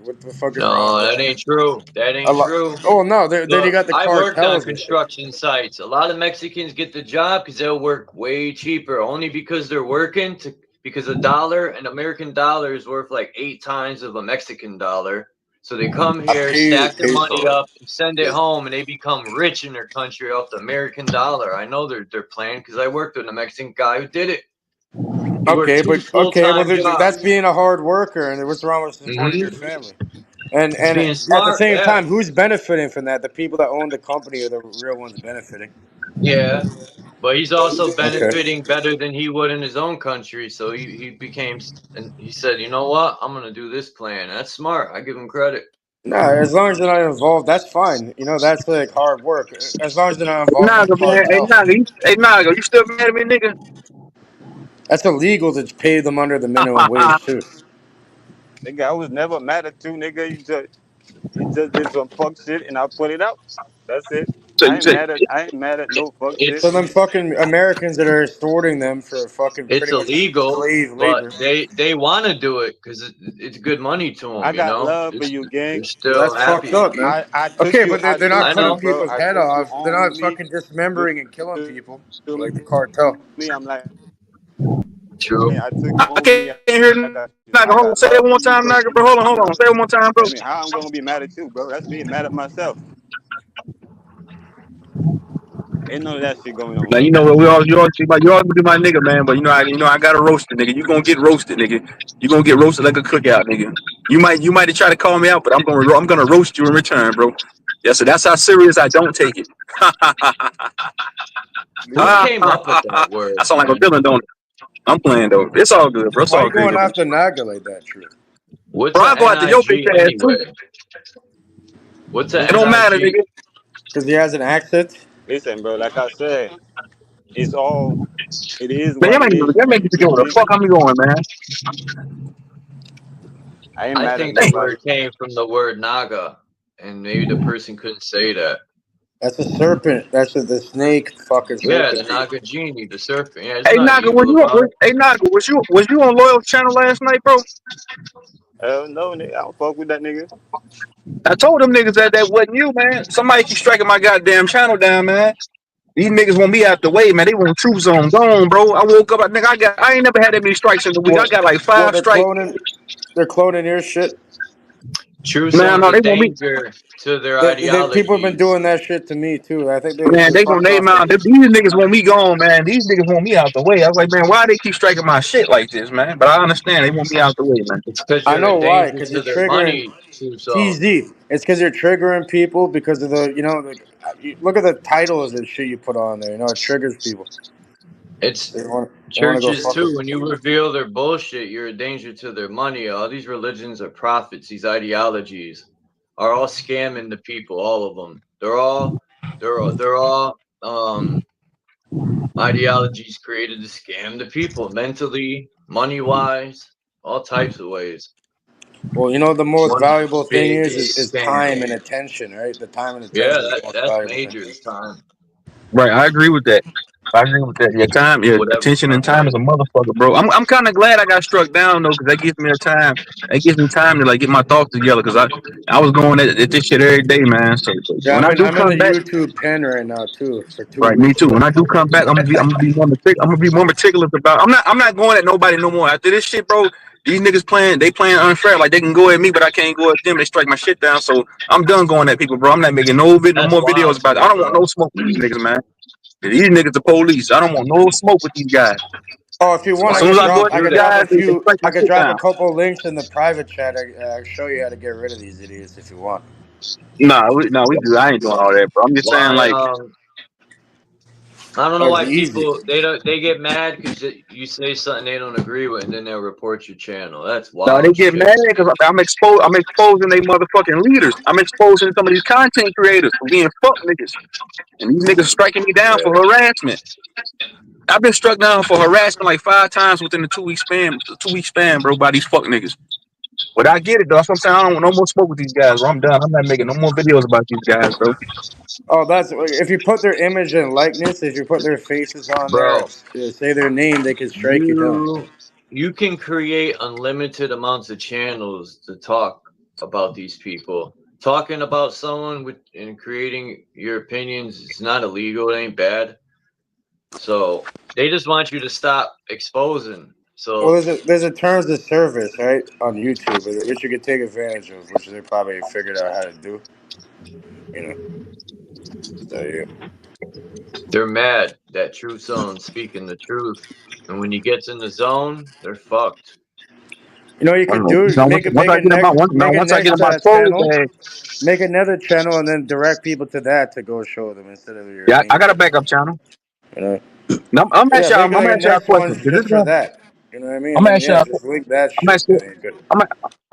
What the fuck is wrong with no, that that? ain't true. That ain't true. Oh no, then you Look, got the I worked on cartels and shit. construction sites. A lot of Mexicans get the job because they'll work way cheaper, only because they're working because a dollar, an American dollar is worth like 8 times of a Mexican dollar. So they come here, stack their money Peso. up, and send it home, and they become rich in their country off the American dollar. I know they're playing because I worked with a Mexican guy who did it. He worked 2 Well, full-time that's jobs. being a hard worker, and what's wrong with supporting your Hmm. family? And It's being at the smart, same yeah. time, who's benefiting from that? The people that own the company are the real ones benefiting. Yeah. But he's also Okay. benefiting better than he would in his own country. So he became, and he said, you know what? I'm going to do this plan. That's smart. I give him credit. No, as long as they're not involved, that's fine. You know, that's like hard work. As long as they're not involved in a Naga, man. cartel. Hey, Naga, you still mad at me, nigga? That's illegal to pay them under the minimum wage too. Nigga, I was never mad at you, nigga. You just did some fuck shit and I put it out. That's it. So you say, I ain't mad at no fuck shit. So It's them fucking Americans that are extorting them for fucking it's pretty much illegal, slave but labor. they want to do it because it's good money to I them. You got know, love for you, they're gang. still That's fucked happy. up, man. Okay, but they're not I took cutting you, I know. bro. people's I head took you off. They're on not me. fucking You dismembering and killing took people like the me. cartel. I'm like, True. I took you I on can't me. hear I got you. Naga. I Hold on. got Say that love one for more you, time, bro. Naga, bro. Hold on. Say it one more time, bro. Tell me how I'm gonna be mad at you, bro. That's me mad at myself. Ain't none of that shit going on, Now bro. you know what you always be my nigga, man. But I gotta roast it, nigga. You gonna get roasted, nigga. You gonna get roasted like a cookout, nigga. You might try to call me out, but I'm gonna roast you in return, bro. Yeah, so that's how serious I don't take it. Who Listen, came up with that I word, sound like a man? villain, don't it? I'm playing though. It's all good, bro. It's Why all you good, going bro. after Naga like that, Truth? What's Bro, a I go after your bitch NIG ass too. anyway? What's an It don't matter, NIG? nigga. Because he has an accent. Listen, bro. Like I said, it's all. It is Man, what it is. y'all make me forget where the You fuck feel me? I'm going, man. I ain't I mad at think the Hey, nobody. word came from the word naga, and maybe the person couldn't say that. That's a serpent. That's the snake fucking Yeah, the serpent people. Naga genie, the serpent. Yeah, it's hey, not Naga, evil about it. hey, Naga, was you on Loyal's channel last night, bro? Hell no, nigga. I don't fuck with that nigga. I told them niggas that wasn't you, man. Somebody keep striking my goddamn channel down, man. These niggas want me out the way, man. They want Truth Zone gone, bro. I woke up, nigga. I ain't never had that many strikes in a week. I got like What 5 they're strikes. cloning? They're cloning your shit. True Man, Zone's no, a they want me. danger to their People have been ideologies. doing that shit to me too. I think Man, they they gonna fucked name off. out. These niggas want me gone, man. These niggas want me out the way. I was like, man, why they keep striking my shit like this, man? But I understand they want me out the way, man. It's because I you're a know why. danger Because you're to their triggering money, True Zone. TZ. It's because you're triggering people because of look at the titles and shit you put on there. You know, it triggers people. It's They want to go churches fuck too. with. When you reveal their bullshit, you're a danger to their money. All these religions are prophets. These ideologies are all scamming the people. All of them. They're all ideologies created to scam the people mentally, money wise, all types of ways. Well, you know, the most One valuable thing big is scam. time and attention, right? The time and Yeah, attention is the most that's valuable thing. major. It's time. Right, I agree with that. I agree with that. Your Whatever attention and time is time. a motherfucker, bro. I'm kind of glad I got struck down though, because that gives me a time. That gives me time to like get my thoughts together, because I was going at this shit every day, man. So Yeah, when I do I'm in the come back. YouTube pen right now too for 2 Right, me weeks. too. When I do come back, I'm gonna be more meticulous about. I'm not going at nobody no more after this shit, bro. These niggas playing unfair. Like they can go at me, but I can't go at them. They strike my shit down. So I'm done going at people, bro. I'm not making no That's more videos wild to about it. me, I don't want bro. no smoke with these niggas, man. These niggas the police. I don't want no smoke with these guys. Oh, if you want, As Why soon you as I go shouldn't at I do these could drop that? a guys, they few. strike my I could shit drop a down. couple links in the private chat. I'll show you how to get rid of these idiots if you want. No, we do. I ain't doing all that, bro. I'm just saying, Why like, I don't know Oh, it's why easy. people they get mad because you say something they don't agree with, and then they'll report your channel. That's no, they wild get shit. mad because I'm exposing they motherfucking leaders. I'm exposing some of these content creators for being fuck niggas. And these niggas striking me down for harassment. I've been struck down for harassment like 5 times within the 2 week span, bro, by these fuck niggas. But I get it though. That's what I'm saying. I don't want no more smoke with these guys, bro. I'm done. I'm not making no more videos about these guys, bro. Oh, that's if you put their image and likeness. If you put their faces on there Bro, and say their name, they can strike you down. you can create unlimited amounts of channels to talk about these people. Talking about someone and creating your opinions is not illegal. It ain't bad. So they just want you to stop exposing. Well, So there's a terms of service, right, on YouTube, which you can take advantage of, which they probably figured out how to do. You know, so yeah. they're mad that Truth Zone's speaking the truth. And when he gets in the zone, they're fucked. You know what you I don't could know. do? Once I get in once I get in my troll Channel, bag, make another channel, and then direct people to that to go show them instead of your yeah, I main got a channel. backup channel. You know, Now, I'm yeah, asking y'all. make it I'm like a asking y'all a next one question. Is this just for going? that. You know what I mean? I'm And then asking y'all. just link that I'm shit. asking. Then you're good. I'm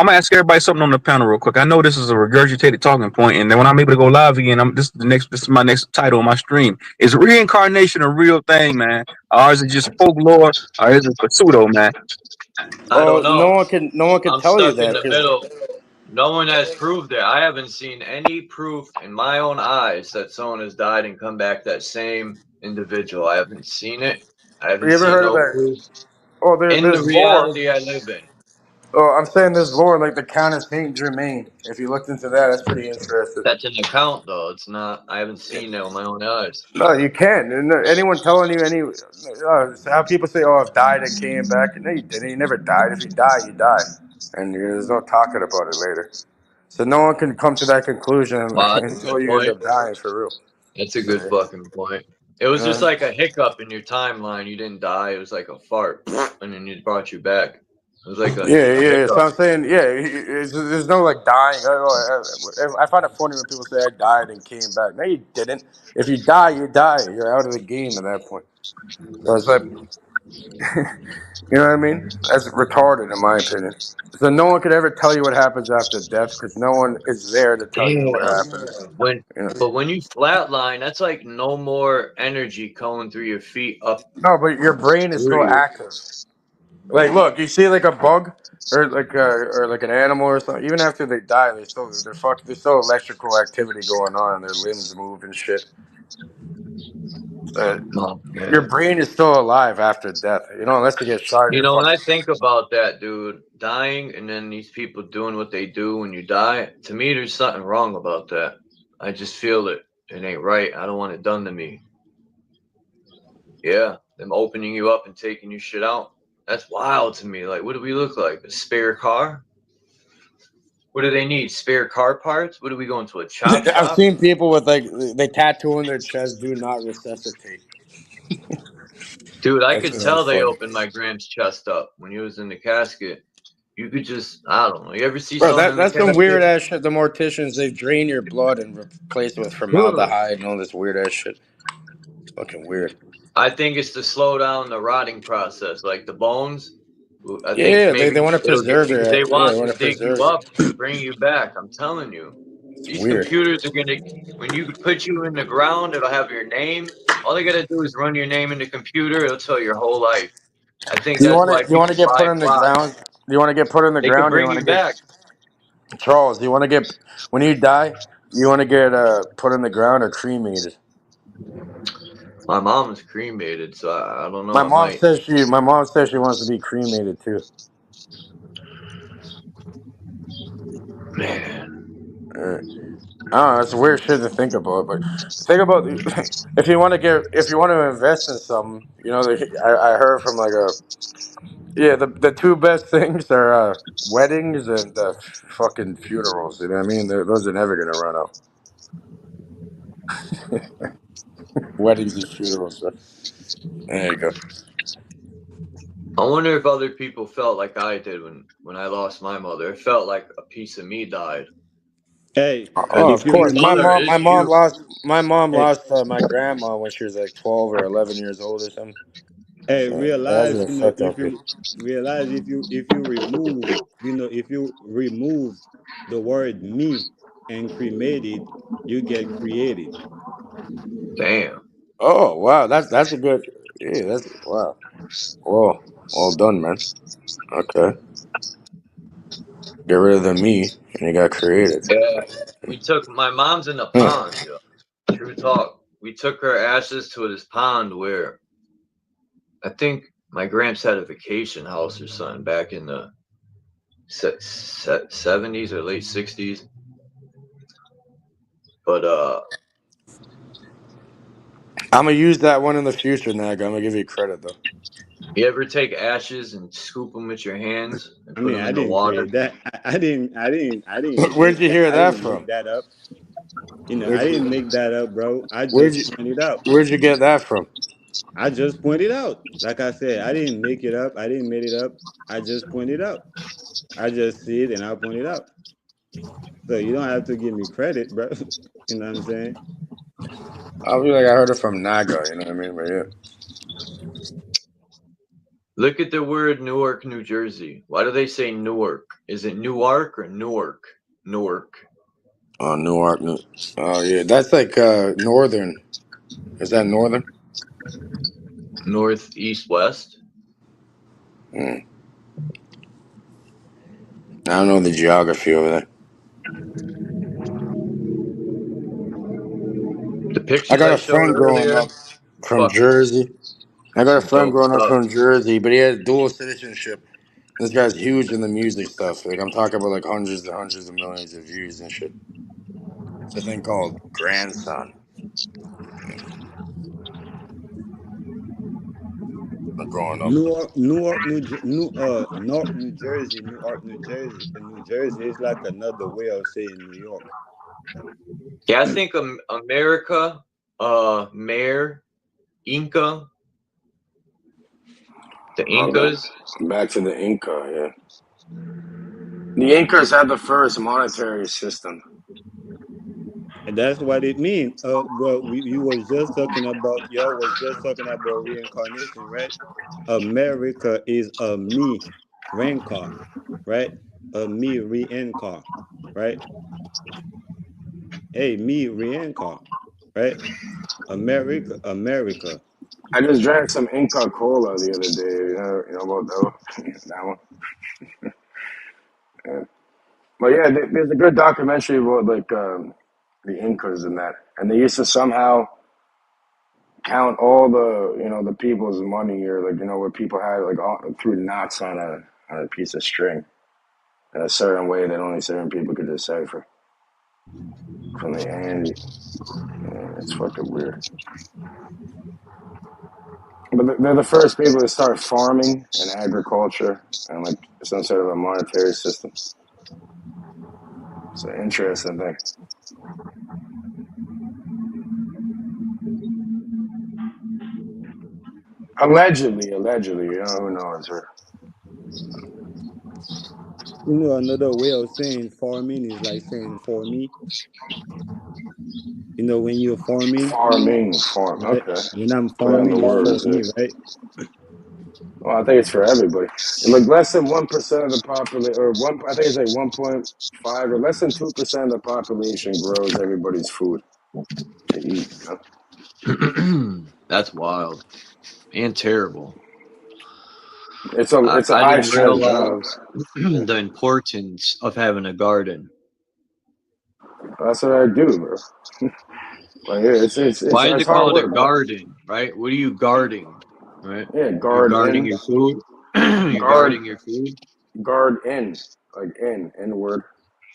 gonna ask everybody something on the panel real quick. I know this is a regurgitated talking point, and then when I'm able to go live again, this is my next title on my stream. Is reincarnation a real thing, man, or is it just folklore, or is it pseudo, man? I don't Well, know. no one can I'm tell you stuck in that the because middle. No one has proved it. I haven't seen any proof in my own eyes that someone has died and come back that same individual. I haven't seen it. I haven't you ever seen heard of no that? proof Oh, in the there's lore. reality I live in. Oh, I'm saying there's lore like the Count of Saint Germain. If you looked into that, that's pretty interesting. That's an account, though. It's not. I haven't seen it with my own eyes. No, you can't. Anyone telling you how people say, "Oh, I've died and came back." No, you didn't. You never died. If you die, you die, and there's no talking about it later. So no one can come to that conclusion Wow, that's a until good you end point. up dying for real. That's a So, good fucking point. It was just like a hiccup in your timeline. You didn't die. It was like a fart, and then it brought you back. It was like a yeah. So hiccup. I'm saying, there's no like dying. I find it funny when people say I died and came back. No, you didn't. If you die, you die. You're out of the game at that point. So it's like You know what I mean? That's retarded, in my opinion. So no one could ever tell you what happens after death because no one is there to tell you what Damn. happens. When You know? but when you flatline, that's like no more energy going through your feet up No, but your brain is through still you. active. Like, look, you see like a bug or like an animal or something. Even after they die, there's still electrical activity going on, and their limbs move and shit. Oh, Your man. brain is still alive after death. You know, unless you get shot in You your know, when fucking. I think about that, dude, dying and then these people doing what they do when you die, to me, there's something wrong about that. I just feel it. It ain't right. I don't want it done to me. Yeah, them opening you up and taking your shit out. That's wild to me. Like, what do we look like? A spare car? What do they need? Spare car parts? What are we going to a chop I've shop? seen people with like they tattoo on their chest, "Do not resuscitate." Dude, I That's could really tell they funny. opened my Gram's chest up when he was in the casket. You could just, I don't know. You ever see Bro, someone in the that's some weird casket? ass shit. The morticians, they drain your blood and replace it with Ugh. formaldehyde and all this weird ass shit. It's fucking weird. I think it's to slow down the rotting process, like the bones. I think Yeah, maybe they want to it'll get preserve they they want want to to dig you preserve it. up and bring you back. I'm telling you, It's these weird. computers are gonna. When you put you in the ground, it'll have your name. All they gotta do is run your name in the computer. It'll tell your whole life. I think that's why Do you want people to get put buy in the plots. ground? Do you want to get put in the They could ground? Or you bring want you to get back. Charles? Do you want to get when you die? You want to get put in the ground or cremated? My mom is cremated, so I don't know. I might. My mom says she wants to be cremated too. Man, I don't know, it's weird shit to think about, but think about if you want to invest in something, you know, I heard from like the two best things are weddings and fucking funerals. You know what I mean? Those are never gonna run out. Weddings and funerals. So. There you go. I wonder if other people felt like I did when I lost my mother. It felt like a piece of me died. Hey, Because Oh, if of you course. your mother remove, is huge. My mom hey, lost my grandma when she was like 12 or 11 years old or something. hey, So it has realize, an effect on if people. you realize, if you remove, if you remove the word me and cremated, you get created. Damn. Oh wow, that's a good. Yeah, that's wow. Whoa, well done, man. Okay, get rid of the me, and you got created. Yeah. We took my mom's in the Hmm. pond, yo. True talk. We took her ashes to this pond where I think my gramps had a vacation house or something back in the 70s or late 60s. But I'm gonna use that one in the future, Nag. I'm gonna give you credit though. you ever take ashes and scoop them with your hands and I put mean, them I in the didn't water? create that. Where'd you hear I that didn't make from? that up. Where'd I you didn't make that up, bro. I where'd just you pointed out. where'd you get that from? I just pointed out. Like I said, I didn't make it up. I didn't make it up. I just pointed out. I just see it and I point it out. So you don't have to give me credit, bro. You know what I'm saying? I'll be like I heard it from Naga. You know what I mean? But yeah. Look at the word Newark, New Jersey. Why do they say Newark? Is it Newark or Newark? Newark. Oh, Newark. Oh yeah, that's like northern. Is that northern? North, east, west? Hmm. I don't know the geography over there. The I pictures got I a showed friend growing earlier, up from fucking Jersey. I got a some friend dope growing up stuff. from Jersey, but he had dual citizenship. This guy's huge in the music stuff. Like I'm talking about like hundreds and hundreds of millions of views and shit. It's a thing called Grandson. Growing up. North New Jersey, Newark, New Jersey, and New Jersey is like another way of saying New York. Yeah, I think America, Mayor, Inca, the Oh, Incas. back to the Inca, yeah. The Incas had the first monetary system. And that's what it means. Well, you was just talking about, y'all was just talking about reincarnation, right? America is a me reincarn, right? A me reincarn, right? Hey, me reincarn, right? America. I just drank some Inca Cola the other day. You know about that one? Yeah. But yeah, there's a good documentary about like the Incas and that, and they used to somehow count all the people's money, or like where people had like through knots on a piece of string in a certain way that only certain people could decipher from the hand. Yeah, it's fucking weird. But they're the first people to start farming and agriculture and like some sort of a monetary system. It's an interesting thing. Allegedly, who knows? Another way of saying farming is like saying for me. When you're farming, Farm. right? Okay. When I'm Play on the farming, it's for words. me, right? Well, I think it's for everybody. And like less than 1% of the population, or I think it's like 1.5 or less than 2% of the population grows everybody's food to eat. That's wild and terrible. It's a I high didn't stress job. realize the importance of having a garden. That's what I do, bro. Like Why is it's it hard called a work, man. garden, right? What are you guarding, right? Yeah, You're guard guarding in, your food. You're guarding your food. guard in, like in word.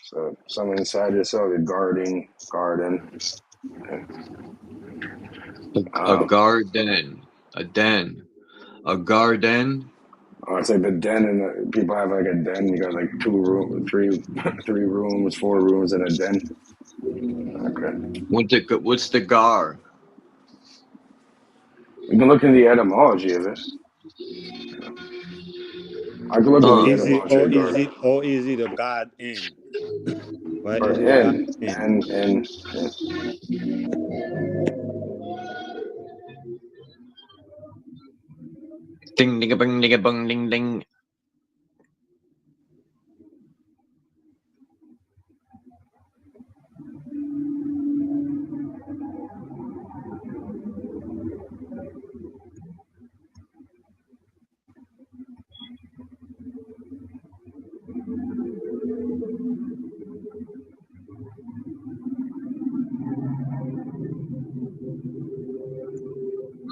So something inside yourself, you're guarding, garden. A garden, a den, a garden. Oh, it's like the den, and people have like a den. You got like 3 rooms, 4 rooms, and a den. Okay. What's the gar? You can look in the etymology of it. I can look in the etymology of garden. Is it a God in? Right? Or Is it a God in, in? and Ding ding a bing ding a bung ding ding.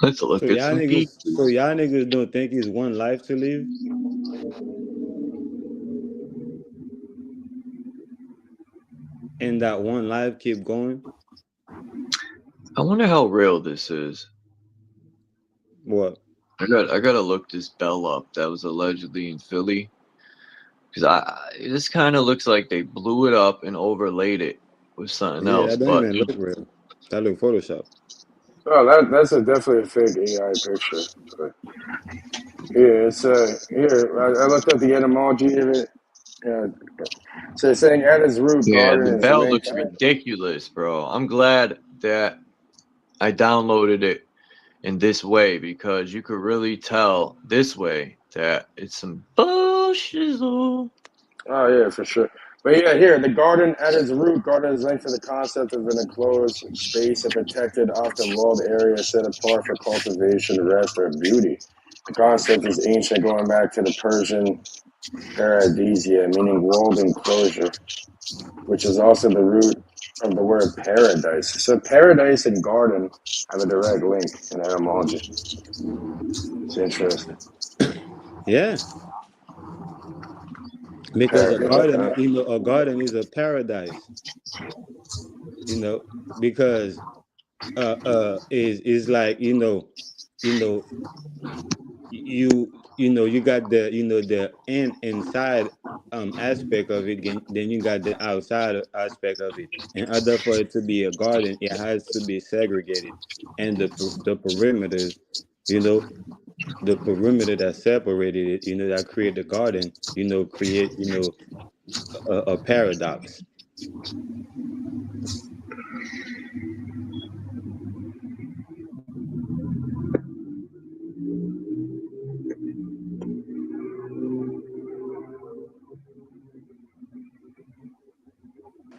Let's look at some peeps. So y'all niggas don't think it's one life to live? And that one life keep going? I wonder how real this is. What? I gotta look this bell up that was allegedly in Philly, because this kind of looks like they blew it up and overlaid it with something else. That don't even look real. That look Photoshop. oh, that's definitely a fake AI picture. But yeah, it's here. I looked at the etymology of it. Yeah, so it's saying at its root, Yeah, garden the is bell linked. looks ridiculous, bro. I'm glad that I downloaded it in this way, because you could really tell this way that it's some bullshit. Oh yeah, for sure. But yeah, here the garden at its root, garden is linked to the concept of an enclosed space, a protected, often walled area set apart for cultivation, rest, or beauty. The concept is ancient, going back to the Persian paradisia, meaning walled enclosure, which is also the root of the word paradise. So paradise and garden have a direct link in etymology. It's interesting. Yeah. Because a garden is a paradise. Because is like you got the inside aspect of it, then you got the outside aspect of it. In order for it to be a garden, it has to be segregated, and the perimeters, the perimeter that separated it, that create the garden, create a paradox.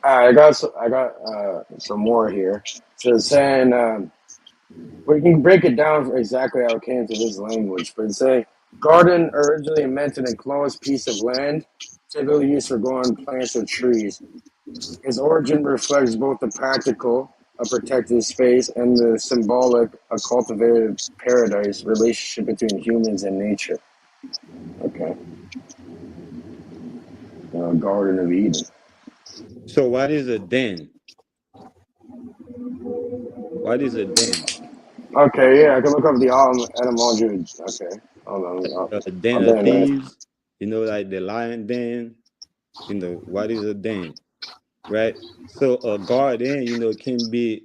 I got some more here. So it's saying we can break it down for exactly how it came to this language, but it's saying garden originally meant an enclosed piece of land, typically used for growing plants or trees. Its origin reflects both the practical, a protected space, and the symbolic, a cultivated paradise relationship between humans and nature. Okay. Garden of Eden. So what is a den? What is a den? Okay, yeah, I can look up the etymology. Okay, hold on. A den I'll of then thieves, like the lion den. What is a den, right? So a garden, can be,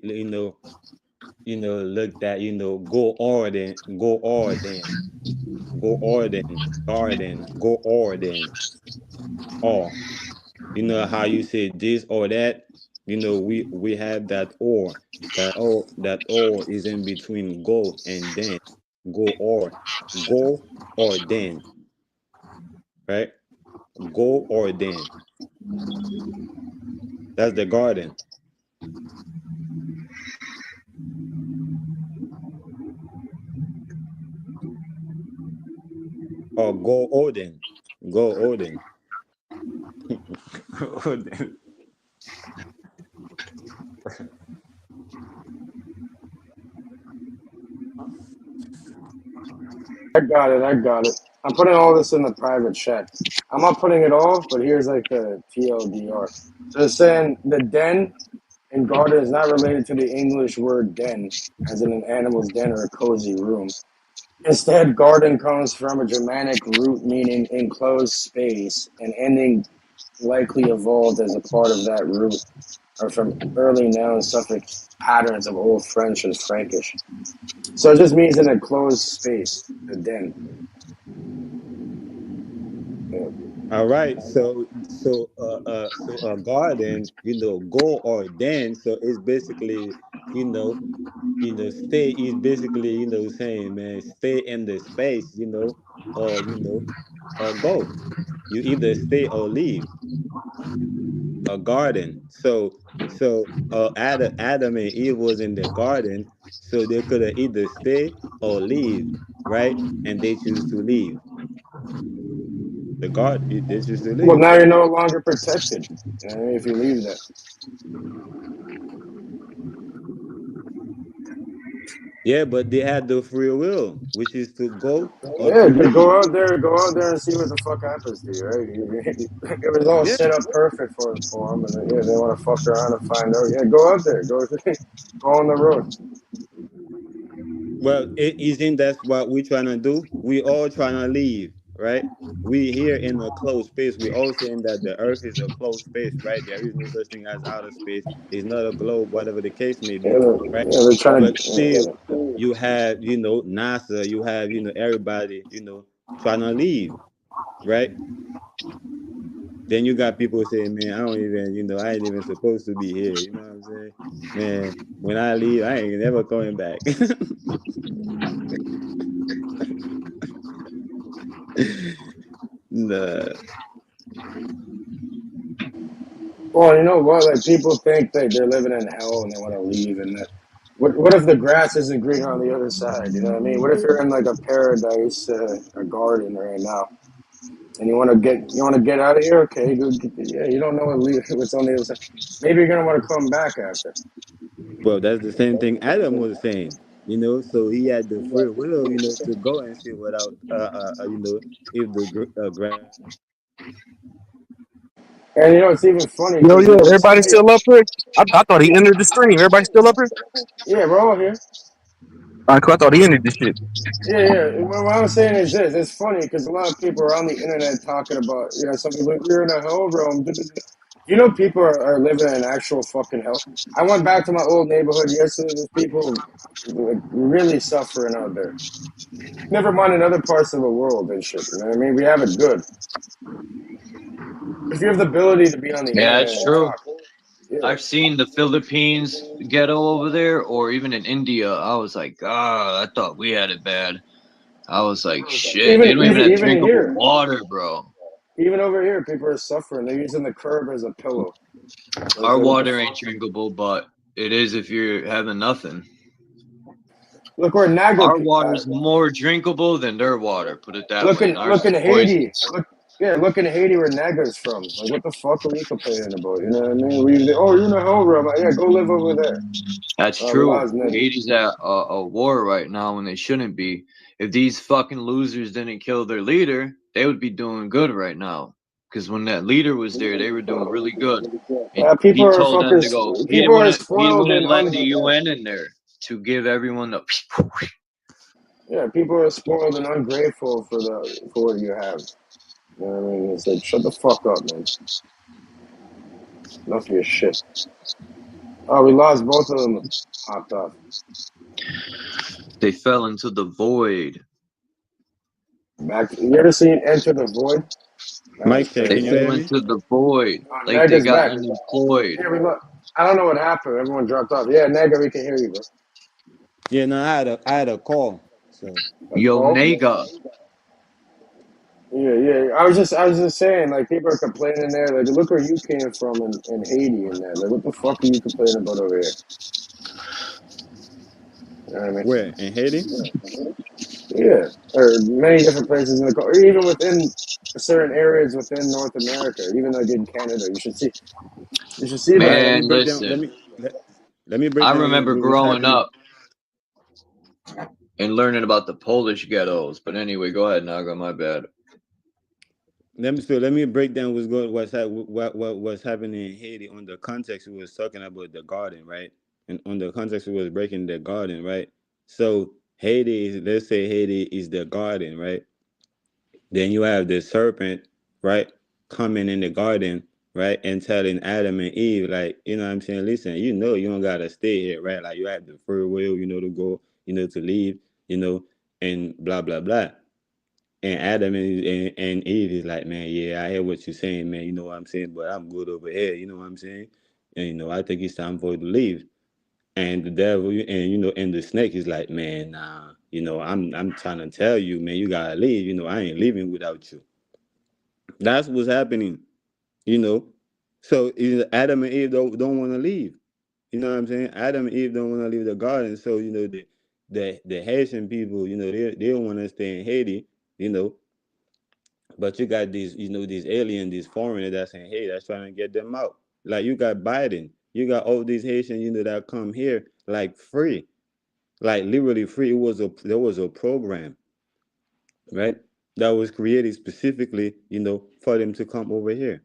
looked at, go orden, or, how you say this or that, we have that or is in between go and den, go or den, right? Go or den. That's the garden. Or go Odin. Go Odin. Odin. I got it. I'm putting all this in the private chat. I'm not putting it all, but here's like the TLDR. So it's saying the den in garden is not related to the English word den, as in an animal's den or a cozy room. Instead, garden comes from a Germanic root meaning enclosed space, and ending likely evolved as a part of that root, or from early noun suffix patterns of Old French and Frankish. So it just means an enclosed space, a den. All right. So a garden, go or den. So it's basically, stay is basically, saying, man, stay in the space, or go. You either stay or leave. A garden. So Adam and Eve was in the garden, so they could have either stay or leave, right? And they choose to leave. The garden, they choose to Well, leave. now you're no longer protected. You know what I mean, if you leave that. Yeah, but they had the free will, which is to go or Yeah, to just leave. go out there and see what the fuck happens to you, right? It was all Yeah. set up perfect for them, and then, yeah, they want to fuck around and find out. Yeah, go out there, go go on the road. Well, isn't that's what we're trying to do? We all trying to leave, right? We here in a closed space. We all saying that the Earth is a closed space, right? There is no such thing as outer space. It's not a globe, whatever the case may Yeah, be, right? they're trying But to. Yeah, still, you have, NASA, you have, everybody, trying to leave, right? Then you got people saying, man, I don't even, I ain't even supposed to be here. You know what I'm saying? Man, when I leave, I ain't never coming back. Nah. Well, you know what? Like people think that they're living in hell and they want to leave, and that. What if the grass isn't greener on the other side? You know what I mean? What if you're in like a paradise, a garden right now, and you want to get out of here? Okay, yeah, you don't know what's on the other side. Maybe you're gonna want to come back after. Well, that's the same thing Adam was saying, so he had the free will, to go and see without, if the grass. And you know it's even funny Yo, because yo, some everybody people, still up here? I thought he entered the stream. Everybody still up here? yeah, we're all here. All right, cool. I thought he ended this shit. Yeah, yeah. What I'm saying is this: it's funny because a lot of people are on the internet talking about, some people like, we're in a hell realm. You know, people are living in actual fucking hell. I went back to my old neighborhood yesterday. There's people like really suffering out there. Never mind in other parts of the world and shit. You know what I mean? We have it good. If you have the ability to be on the Yeah, internet it's and true. talk, yeah. I've seen the Philippines ghetto over there, or even in India. I was like, I thought we had it bad. I was like, shit, they don't even have Even drinkable here. water, bro. Even over here, people are suffering. They're using the curb as a pillow. Our water ain't drinkable, but it is if you're having nothing. Look where Naga. Our water's more drinkable than their water. Put it that Look way. in And ours is Haiti. poisonous. Look in Haiti where Naga's from. Like, what the fuck are we complaining about? You know what I mean? You're in a hell room. Yeah, go live over there. That's We true. lost Nega. Haiti's at a war right now when they shouldn't be. If these fucking losers didn't kill their leader, they would be doing good right now. Because when that leader was there, they were doing really good. And People he are told them fucking. to go. He People are wouldn't. He spoiled wouldn't and let the UN in there to give everyone the. people are spoiled and ungrateful for what you have. You know what I mean? It's like, shut the fuck up, man. Enough of your shit. Oh, we lost both of them. Hopped off. They fell into the void. You ever seen Enter the Void? Mike check, They can you fell hear me? into the void. Oh, Like they Nega's got back. unemployed. Yeah, we look. I don't know what happened. Everyone dropped off. Yeah, Nega, we can hear you, bro. Yeah, no, I had a call. So Yo, nigga. Yeah. I was just saying, like, people are complaining there. Like, look where you came from in Haiti and that. Like, what the fuck are you complaining about over here? You know what I mean? where? In Haiti? Yeah, or many different places in the or even within certain areas within North America, even like in Canada. You should see that. All right, let me Man, break down. listen. Let me break I down remember what's growing happening. up and learning about the Polish ghettos. But anyway, go ahead, Naga. My bad. Let me break down what's happening in Haiti on the context we was talking about the garden, right? And on the context we was breaking the garden, right? So Haiti is, let's say Haiti is the garden, right? Then you have the serpent, right, coming in the garden, right, and telling Adam and Eve, like, you know what I'm saying? Listen, you don't gotta stay here, right? Like, you have the free will, to go, to leave, and blah blah blah. And Adam and Eve is like, man, yeah, I hear what you're saying, man. You know what I'm saying? But I'm good over here. You know what I'm saying? And I think it's time for you to leave. And the devil and the snake is like, man, nah. I'm trying to tell you, man, you gotta leave. I ain't leaving without you. That's what's happening. So Adam and Eve don't want to leave. You know what I'm saying? Adam and Eve don't want to leave the garden. So the Haitian people, they don't want to stay in Haiti. But you got these aliens, these foreigners that's saying, hey, that's trying to get them out. Like you got Biden, you got all these Haitians, that come here like free, like literally free. There was a program, right, that was created specifically, for them to come over here,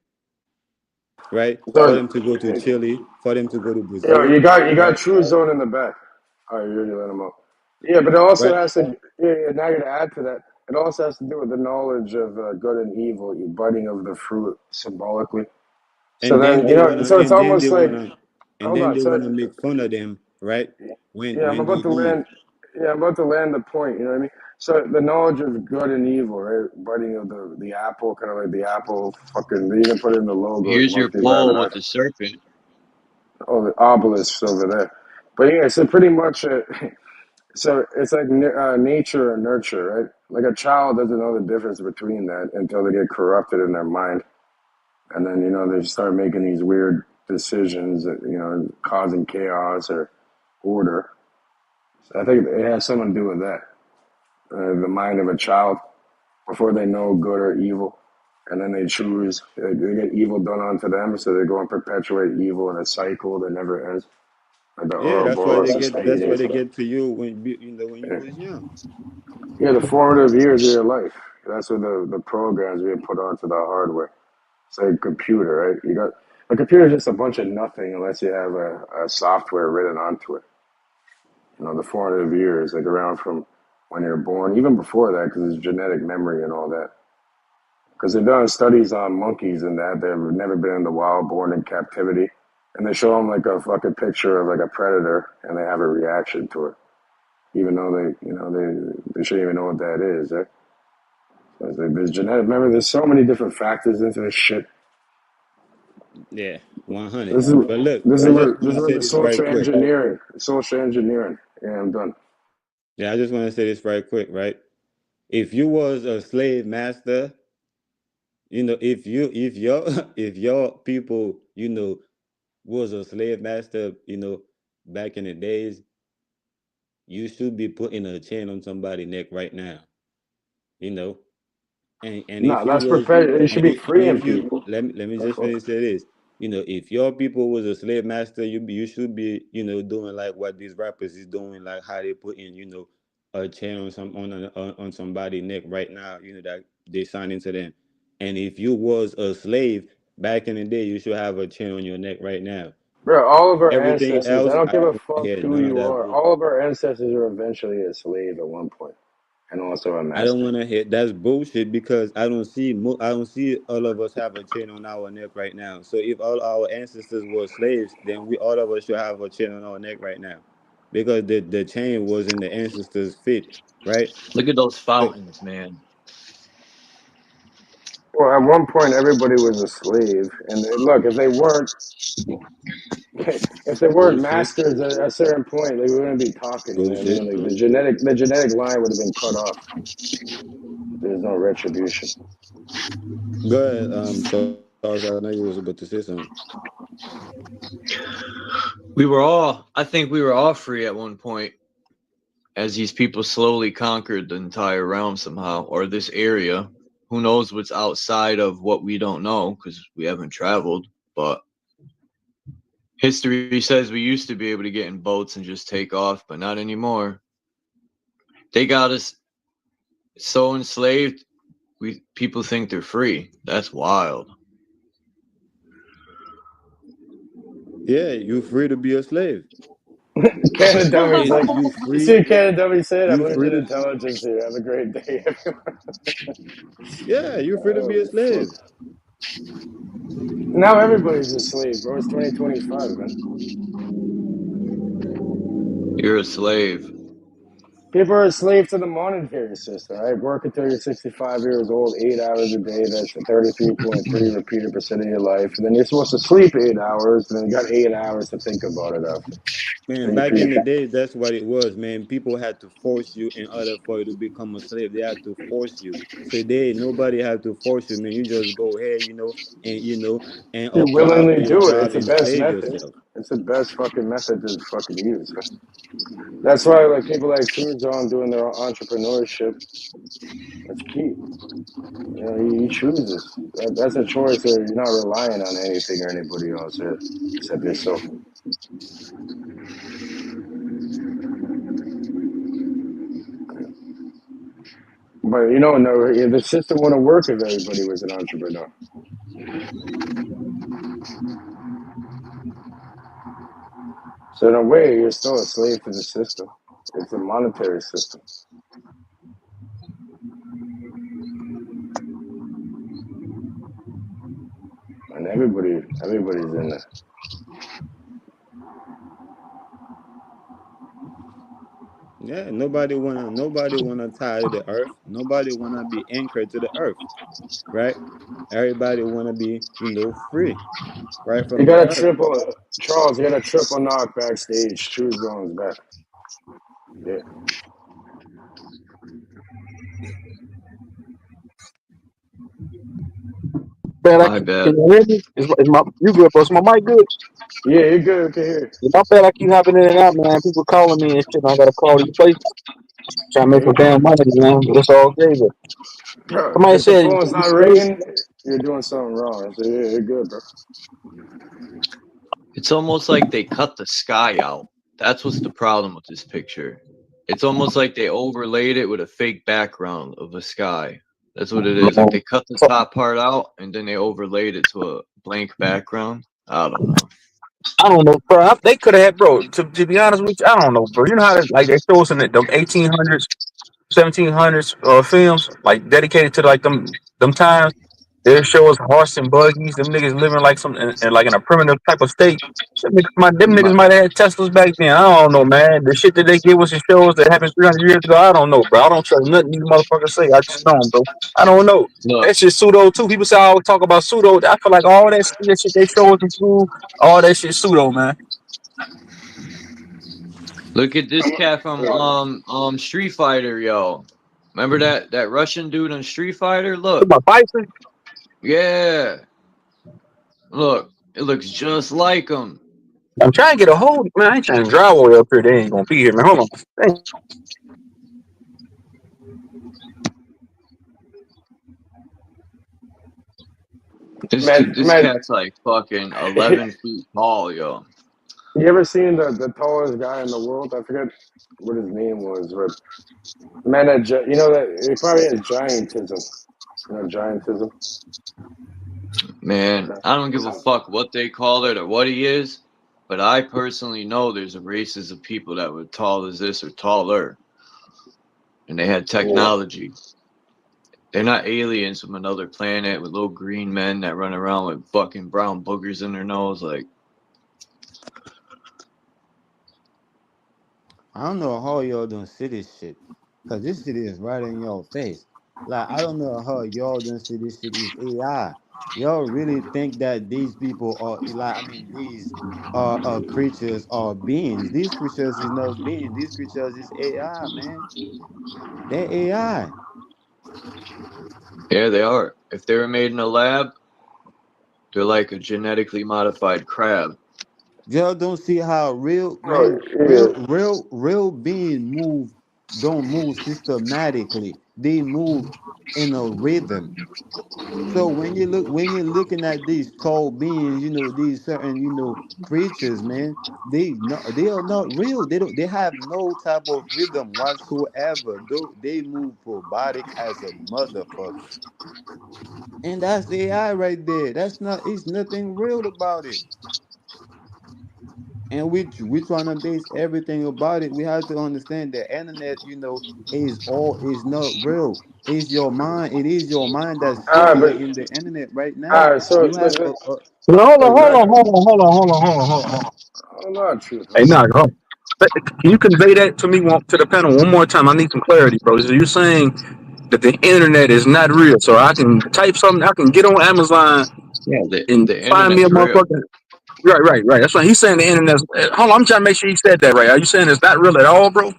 right, for them to go to Chile, for them to go to Yo, Brazil, you got right, True Zone in the back. All right, you already let him out. Yeah, but it also right, has to. Yeah, now you to add to that. It also has to do with the knowledge of good and evil, you budding of the fruit symbolically. So and then then they wanna, so it's almost like, hold on. So make fun of them, right, yeah, when they eat. I'm about to land the point. You know what I mean? So the knowledge of good and evil, right? Budding of the apple, kind of like the apple. Fucking, they even put it in the logo, Here's your monkey pole rabbit with eyes. the serpent. Oh, the obelisks over there. But yeah, so pretty much, so it's like nature and nurture, right? Like a child doesn't know the difference between that until they get corrupted in their mind, and then they start making these weird decisions that causing chaos or order. So I think it has something to do with that. The mind of a child before they know good or evil, and then they choose. They get evil done onto them, so they go and perpetuate evil in a cycle that never ends. Like the Yeah, that's why Ouroboros they and get. That's why Spades. they get to you when you was young. Yeah, the formative years of your life. That's what the programs being put onto the hardware. It's like a computer, right? You got a computer is just a bunch of nothing unless you have a software written onto it. The formative years, like around from when you're born, even before that, because it's genetic memory and all that. Because they've done studies on monkeys and that they've never been in the wild, born in captivity, and they show them like a fucking picture of like a predator, and they have a reaction to it, even though they shouldn't even know what that is. Eh? So it's like there's genetic. Remember, there's so many different factors into this shit. Yeah, 100. This is But look, this is I just where want this to is where say the this right social quick. engineering, social engineering. Yeah, I'm done. Yeah, I just want to say this right quick, right? If you was a slave master, You know, if your if your people, you know, was a slave master, you know, back in the days, you should be putting a chain on somebody's neck right now. You know, and No, if you that's was perfect. You should and be if freeing you people. let me That's just all. finish say this. You know, if your people was a slave master, you should be, you know, doing like what these rappers is doing, like how they put in, you know, a chain on on somebody's neck right now, you know, that they signed into them. And if you was a slave back in the day, you should have a chain on your neck right now. Bro, all of our Everything ancestors, I else, don't I give a don't fuck hear who none of you that are. bullshit. All of our ancestors are eventually a slave at one point, and also a I don't master. want to hear that's bullshit because I don't see all of us have a chain on our neck right now. So if all our ancestors were slaves, then we all of us should have a chain on our neck right now, because the chain was in the ancestors' feet, right? Look at those So fountains, man. Well, at one point, everybody was a slave, and look, if they weren't bullshit, masters at a certain point, like we wouldn't be talking. You know what I bullshit. mean? Like the genetic line would have been cut off. There's no retribution. Go ahead, Charles. I know you was about to say something. I think we were all free at one point as these people slowly conquered the entire realm somehow, or this area. Who knows what's outside of what we don't know because we haven't traveled, but history says we used to be able to get in boats and just take off, but not anymore. They got us so enslaved, people think they're free. That's wild. Yeah, you free to be a slave. Canada Dummy's like, You you see free. what Canada Dummy said? I've You learned free an to. intelligence here. Have a great day, everyone. Yeah, you free to be a Holy fuck. slave. Now everybody's a slave, bro. It's 2025, man. You're a slave. People are a slave to the monetary system, right? Work until you're 65 years old, 8 hours a day. That's 33.3 repeated percent of your life. And then you're supposed to sleep 8 hours, and then you got 8 hours to think about it after. Man, Then you back in feed the day, that's what it was, man. People had to force you in order for you to become a slave. They had to force you. Today, nobody had to force you, man. You just go ahead, you know, and you apply for willingly your do it. job It's the and best slave method. yourself. It's the best fucking method to fucking use. That's why, like, people like Tuzon doing their entrepreneurship, that's key. You know, he chooses. That's a choice where you're not relying on anything or anybody else except yourself. But you know, no, the system wouldn't work if everybody was an entrepreneur. So in a way, you're still a slave to the system. It's a monetary system, and everybody's in there. Yeah, nobody wanna tie to the earth. Nobody wanna be anchored to the earth, right? Everybody wanna be, free, right You from the got a earth. triple, Charles. You got a triple knock backstage. Choose zones back. Yeah. Bad, My can bad. you hear me? You good, bro? Is my mic good? Yeah, you're good. Okay, here. My bad, I keep hopping in and out, man. People calling me and shit. And I gotta call these places. Trying to Yeah, make some you're good. damn money, man. It's all good. But Bro, somebody if the said, phone's you not slave? ringing, you're doing something wrong. So yeah, you're good, bro. It's almost like they cut the sky out. That's what's the problem with this picture. It's almost like they overlaid it with a fake background of a sky. That's what it is. Like they cut the top part out and then they overlaid it to a blank background. I don't know. I don't know, bro. They could have had, bro. To be honest with you, I don't know, bro. You know how like they show us in the 1800s, 1700s films, like dedicated to like them times. They show us horse and buggies. Them niggas living like like in a primitive type of state. Them niggas might have had Teslas back then. I don't know, man. The shit that they give us and show us that happened 300 years ago. I don't know, bro. I don't trust nothing these motherfuckers say. I just don't, bro. I don't know. Look, That shit pseudo too. People say I always talk about pseudo. I feel like all that shit they show us in school, all that shit pseudo, man. look at this cat from Street Fighter, yo. Remember that Russian dude on Street Fighter? Look. My Bison. Yeah. Look, it looks just like them. I'm trying to get a hold. Man, I ain't trying to drive all the way up here. They ain't gonna be here, man. Hold on. Hey, This Man, cat's like fucking 11 feet tall, yo. you ever seen the tallest guy in the world? I forget what his name was, but man, you know that it probably has giantism. You know, giantism. Man, I don't give a fuck what they call it or what he is, but I personally know there's a races of people that were tall as this or taller, and they had technology. They're not aliens from another planet with little green men that run around with fucking brown boogers in their nose. Like, I don't know how y'all don't see this shit, cause this shit is right in your face. Like I don't know how y'all don't see this shit is AI. Y'all really think that these people are like? I mean, these creatures are beings. These creatures is not beings. These creatures is AI, man. They're AI. yeah, they are. If they were made in a lab, they're like a genetically modified crab. Y'all don't see how real Oh, man, yeah. real being move. Don't move systematically. They move in a rhythm. So when you're looking at these cold beings, these certain creatures, man, they are not real. They have no type of rhythm whatsoever. Though they move robotic as a motherfucker, and that's AI right there. It's nothing real about it. And we trying to base everything about it. We have to understand the internet, is not real. It's your mind. It is your mind that's All right, but stimulating the internet right all now. right. So, You have hold on, hold on, exactly. hold on, hold on, hold on, hold on, hold on, hold on. Oh, no, truth. Hey, Hold on. nah, hold on. Can you convey that to me to the panel one more time? I need some clarity, bro. So you're saying that the internet is not real, so I can type something, I can get on Amazon Yeah, and the find me a internet's real. motherfucker. Right. That's why he's saying the internet's. Hold on, I'm trying to make sure he said that right. Are you saying it's not real at all, bro?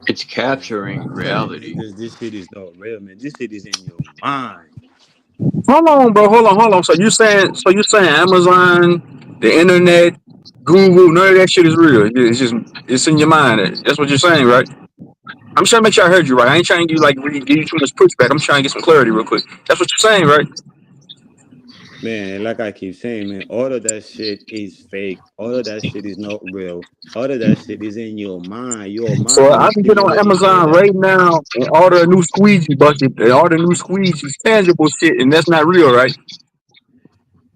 It's capturing I'm telling reality. niggas this shit is not real, man. This shit is in your mind. Hold on, bro. Hold on. So you're saying Amazon, the internet, Google, none of that shit is real. It's in your mind. That's what you're saying, right? I'm trying to make sure I heard you right. I ain't trying to really give you too much pushback. I'm trying to get some clarity real quick. That's what you're saying, right? Man, like I keep saying, man, all of that shit is fake. All of that shit is not real. All of that shit is in your mind. Your So mind I is can get on stimulating all Amazon that. right now and order a new squeegee bucket and order new squeegees, tangible shit, and that's not real, right?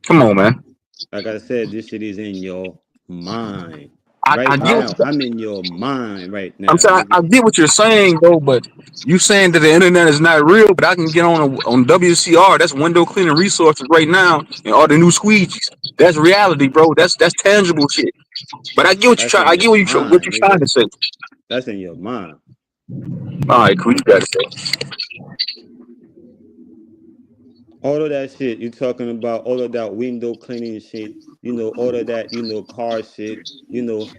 Come on, man. Like I said, this shit is in your mind. I Right get what now, I'm in your mind right I'm now, saying. nigga. I get what you're saying, though, but you saying that the internet is not real, but I can get on WCR. That's window cleaning resources right now and order new squeegees. That's reality, bro. That's tangible shit. But I get what you That's try. in I your get what mind, you're trying nigga. to say. That's in your mind. All right, cool. You got it, bro. All of that shit you talking about, all of that window cleaning shit, all of that, car shit,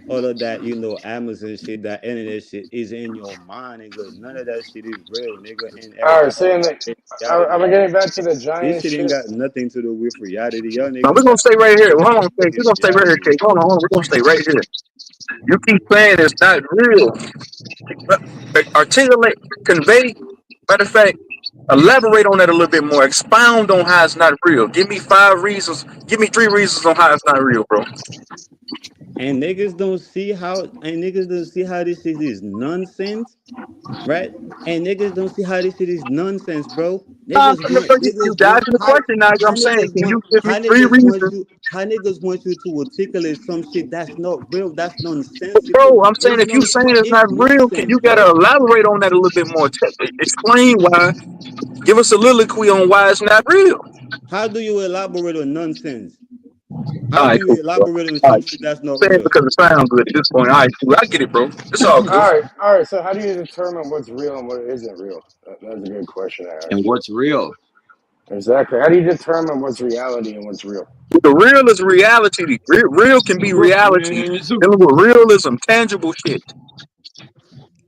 all of that, Amazon shit, that internet shit is in your mind, nigga. None of that shit is real, nigga. And All right, everything saying that. is reality. I'm getting back to the This giant shit ain't shit. got nothing to do with reality. Y'all Now we're niggas gonna got stay right here. Hold on, Kate. We're fucking gonna stay right here, reality. Kate. Hold on. We're gonna stay right here. You keep saying it's not real. Articulate, convey. Matter of fact, elaborate on that a little bit more. Expound on how it's not real. Give me 5 reasons. Give me 3 reasons on how it's not real, bro. And niggas don't see how this shit is nonsense, right? And niggas don't see how this shit is nonsense, bro. You dodging the question now. I'm saying, can you give me 3 reasons? How niggas want you to articulate some shit that's not real, that's nonsensical. Bro, I'm saying if you saying it's It's not real, can nonsense, you gotta bro. elaborate on that a little bit more? Explain why. Give us a soliloquy on why it's not real. How do you elaborate on nonsense? All How do right, you cool. Bro. elaborate on All some right. shit that's not Saying it real? because it sounds good at this point. All right, cool. I get it, bro. It's all good. All right. So, how do you determine what's real and what isn't real? That's a good question I And asked you. what's real? Exactly. How do you determine what's reality and what's real? The real is reality. Real can be reality. Dealing with realism, tangible shit.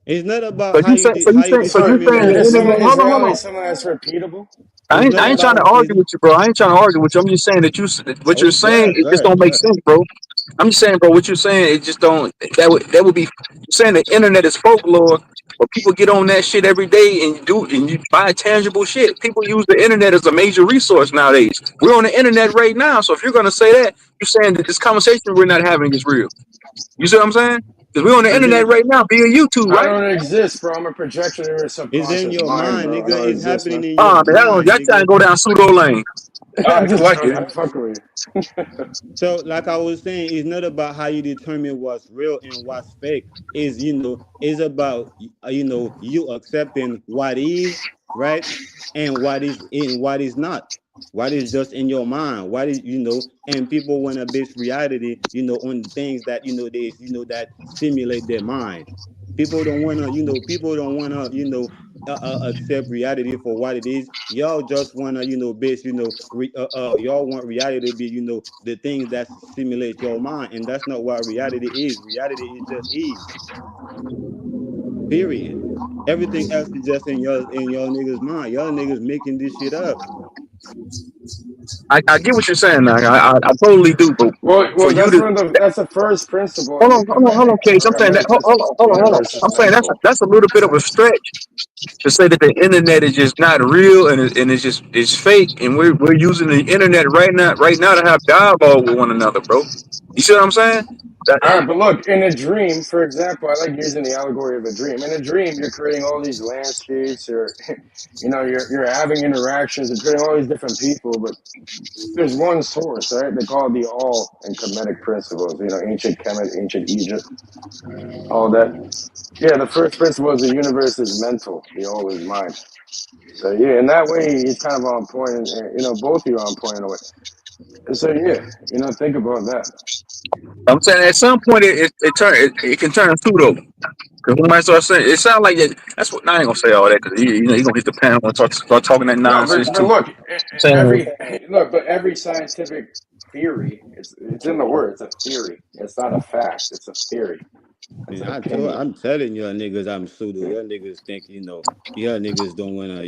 It's not about So how you you determine saying what the is internet? real. Is Hold on. reality something that's repeatable? I It's ain't, not I ain't trying to about argue it. with you, bro. I ain't trying to argue with you. I'm just saying that what you're Oh, saying, God, it just God, don't make God. sense, bro. I'm just saying, bro, what you're saying, it just don't. That would be you're saying the internet is folklore, but people get on that shit every day and you buy tangible shit. People use the internet as a major resource nowadays. We're on the internet right now, so if you're gonna say that, you're saying that this conversation we're not having is real. You see what I'm saying? Because we're on the Cause internet right now via YouTube, I right? don't exist, bro. I'm a projection of your It's in subconscious your mind, mind, bro. I nigga. don't It's exist, man. happening in your Man, mind, y'all trying to nigga. go down pseudo lane. I I'm like, just like it. joking. I'm fucking with you. So, like I was saying, it's not about how you determine what's real and what's fake. Is it's about you accepting what is right and what is not. What is just in your mind? What is And people want to base reality, on things that that stimulate their mind. People don't wanna, people don't wanna, accept reality for what it is. Y'all just wanna, base, y'all want reality to be, the things that stimulate your mind, and that's not what reality is. Reality is just is. Period. Everything else is just in your niggas' mind. Y'all niggas making this shit up. I get what you're saying now. I totally do. But for Well, you that's to one of the that's the first principle hold in on, the hold on, Kemetic Case. I'm saying that. religious Hold on. universe is I'm saying mental. that's a little bit of a stretch to say that the internet is just not real and it's fake, and we're using the internet right now to have dialogue with one another, bro. You see what I'm saying? That, All right, but look, in a dream, for example, I like using the allegory of a dream. In a dream, you're creating all these landscapes, or you're having interactions, you're creating all these different people, but there's one source, right? They call it the all in Kemetic principles. Ancient Kemet, ancient Egypt, all that. Yeah, the first principle is the universe is mental, the all is mind. So yeah, in that way, he's kind of on point, and both of you are on point in a way. So yeah, think about that. I'm saying at some point it can turn pseudo. Because when I start saying it sounds like that, that's what I ain't gonna say all that because you gonna hit the panel and start talking that No, nonsense but too. look, Saying every scientific theory, it's in the word. It's a theory. It's not a fact. It's a theory. It's Man, an opinion. I'm telling y'all niggas I'm pseudo. Y'all niggas think, y'all niggas don't wanna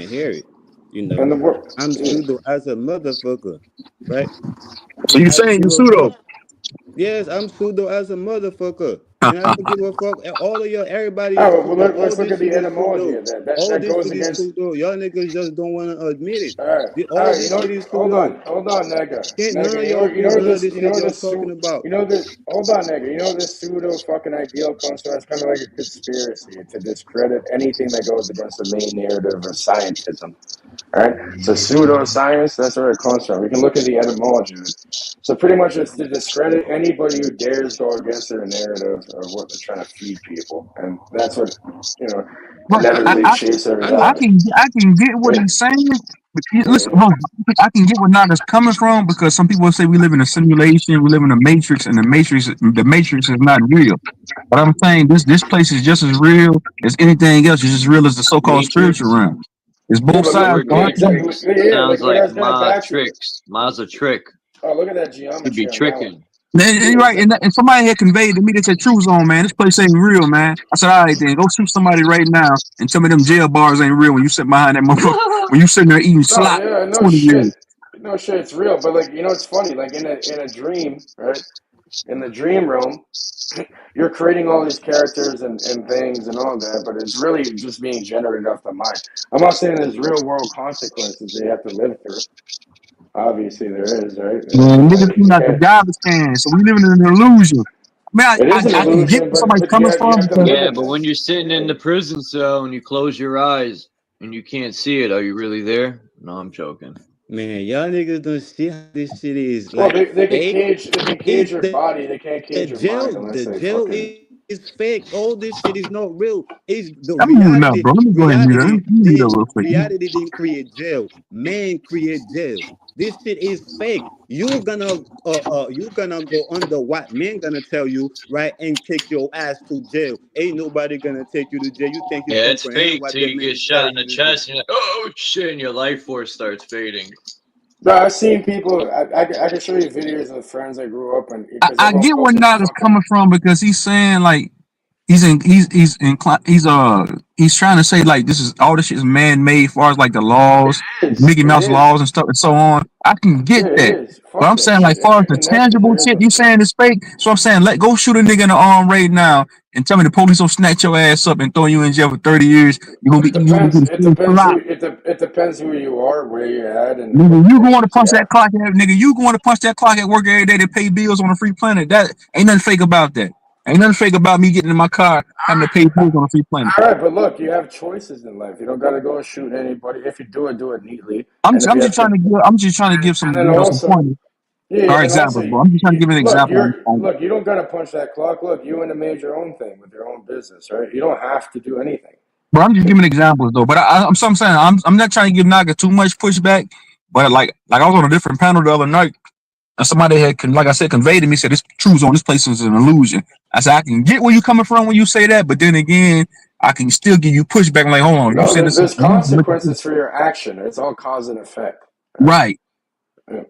hear it. And the word, I'm yeah. pseudo as a motherfucker, right? so And you I don't saying you give a pseudo? fuck. Yes, I'm pseudo as a motherfucker. And I don't give a fuck. All of y'all, everybody is Oh, well, pseudo. All let's look this at the shit is etymology pseudo. of that. That All that this goes shit is against. pseudo. Y'all niggas just don't want to admit it. All All right. this shit is pseudo. Hold on, Nega, Can't none Nega. of y'all prove none of this shit y'all talking about. Hold on, Nega. This pseudo fucking ideal comes from. It's kind of like a conspiracy to discredit anything that goes against the main narrative of scientism. All right. So pseudoscience, that's where it comes from. We can look at the etymology of it. So pretty much it's to discredit anybody who dares go against their narrative of what they're trying to feed people, and that's what you know But inevitably shapes their I know. I reality. can get what he's saying. But listen, Yeah. hold on. I can get where Nada's coming from because some people say we live in a simulation, we live in a matrix, and the matrix is not real. But I'm saying this place is just as real as anything else. It's just as real as the so-called spiritual Matrix. realm. It's Yeah, both but The look, sides. word Bro. matrix yeah, sounds look, I like was gonna back you. tricks. Ma's a trick. Oh, look at that Could geometry be on that one. tricking. And you're right, and somebody had conveyed to me that said, "True Zone, man, this place ain't real, man." I said, "All right, then go shoot somebody right now and tell me them jail bars ain't real when you sit behind that motherfucker when you sitting there eating No, slop yeah, no 20 years." shit, no shit, it's real. But like, it's funny. Like in a dream, right? In the dream realm, you're creating all these characters and things and all that, but it's really just being generated off the mind. I'm not saying there's real world consequences they have to live through. Obviously, there is, right? Man, niggas You eating out the can't. garbage can, so we living in an illusion. Man, It is an I can get illusion, where somebody's but coming you from have to because live Yeah, in but when this. you're sitting in Yeah. the prison cell and you close your eyes and you can't see it, are you really there? No, I'm joking. Man, y'all niggas don't see how this shit is Well, like they can fake. cage Is your body. They can't the cage your mind jail unless the they jail fucking. is fake. All this shit is not real. Is the I'm muting up, reality bro. Let me go ahead and mute up. Let me mute up real quick. reality didn't create jail. Man create jail. This shit is fake. You gonna go under what men gonna tell you, right, and take your ass to jail. Ain't nobody gonna take you to jail. You think you Yeah, it's comprehend fake what till that you man get is shot telling in the you to do. chest and you're like, oh shit, and your life force starts fading. No, I've seen people. I can show you videos of friends I grew up in because I everyone's get where posting Nada's fucking. coming from because he's saying like he's trying to say like this is all this shit is man made, as far as like the laws, Mickey Mouse laws and stuff and so on. I can get It that. is. But Fuck I'm that saying like shit. far as the And that shit tangible is shit a you fact. saying is fake. So I'm saying let go shoot a nigga in the arm right now and tell me the police will snatch your ass up and throw you in jail for 30 years. You're gonna It be you gonna depends. get It a depends lot. who. It depends who you are, where you're at, and what Nigga, you going to connections you punch that have. clock nigga, you going to punch that clock at work every day to pay bills on a free planet. That ain't nothing fake about that. Ain't nothing fake about me getting in my car having to pay bills on a free planet. All right, but look, you have choices in life. You don't got to go and shoot anybody. If you do it neatly. I'm And if you have to, just trying to give some and then some also, pointers yeah, or and also, examples, bro. I'm just trying to give an look, example on you don't got to punch that clock. Look, you want to made your own thing with your own business, right? You don't have to do anything. bro. I'm just giving examples though. But I'm saying I'm not trying to give Naga too much pushback. But like I was on a different panel the other night. And somebody had, like I said, conveyed to me, said, this true zone, this place is an illusion. I said, I can get where you're coming from when you say that, but then again, I can still give you pushback. I'm like, hold on, you No, said this is there's consequences for your action. It's all cause and effect. right. Yeah.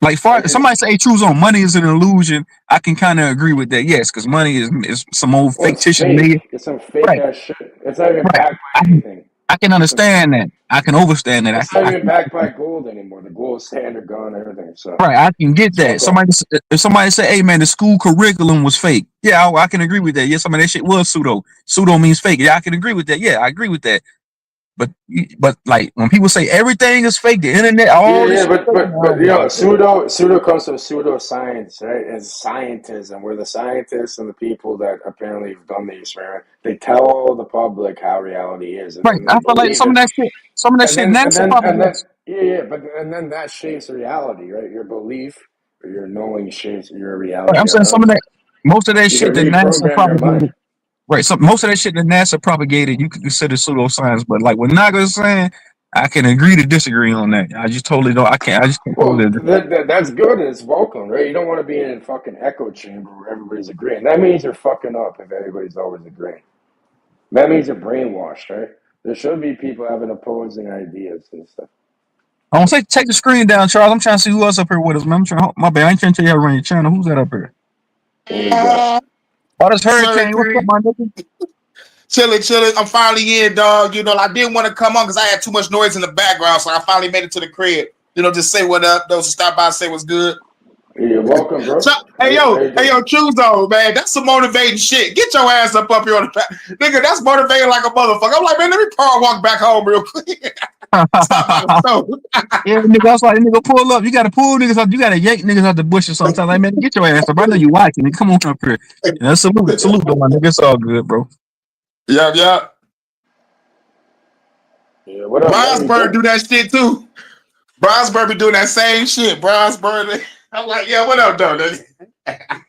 Like, somebody say true zone, money is an illusion. I can kind of agree with that, yes, because money is some old Well, it's fictitious made. fake. It's some fake Right, ass shit. It's not even right. backed by anything. I can understand that. I can overstand that. It's not even backed by gold anymore. The gold standard gone, everything. So Right, I can get that. fuck off. If somebody say, "Hey, man, the school curriculum was fake," yeah, I can agree with that. Yes, I mean that shit was pseudo. Pseudo means fake. Yeah, I can agree with that. Yeah, I agree with that. But like when people say everything is fake, the internet, all this Yeah, shit is fake, I but don't know you know, about that. pseudo comes from pseudoscience, right? It's scientists, and we're the scientists and the people that apparently have done the experiment. They tell the public how reality is, and Right, then I they feel like believe it. some of that shit NASA propagates. But and then that shapes reality, right? Your belief or your knowing shapes your Right, I'm reality saying around you. most of that You can shit that NASA reprogram your mind. propagated. Right, so most of that shit that NASA propagated, you could consider pseudoscience. But like what Naga is saying, I can agree to disagree on that. I just totally don't. I just can't totally Well, agree. that's good and it's welcome, right? You don't want to be in a fucking echo chamber where everybody's agreeing. That means you're fucking up if everybody's always agreeing. That means you're brainwashed, right? There should be people having opposing ideas and stuff. I want to say take the screen down, Charles. I'm trying to see who else up here with us, man. I'm trying. My bad. I ain't trying to tell you how to run your channel. Who's that up here? There you go. Oh, that's Hurricane. What's up, my nigga? Chilling. I'm finally in, dog. You know, I didn't want to come on because I had too much noise in the background, so I finally made it to the crib. You know, just say what up, those stop by, say what's good. You're welcome, bro. So, hey yo, choose though, man. That's some motivating shit. Get your ass up here on the back, nigga. That's motivating like a motherfucker. I'm like, man, let me walk back home real quick. Yeah, nigga, I was like, nigga, pull up. You gotta pull niggas up. You gotta yank niggas out the bushes sometimes. Like, man, get your ass up. I know you watching. Come on up here. Yeah, salute though, my nigga. It's all good, bro. Yeah. Yeah, what up, Brownsburg do that shit too. Brownsburg be doing that same shit. Brownsburg. I'm like, yeah, what up, though?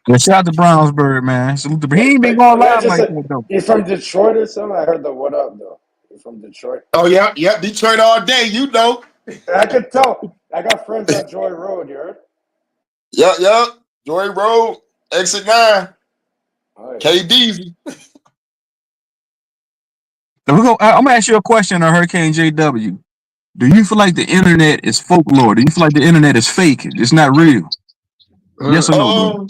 Yeah, shout out to Brownsburg, man. Salute to he ain't been going live like that though. You from Detroit or something? I heard the what up though. You from Detroit? Oh yeah, Detroit all day. You know. I can tell. I got friends on Joy Road. You heard? Yep. Joy Road, exit 9. KD. I'm gonna ask you a question on Hurricane JW. Do you feel like the internet is folklore? Do you feel like the internet is fake? It's not real? Yes or no, bro?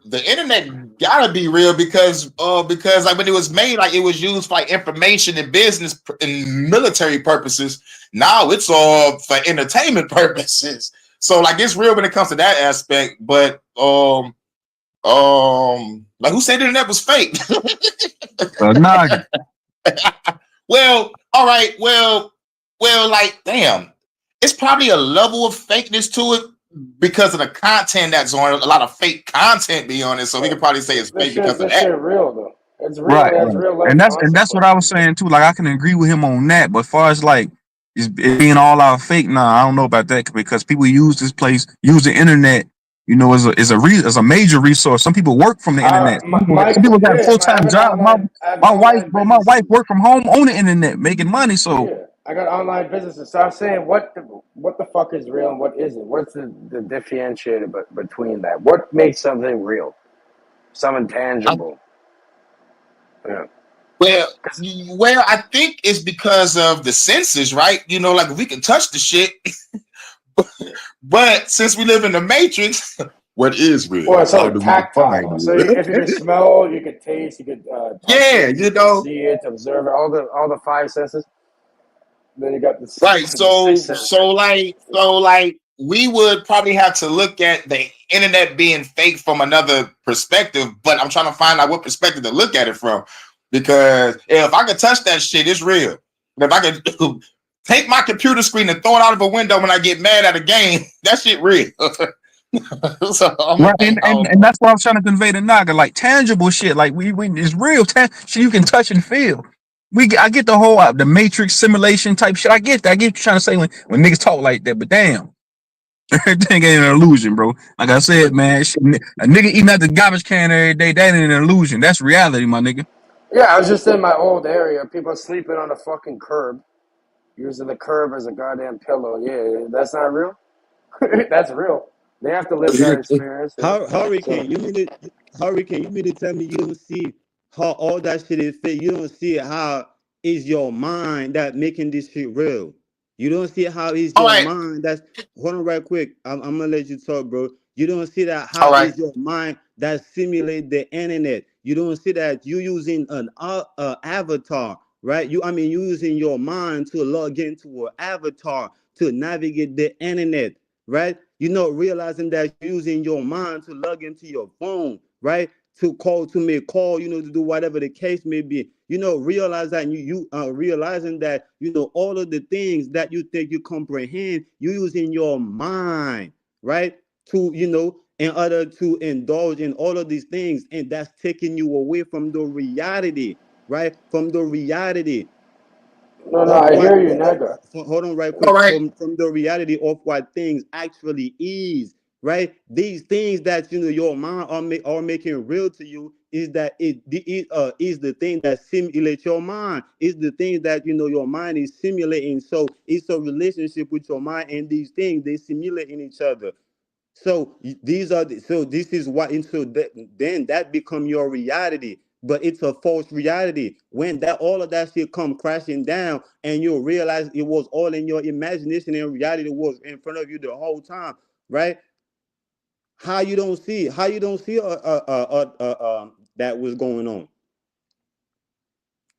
The internet gotta be real because like when it was made, like it was used for like information and business and military purposes. Now it's all for entertainment purposes. So like it's real when it comes to that aspect. But like who said the internet was fake? Nah. Well, all right. Well, like, damn, it's probably a level of fakeness to it because of the content that's on it. A lot of fake content be on it, so we can probably say it's fake because of that. This shit real though. It's real. Right. It's real life. And that's what I was saying too. Like I can agree with him on that, but as far as like it being all out fake, nah, I don't know about that because people use the internet. You know, as a major resource. Some people work from the internet. Some people got full-time jobs. My wife worked from home on the internet making money. So yeah, I got online businesses. So I'm saying, what the fuck is real and what isn't? What's the differentiator between that? What makes something real? Something tangible. Yeah. Well, I think it's because of the senses, right? You know, like if we can touch the shit. But since we live in the Matrix, what is real. Well, it's How like do we define tactile. So if you could smell, you could taste, you could touch yeah, it, you you could know, see it, observe it, all the five senses. Then you got this right. the sixth sense. So like we would probably have to look at the internet being fake from another perspective, but I'm trying to find out what perspective to look at it from. Because if I could touch that shit, it's real. If I could take my computer screen and throw it out of a window when I get mad at a game, that shit real. So Right, and that's what I was trying to convey to Naga, like tangible shit, like we it's real shit you can touch and feel. I get the whole the Matrix simulation type shit. I get that. I get what you're trying to say when niggas talk like that, but damn, everything ain't an illusion, bro. Like I said, man, shit, a nigga eating out the garbage can every day, that ain't an illusion. That's reality, my nigga. Yeah, I was just in my old area. People sleeping on the fucking curb, using the curb as a goddamn pillow. Yeah, that's not real. That's real. They have to live that experience. Hurricane, you mean to tell me you don't see how all that shit is fake? You don't see how is your mind that making this shit real? You don't see how is your mind that's hold on right quick. I'm gonna let you talk, bro. You don't see that how is your mind that simulate the internet? You don't see that you using an avatar, right? You using your mind to log into an avatar to navigate the internet, right? You're not realizing that you're using your mind to log into your phone, right? To make call, to do whatever the case may be. Realize that you realizing that, all of the things that you think you comprehend, you're using your mind, right? To, in order to indulge in all of these things. And that's taking you away from the reality, right? From the reality. No, I hear you, Naga. Hold on right quick. From the reality of what things actually is, right? These things that your mind are making real to you is that it is the thing that simulates your mind. Is the thing that your mind is simulating. So it's a relationship with your mind, and these things they simulate in each other. So this is what, and so then that become your reality, but it's a false reality. When that all of that shit come crashing down, and you realize it was all in your imagination, and reality was in front of you the whole time, right? How you don't see that was going on?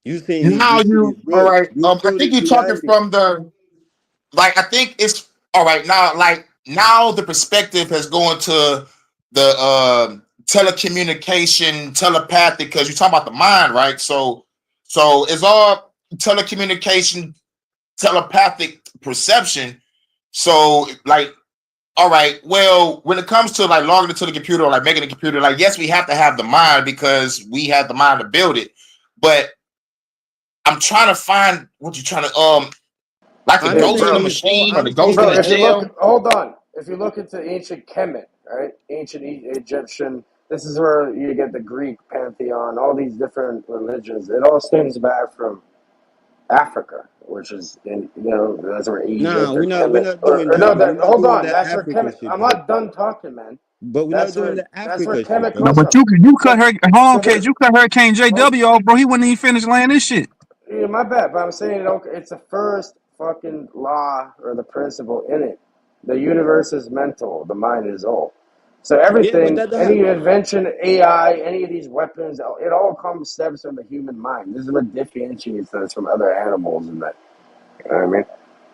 You saying now this shit is you all real? right. You I feel think this you're talking reality. from the I think it's all right now. Like now, the perspective has gone to the telecommunication, telepathic, because you're talking about the mind, right? So it's all telecommunication, telepathic perception. So like, all right, well, when it comes to like logging into the computer or like making a computer, like yes, we have to have the mind because we have the mind to build it. But I'm trying to find what you're trying to like a ghost in a machine or the ghost in a jail. Hold on. If you look into ancient Kemet, right? Ancient Egyptian, this is where you get the Greek pantheon, all these different religions. It all stems back from Africa, which is that's where Egypt Nah, or we're not Kemet. doing Or that. no, We're not hold doing on. that That's where Africa Kemet. shit, I'm bro. not done talking, man. But we're not doing the That's where Africa shit, Kemet bro. No, comes but from. you cut her. Hold on, So Cage. You cut Hurricane JW off, bro. He wouldn't even finish laying this shit. yeah, my bad, but I'm saying it's the first fucking law or the principle in it. The universe is mental. The mind is all. So Yeah, but everything, that don't any invention, AI, any of these weapons, it all stems from the human mind. This is what differentiates us from other animals and that. You know what I mean?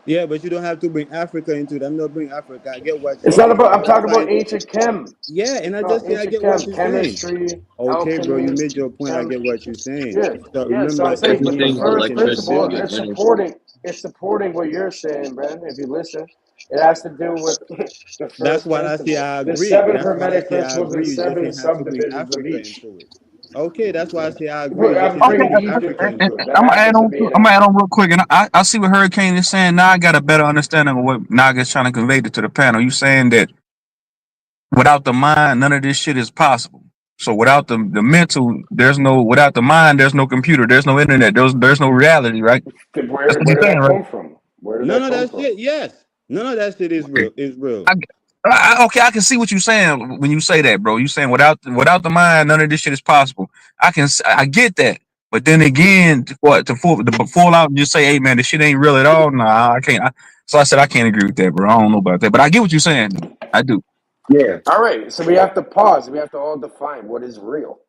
Yeah, but you don't have to bring Africa into it. I'm not bringing Africa. I get what you're It's not saying. about. I'm I'm not talking about trying. ancient chem. Yeah, and I No, just say I ancient get what chem, you're saying. chemistry, Okay, bro, you alchemy, made your point. I chem. get what you're saying. Yeah, So yeah. So I'm remember, saying, but the Everything first information is principle, electricity building. and it's energy. supporting what you're saying, Brandon. If you listen, it has to do with the That's first why I say principle, I the agree. seven That's why I hermetic say I principles, agree. and You just seven didn't have to bring subdivisions of Africa each. into it. Okay, that's why I say I agree. You You have just to didn't have to bring Okay, the bring Egypt Africa into into it. it. That I'm gonna add happens to on. be an I'm gonna add on African. real quick, and I see what Hurricane is saying. Now I got a better understanding of what Naga's trying to convey to the panel. You saying that without the mind, none of this shit is possible. So without the mental, without the mind, there's no computer, there's no internet, there's no reality, right? That's what Where you're did saying, that right? come from? Where did None that of come that from? shit. Yes, none of that shit is Okay. real. Is real. Okay, I can see what you're saying when you say that, bro. You saying without the mind, none of this shit is possible. I get that, but then again, to fall out and just say, hey man, this shit ain't real at all. Nah, I can't. So I said I can't agree with that, bro. I don't know about that, but I get what you're saying. I do. Yeah. All right, so we have to pause. We have to all define what is real.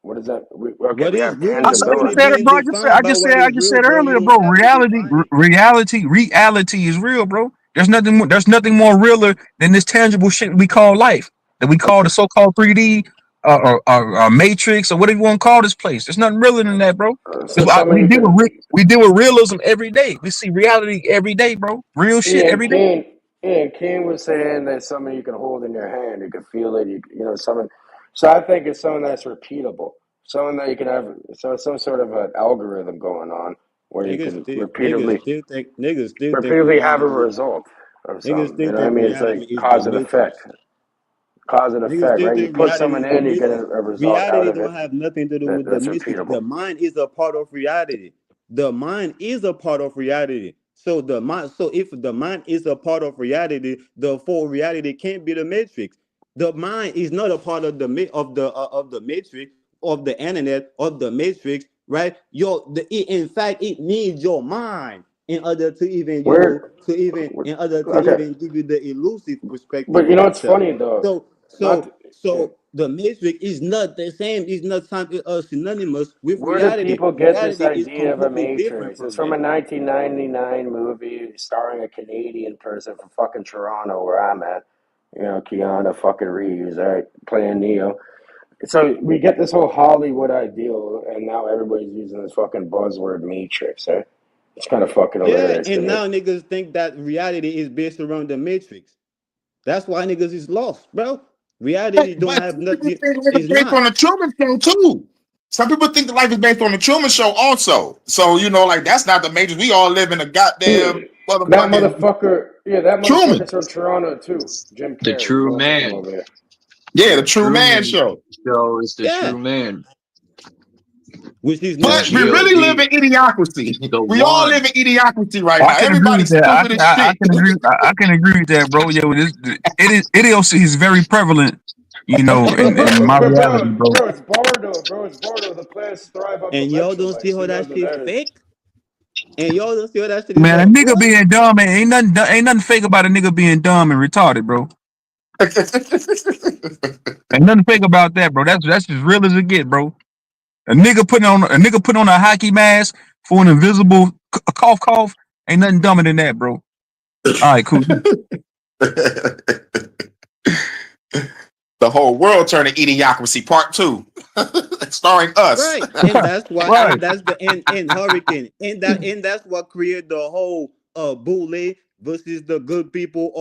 What is that? Okay, What we is have real I is just already tangibility. said it, being bro. defined by what is I just real, said bro. You earlier, don't bro. have to define it. Reality is real, bro. There's nothing more realer than this tangible shit we call life, that we call the Okay. so-called 3D or Matrix or whatever you want to call this place. There's nothing realer than that, bro. So some of you can. We deal with realism every day. We see reality every day, bro. Real shit Ian every day. Kane was saying that something you can hold in your hand, you can feel it, you know, something. So I think it's something that's repeatable, something that you can have, so some sort of an algorithm going on where you can Niggas still think repeatedly have a reality. result of Niggas something. You still know what I think mean? It's reality like is the cause matrix. and Niggas effect, still right? You think put reality something is the in, you get matrix. a result out Reality of don't it have nothing to do with the that's matrix. repeatable. The mind is a part of reality. The mind is a part of reality. So the mind, so if the mind is a part of reality, the full reality can't be the matrix. The mind is not a part of of the matrix, of the internet, of the matrix, right? In fact, it needs your mind in order to even, Where, in order to okay, even give you the elusive perspective but you of know what's itself. funny though? So Not, the matrix is not the same, it's not synonymous with where do reality. people get this Reality is idea of a completely different matrix? It's from from it. a 1999 movie starring a Canadian person from fucking Toronto, where I'm at. You know, Keanu fucking Reeves, right, playing Neo. So we get this whole Hollywood ideal, and now everybody's using this fucking buzzword matrix, right? It's kind of fucking Yeah, hilarious to and me. now niggas think that reality is based around the matrix. That's why niggas is lost, bro. Reality don't But have some people nothing. think life is It's based on not. the Truman Show too. Some people think that life is based on the Truman Show also. So you know, like that's not the majors. We all live in a Yeah, goddamn that motherfucking motherfucker. Yeah, that Truman. motherfucker's from Toronto too. Jim The Carrey, true also from man. over there. Yeah, the The True true Man man Show. show is the Yeah, true man. which is The not But we true. really live G.O.D. in idiocracy. The We all live one. in idiocracy right Oh, I now. can agree with Everybody's that. stupid as I shit. can agree. I can agree with that, bro. Yeah, idiocy is very prevalent, you know, But in my reality, bro. bro, it's Bardo, bro. It's Bardo. The plants thrive off And y'all don't see electrolytes. how Who knows that what shit that is? fake? And y'all don't see how that shit is Man, a not nigga real? being dumb ain't nothing fake about a nigga being dumb and retarded, bro. Ain't nothing fake about that, bro. That's as real as it get, bro. A nigga putting on a hockey mask for an invisible cough. Ain't nothing dumber than that, bro. All right, cool. The whole world turned to idiocracy part 2. Starring us. Right. And that's why, Right. and that's the end hurricane. And that's what created the whole boule versus the good people,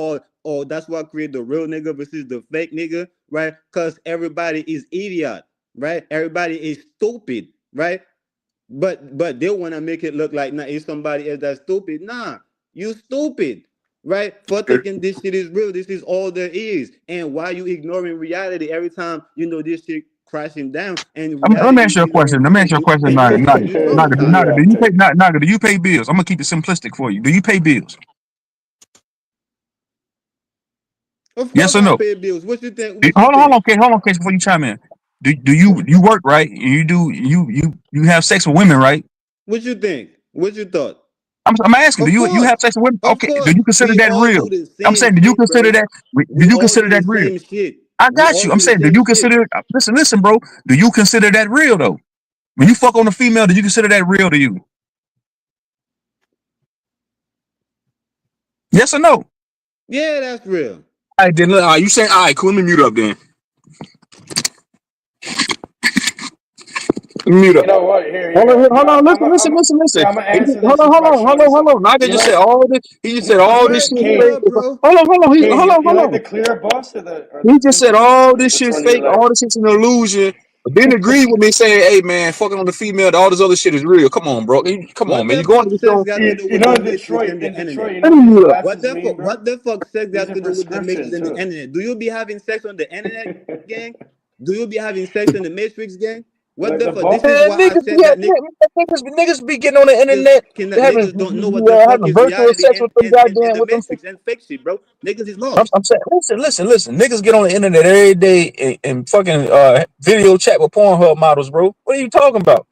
or that's what created the real nigga versus the fake nigga, right? Because everybody is idiot, right? Everybody is stupid, right? But they want to make it look like, nah, it's somebody else that's stupid. Nah, you stupid, right? For thinking this shit is real. This is all there is. And why you ignoring reality every time you know this shit crashing down, and Let me reality ask you a is question. already fake, and you and you traumatized. Naga, do you pay bills? I'm gonna keep it simplistic for you. Do you pay bills? Of Yes course or I no? pay bills. What you think? What you Hold think? on, Case, before you chime in. Do you work, right? You have sex with women, right? What you think? What you thought? I'm asking, Of you course. have sex with women? Of Okay, do course. you consider We that all real? do the I'm same saying, do you shit, consider bro. that? Do We you all consider do that the real? same shit. I We got all you. I'm do the saying, do same you shit. consider? Listen, bro. Do you consider that real though? When you fuck on a female, do you consider that real to you? Yes or no? Yeah, that's real. All right, then. You saying, all right, cool. Let me mute up then. Let me mute You up. know what? Here you Hold go. on, Yeah, listen. yeah, I'm gonna answer Hold this on, with my shortest. hold on. Naga You just said like, all this. He just said all this Right, shit mute fake. Kane, up, bro. Hold on. Kane, you Hold like the on. clear boss or He the just said tinted boss? all this Which shit one do you fake. like? All this shit's an illusion. But then agree with me saying, hey man, fucking on the female, all this other shit is real. Come on, bro. Come on, What man. the You going to fuck the sex show? got to do You with know, the in matrix Detroit, and the internet? you know Let what me these mute up. glasses mean, bro? What the fuck sex These got are to do with the matrix prescription and the too. internet? Do you be having sex on the internet, gang? Do you be having sex in the matrix, gang? What Like the the fuck? This boss. is Man, why I said that niggas be getting on the internet, niggas don't know what the fuck having is virtual reality sex with them and goddamn the with them. matrix and fake shit, bro. Niggas is lost. I'm saying, listen. Niggas get on the internet every day and fucking video chat with Pornhub models, bro. What are you talking about?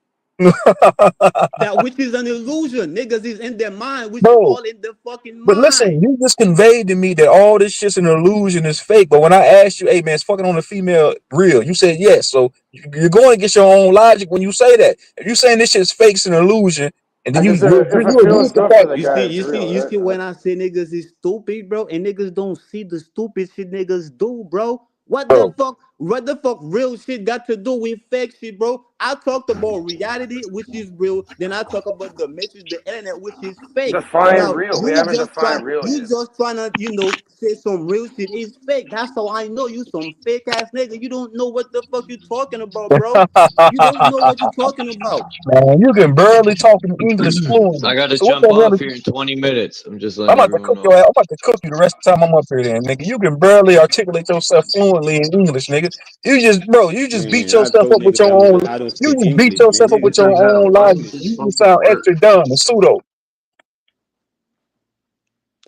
That which is an illusion. Niggas is in their mind, which is Bro, all in the fucking but listen, mind. you just conveyed to me that all this shit's an illusion, is fake. But when I asked you, hey man, is fucking on a female real? You said yes. So you're going against your own logic when you say that. If you're saying this shit's fake, it's an illusion, and then I you just said you if agree it feels with the good for fact. the guy, it's real, You right? see when I say niggas is stupid, bro, and niggas don't see the stupid shit niggas do, bro. What the Bro, fuck real shit got to do with fake shit, bro? I talked about reality, which is real, then I talk about the matrix, the internet, which is fake. Define Now real. We haven't defined real you yet. just trying to, say some real shit is fake. That's how I know you some fake ass nigga. You don't know what the fuck you talking about, bro. You don't know what you're talking about. man, you can barely talk in English fluently. I got to So what jump the hell? off here in 20 minutes. I'm just I'm letting about to everyone cook your know. ass. I'm about to cook you the rest of the time I'm up here, then, nigga. You can barely articulate yourself fluently in English, nigga. You just beat Man, I yourself told up with niggas your own. I don't You speak just beat English, man. yourself up with Niggas your think I own speak logic. English. You just sound extra dumb and pseudo.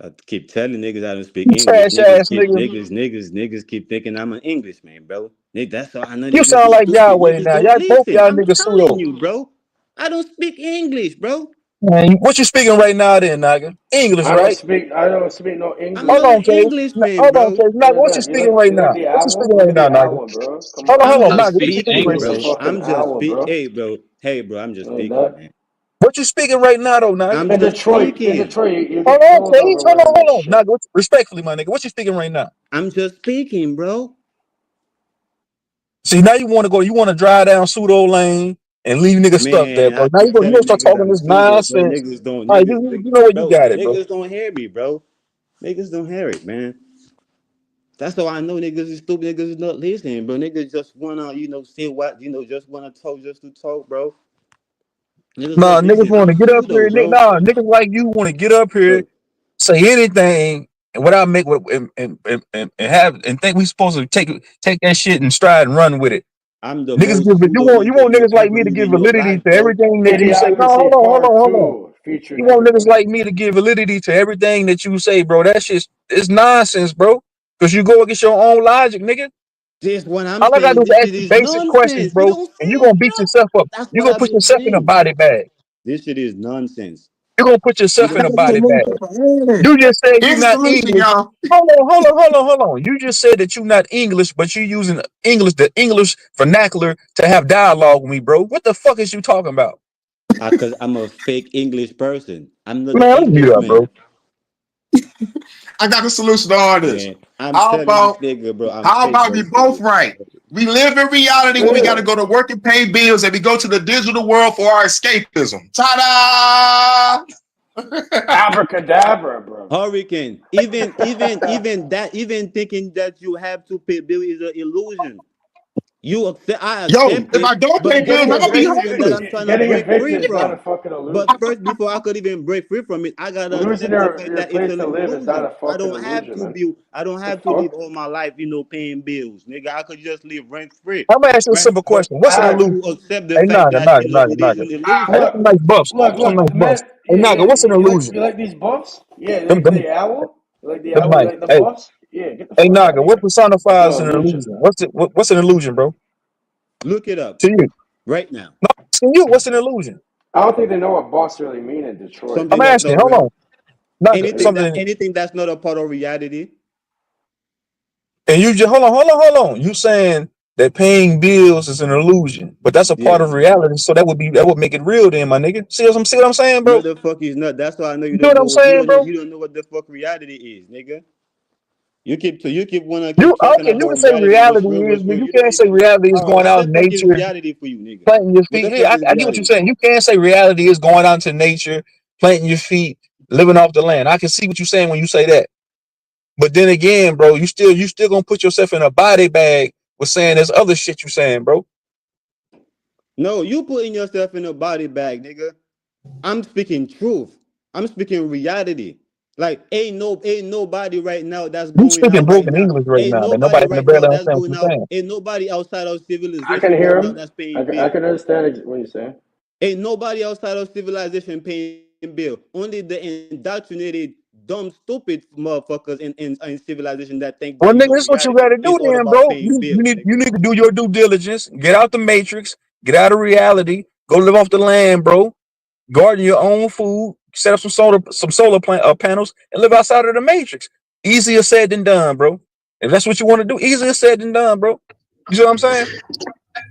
I keep telling niggas I don't speak You English. trash ass nigga. Niggas keep thinking I'm an Englishman, bro. Nigga, that's how I know You niggas sound is like stupid. Yahweh Niggas now. don't Y'all both listen. y'all I'm niggas telling pseudo. you, bro. I don't speak English, bro. Man, what you speaking right now, then, nigga? English, right? I don't speak no I'm Hold English. not on, an Case. Englishman, Hold on, bro. Case. Naga, what you Look, speaking right you like now? the What you owl? speaking Look right at now, the Naga? owl, bro. Come Hold on, on, I'm hold on, I just Naga. What you speak speaking speaking, right now? the bro. English. fucking owl, bro. Hey, bro. Hey, bro. I'm just Like speaking, that. man. What you speaking right now, though, Naga? I'm just In speaking. Detroit, you Hold get on, pulled Case. over wearing Hold this on. shit. Naga, respectfully, my nigga. What you speaking right now? I'm just speaking, bro. See, now you want to go. You want to drive down pseudo lane and leave niggas stuck there, Man, bro. I Now keep you gonna telling start niggas talking I'm this pseudo, bro. nonsense. Niggas don't, All right, niggas, you know what you bro. got it, bro. Niggas don't hear me, bro. Niggas don't hear it, man. That's how I know niggas is stupid. Niggas is not listening, bro. Niggas just wanna, say what, just wanna talk just to talk, bro. Niggas not Nah, niggas listening. want I'm to get up pseudo, here. bro. Nah, niggas like you want to get up here, Bro, say anything, and without make and have and think we supposed to take that shit in stride and run with it. I'm the Niggas most give it. pseudo You nigga want you niggas like ever me to meet give in your validity life, to bro. everything that you say. No, Idiocracy Part hold on. 2, featuring You want niggas everybody. like me to give validity to everything that you say, bro. That shit's it's nonsense, bro. Cause you go against your own logic, nigga. This what I'm All I gotta saying. do is This ask shit you is basic questions, nonsense. You bro, don't and you're see gonna it, beat bro. yourself up. That's You're what gonna I've put been yourself in a saying. body bag. This shit is nonsense. You're gonna put You yourself in don't a see body it. bag. You just said you're Here's the not solution, English. y'all. Hold on. You just said that you're not English, but you're using the English vernacular to have dialogue with me, bro. What the fuck is you talking about? Cause I'm a fake English person. I'm not an Man, let's mute up, bro. Englishman. I got the solution to all this. Man, I'm How telling this about nigga, bro, I'm how fake, about bro. we both right? We live in reality where we got to Yeah. go to work and pay bills, and we go to the digital world for our escapism. Ta-da! Abracadabra, bro. Hurricane. Even thinking that you have to pay bill is an illusion. I Yo, accept if I it, don't pay but bills, there's an I'll be illusion that homeless. I'm trying to Getting break free evicted is not a from. fucking But illusion. first, before I could even break free from it, I gotta Losing accept the fact your that it's place an to live is not illusion. a fucking illusion, man. I don't The have to live fuck? all my life, paying bills, nigga. I could just live rent free, I'm gonna ask you a right? simple But question. What's I an have illusion? to accept the Hey, fact that it is Naga. an Hey, illusion. that's some nice buffs. That's some nice The man. buffs. Hey, Yeah, Naga, yeah. what's an illusion? You like these buffs? Yeah, you Them, like them, the owl? You like the them owl? You nice. like the Hey, buffs? Yeah, get the hey, fuck out Naga, of what here. That's personifies no an illusion. illusion? What's an illusion, bro? Look it up To you. right now. No, I'm asking you, what's an illusion? I don't think they know what buffs really mean in Detroit. I'm Something that's asking, not hold real. on. Naga, something. Anything that's not a part of reality. And you just hold on. You saying that paying bills is an illusion, but that's a part Yeah. of reality. So that would make it real, then, my nigga. See what I'm saying, No, bro? the fuck is not. That's why I know you You know don't what know I'm what saying, bro? you don't know what the fuck reality is, nigga. You You keep talking okay? You about can say reality. reality is, but you You don't can't say even. reality is All right, going what out the in fuck is nature, reality for you, nigga? planting your What feet. the Yeah, fuck is I get what you're reality? saying. You can't say reality is going out into nature, planting your feet, living off the land. I can see what you're saying when you say that. But then again, bro, you still gonna put yourself in a body bag with saying there's other shit you saying, bro. No, you putting yourself in a body bag, nigga. I'm speaking truth. I'm speaking reality. Like ain't nobody right now that's You going speaking out right broken now. English right Ain't now that nobody nobody can right now barely that's understand what going you're out. saying. Ain't nobody outside of I can civilization right hear now him. that's I paying can, I bill. can understand what you're saying. Ain't nobody outside of civilization paying bill. Only the indoctrinated, dumb, stupid motherfuckers in civilization that think Well, that nigga, this is what you reality gotta is do all then, about bro. paying You bills, need nigga. to do your due diligence, get out the matrix, get out of reality, Go live off the land, bro. Garden your own food. Set up some solar panels, and live outside of the matrix. Easier said than done, bro. If that's what you want to do, easier said than done, bro. You see what I'm saying?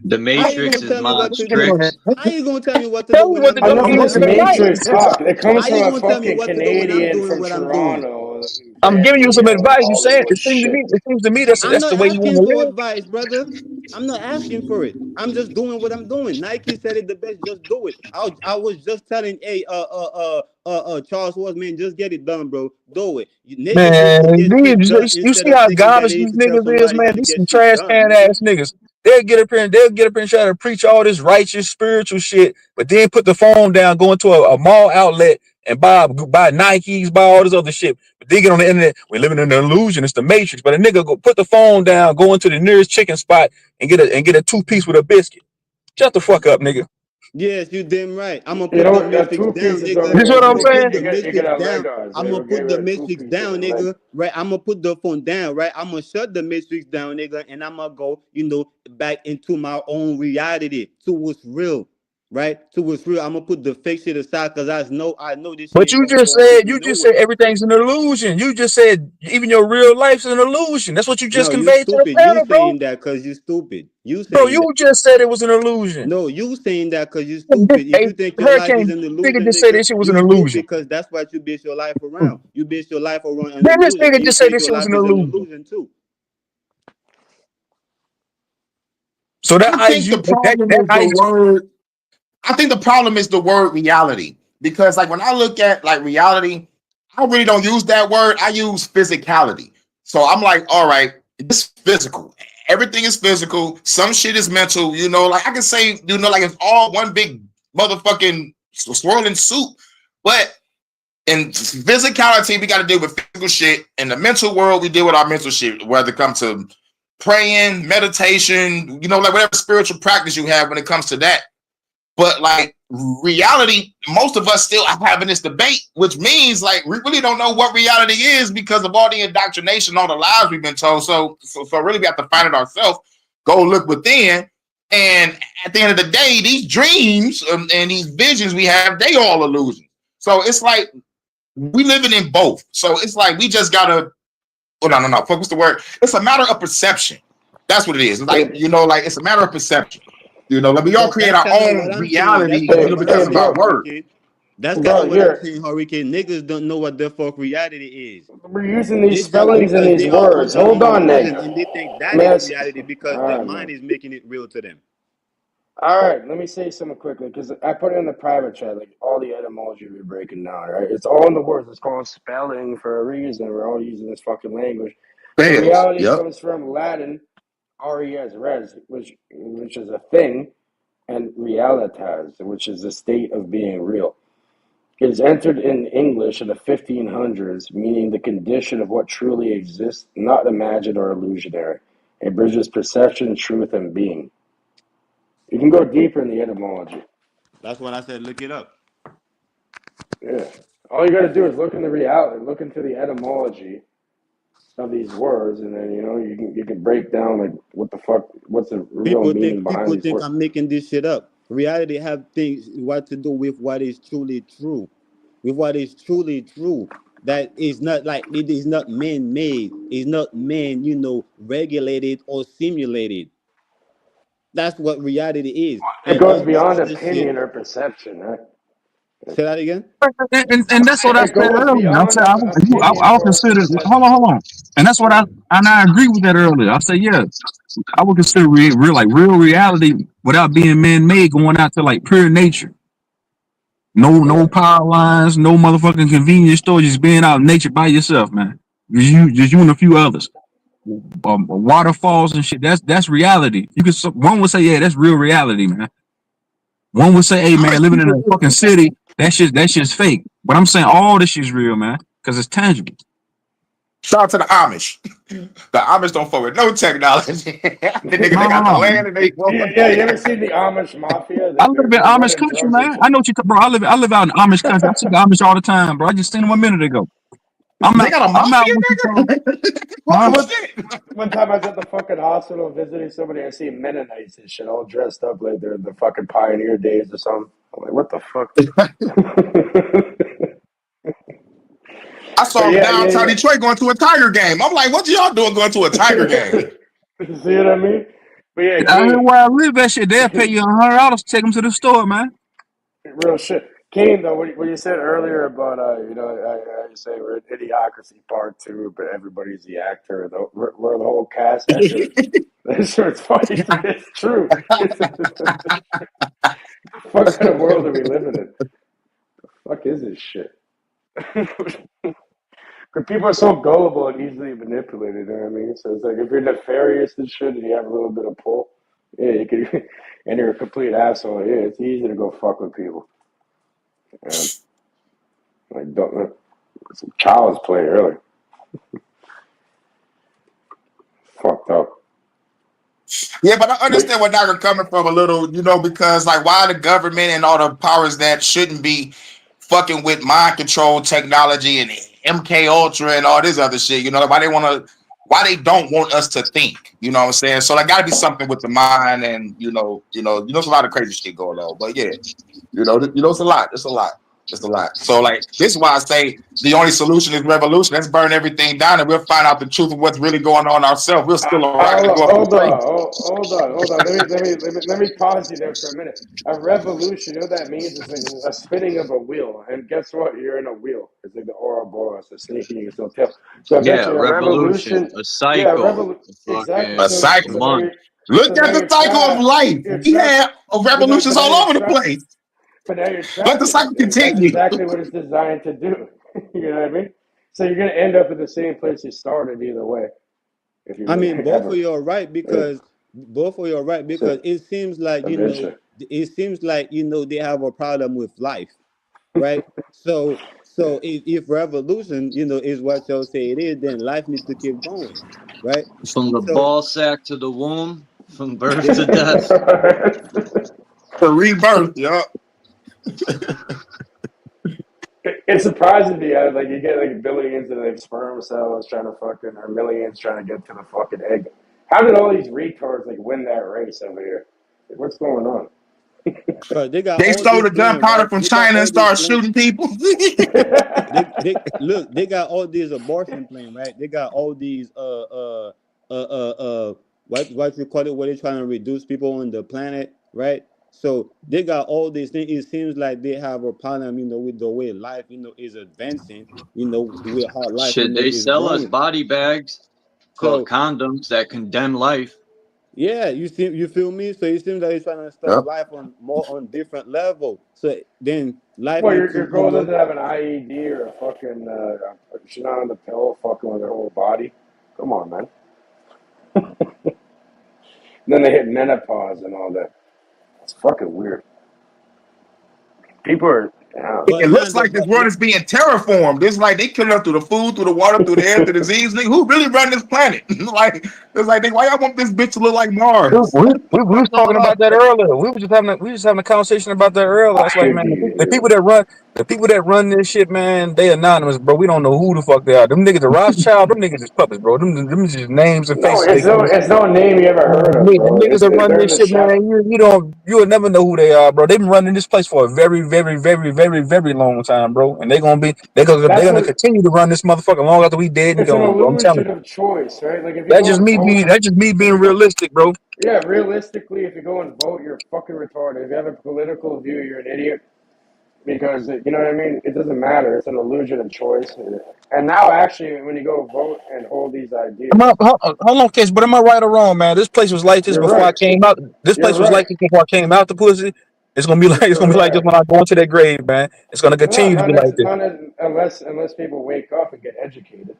The How you Matrix gonna is tell me what to do? monstrous. How you gonna tell me what to Tell do me when what I'm to do. doing Enough Give what of me I'm this some doing? advice. Matrix talk. It comes How from you a gonna tell me fucking what to do when I'm Canadian doing from what I'm doing? Toronto. I'm giving you some Fancy ass advice. You saying Hollywood it seems to shit. me. It seems to me that's I'm the not way you want asking to for live. advice, brother. I'm not asking for it. I'm just doing what I'm doing. Nike said it the best. Just do it. I was just telling, hey, Charles was, man, just get it done, bro. Do it. Niggas need Man, to get shit done you instead see of how thinking that garbage they need these to tell niggas is, somebody man. how to These get some shit trash done, can nigga. ass niggas. They'll get up here and try to preach all this righteous, spiritual shit, but then put the phone down, go into a mall outlet and buy Nikes, buy all this other shit. But they get on the internet, we're living in an illusion, it's the Matrix. But a nigga go put the phone down, go into the nearest chicken spot and get a 2-piece with a biscuit. Shut the fuck up, nigga. Yes, you damn right. I'm gonna You put the know, that matrix two down, pieces don't nigga. You see what even I'm I'm gonna do. put saying? the You get matrix a down. Legos. I'm They gonna will give put you the a two matrix piece with down, a leg. nigga. Right? I'm gonna put the phone down, right? I'm gonna shut the matrix down, nigga, and I'm gonna go, back into my own reality, to what's real, right? To what's real. I'm gonna put the fake shit aside because I know this shit But ain't gonna go with me you just said nowhere. everything's an illusion. You just said even your real life's an illusion. That's what you just No, you conveyed to the stupid. You panel, bro. saying that because you stupid. You Bro, saying that. you just said it was an illusion. No, you saying that because you stupid. If Hey, you think your life is Hurricane, an nigga illusion, just said nigga, this shit was you an stupid illusion. because that's what you base your life Then around. You base your life around an this illusion, nigga and you just said think this your shit was life an is an illusion. illusion too. So that I eyes think you the problem that is the eyes. word. I think the problem is the word reality, because like when I look at like reality, I really don't use that word. I use physicality. So I'm like, all right, it's physical. Everything is physical. Some shit is mental. Like I can say, like it's all one big motherfucking swirling soup. But in physicality, we got to deal with physical shit. In the mental world, we deal with our mental shit, whether it comes to praying, meditation, like whatever spiritual practice you have when it comes to that. But like reality, most of us still are having this debate, which means like we really don't know what reality is because of all the indoctrination, all the lies we've been told. So really we have to find it ourselves, go look within. And at the end of the day, these dreams and these visions we have, they all illusions. So it's like we living in both. So it's like we just gotta, no. What's the word? It's a matter of perception. That's what it is. Like, like it's a matter of perception. Like we all create That's our kind of what own I'm saying. That's reality, kind of what I'm because of our saying, Bro, word. Hurricane. That's kind bro, of what I'm here. saying, Hurricane. Niggas don't know what the fuck reality is. We're using these They just spellings and because these they are words. under Hold an on, Nick. illusion and they think that is Man, reality because all their right, mind man. is making it real to them. All right, let me say something quickly because I put it in the private chat, like all the etymology we're breaking down, right? It's all in the words. It's called spelling for a reason. We're all using this fucking language. So Fails. reality Yep. comes from Latin, res, which is a thing, and realitas, which is a state of being real. It is entered in English in the 1500s, meaning the condition of what truly exists, not imagined or illusionary. It bridges perception, truth, and being. You can go deeper in the etymology. That's what I said. Look it up. Yeah. All you got to do is look in the reality, look into the etymology of these words, and then you can break down like what the fuck, what's the real meaning behind People these think words. I'm making this shit up. Reality have things what to do with what is truly true. With what is truly true. That is not like it is not man made. It's not man, regulated or simulated. That's what reality is. It And goes all that beyond other shit. opinion or perception, right? Say that again. And that's what I It said goes earlier. I beyond said opinion I would or consider. perception. Hold on. And that's what I agree with that earlier. I said yeah, I would consider real reality without being man made, going out to like pure nature. No Yeah. power lines, no motherfucking convenience store, just being out in nature by yourself, man. Just you and a few others. Waterfalls and shit. That's reality. One would say, yeah, that's real reality, man. One would say, hey, man, living in a fucking city, that shit's fake. But I'm saying all this shit's real, man, because it's tangible. Shout out to the Amish. The Amish don't fuck with no technology. They got the No. land and they Yeah, you ever seen the Amish Mafia? I live in They're Amish running country, drugs and man. shit. I know what you, bro. I live out in Amish country. I see the Amish all the time, bro. I just seen them a minute ago. They got a mafia, One, shit. one time I was at the fucking hospital visiting somebody. I see Mennonites and shit all dressed up like they're the fucking pioneer days or something. I'm like, what the fuck? I saw him downtown Detroit going to a Tiger game. I'm like, what y'all doing going to a Tiger game? See what I mean? But yeah, I heard where I live, that shit, they'll pay you $100 to take them to the store, man. real shit. Kane, though, what you said earlier about, I say we're in Idiocracy Part 2, but everybody's the actor, we're the whole cast. That shit's funny. It's true. What kind of world are we living in? The fuck is this shit? Because people are so gullible and easily manipulated, you know what I mean? So it's like if you're nefarious and shit and you have a little bit of pull, yeah, you could, and you're a complete asshole, yeah, it's easy to go fuck with people. And like, don't some child's play early. Fucked up. Yeah, but I understand where Dr. coming from a little, because like why the government and all the powers that shouldn't be fucking with mind control technology and MK Ultra and all this other shit, why they don't want us to think, you know what I'm saying? So there gotta be something with the mind and there's a lot of crazy shit going on. But yeah, it's a lot. It's a lot. It's a lot. So like this is why I say the only solution is revolution. Let's burn everything down and we'll find out the truth of what's really going on ourselves. We're still hold on. Let me pause you there for a minute. A revolution, you know what that means? It's like a spinning of a wheel. And guess what? You're in a wheel. It's like the Ouroboros, the snake eating its own tail. So eventually a revolution, a cycle. Exactly. A cycle. Look at the cycle of life. Yeah, revolutions all over the place. But now you're let the cycle continue. That's exactly what it's designed to do. You know what I mean? So you're going to end up in the same place you started either way. Both of you are right because it seems like they have a problem with life, right? so if revolution is what y'all say it is, then life needs to keep going, right? From the ball sack to the womb, from birth to death, for rebirth. Yeah. It's surprising to me, like you get like billions of like sperm cells trying to fucking, or millions trying to get to the fucking egg. How did all these retards like win that race over here? Like, what's going on? They stole the gunpowder from China and started shooting people. They got all these abortion plans, right? They got all these what you call it, where they're trying to reduce people on the planet, right? So they got all these things. It seems like they have a problem, with the way life, is advancing, the way how life. Shit, they sell us body bags called condoms that condemn life. Yeah, you feel me? So it seems like they're trying to start life on different level. So then life. Well, your girl doesn't have an IED or a fucking she's not on the pill, fucking with her whole body. Come on, man. Then they hit menopause and all that. It's fucking weird. People are. It looks like this world is being terraformed. It's like they killing us through the food, through the water, through the air, through the disease. Nigga, who really run this planet? It's like, why y'all want this bitch to look like Mars? We was talking about that earlier. We was just having a conversation about that earlier. It's like, man, the people that run this shit, man, they anonymous, bro. We don't know who the fuck they are. Them niggas are Rothschild. Them niggas is puppets, bro. Them just names and faces. It's no name you ever heard of, bro. Them niggas that run this shit, man. You'll never know who they are, bro. They've been running this place for a very, very, very, very, very long time, bro. And they're gonna continue to run this motherfucker long after we dead and gone, bro. I'm telling you. Of choice, right? Like if That's just me being realistic, bro. Yeah, realistically, if you go and vote, you're fucking retarded. If you have a political view, you're an idiot. Because, you know what I mean? It doesn't matter. It's an illusion of choice. And now, actually, when you go vote and hold these ideas. Hold on, Case, but am I right or wrong, man? This place was like this before I came out. This place was like this before I came out the pussy. It's gonna be like this when I go into that grave, man. It's gonna continue to be like this. Unless people wake up and get educated.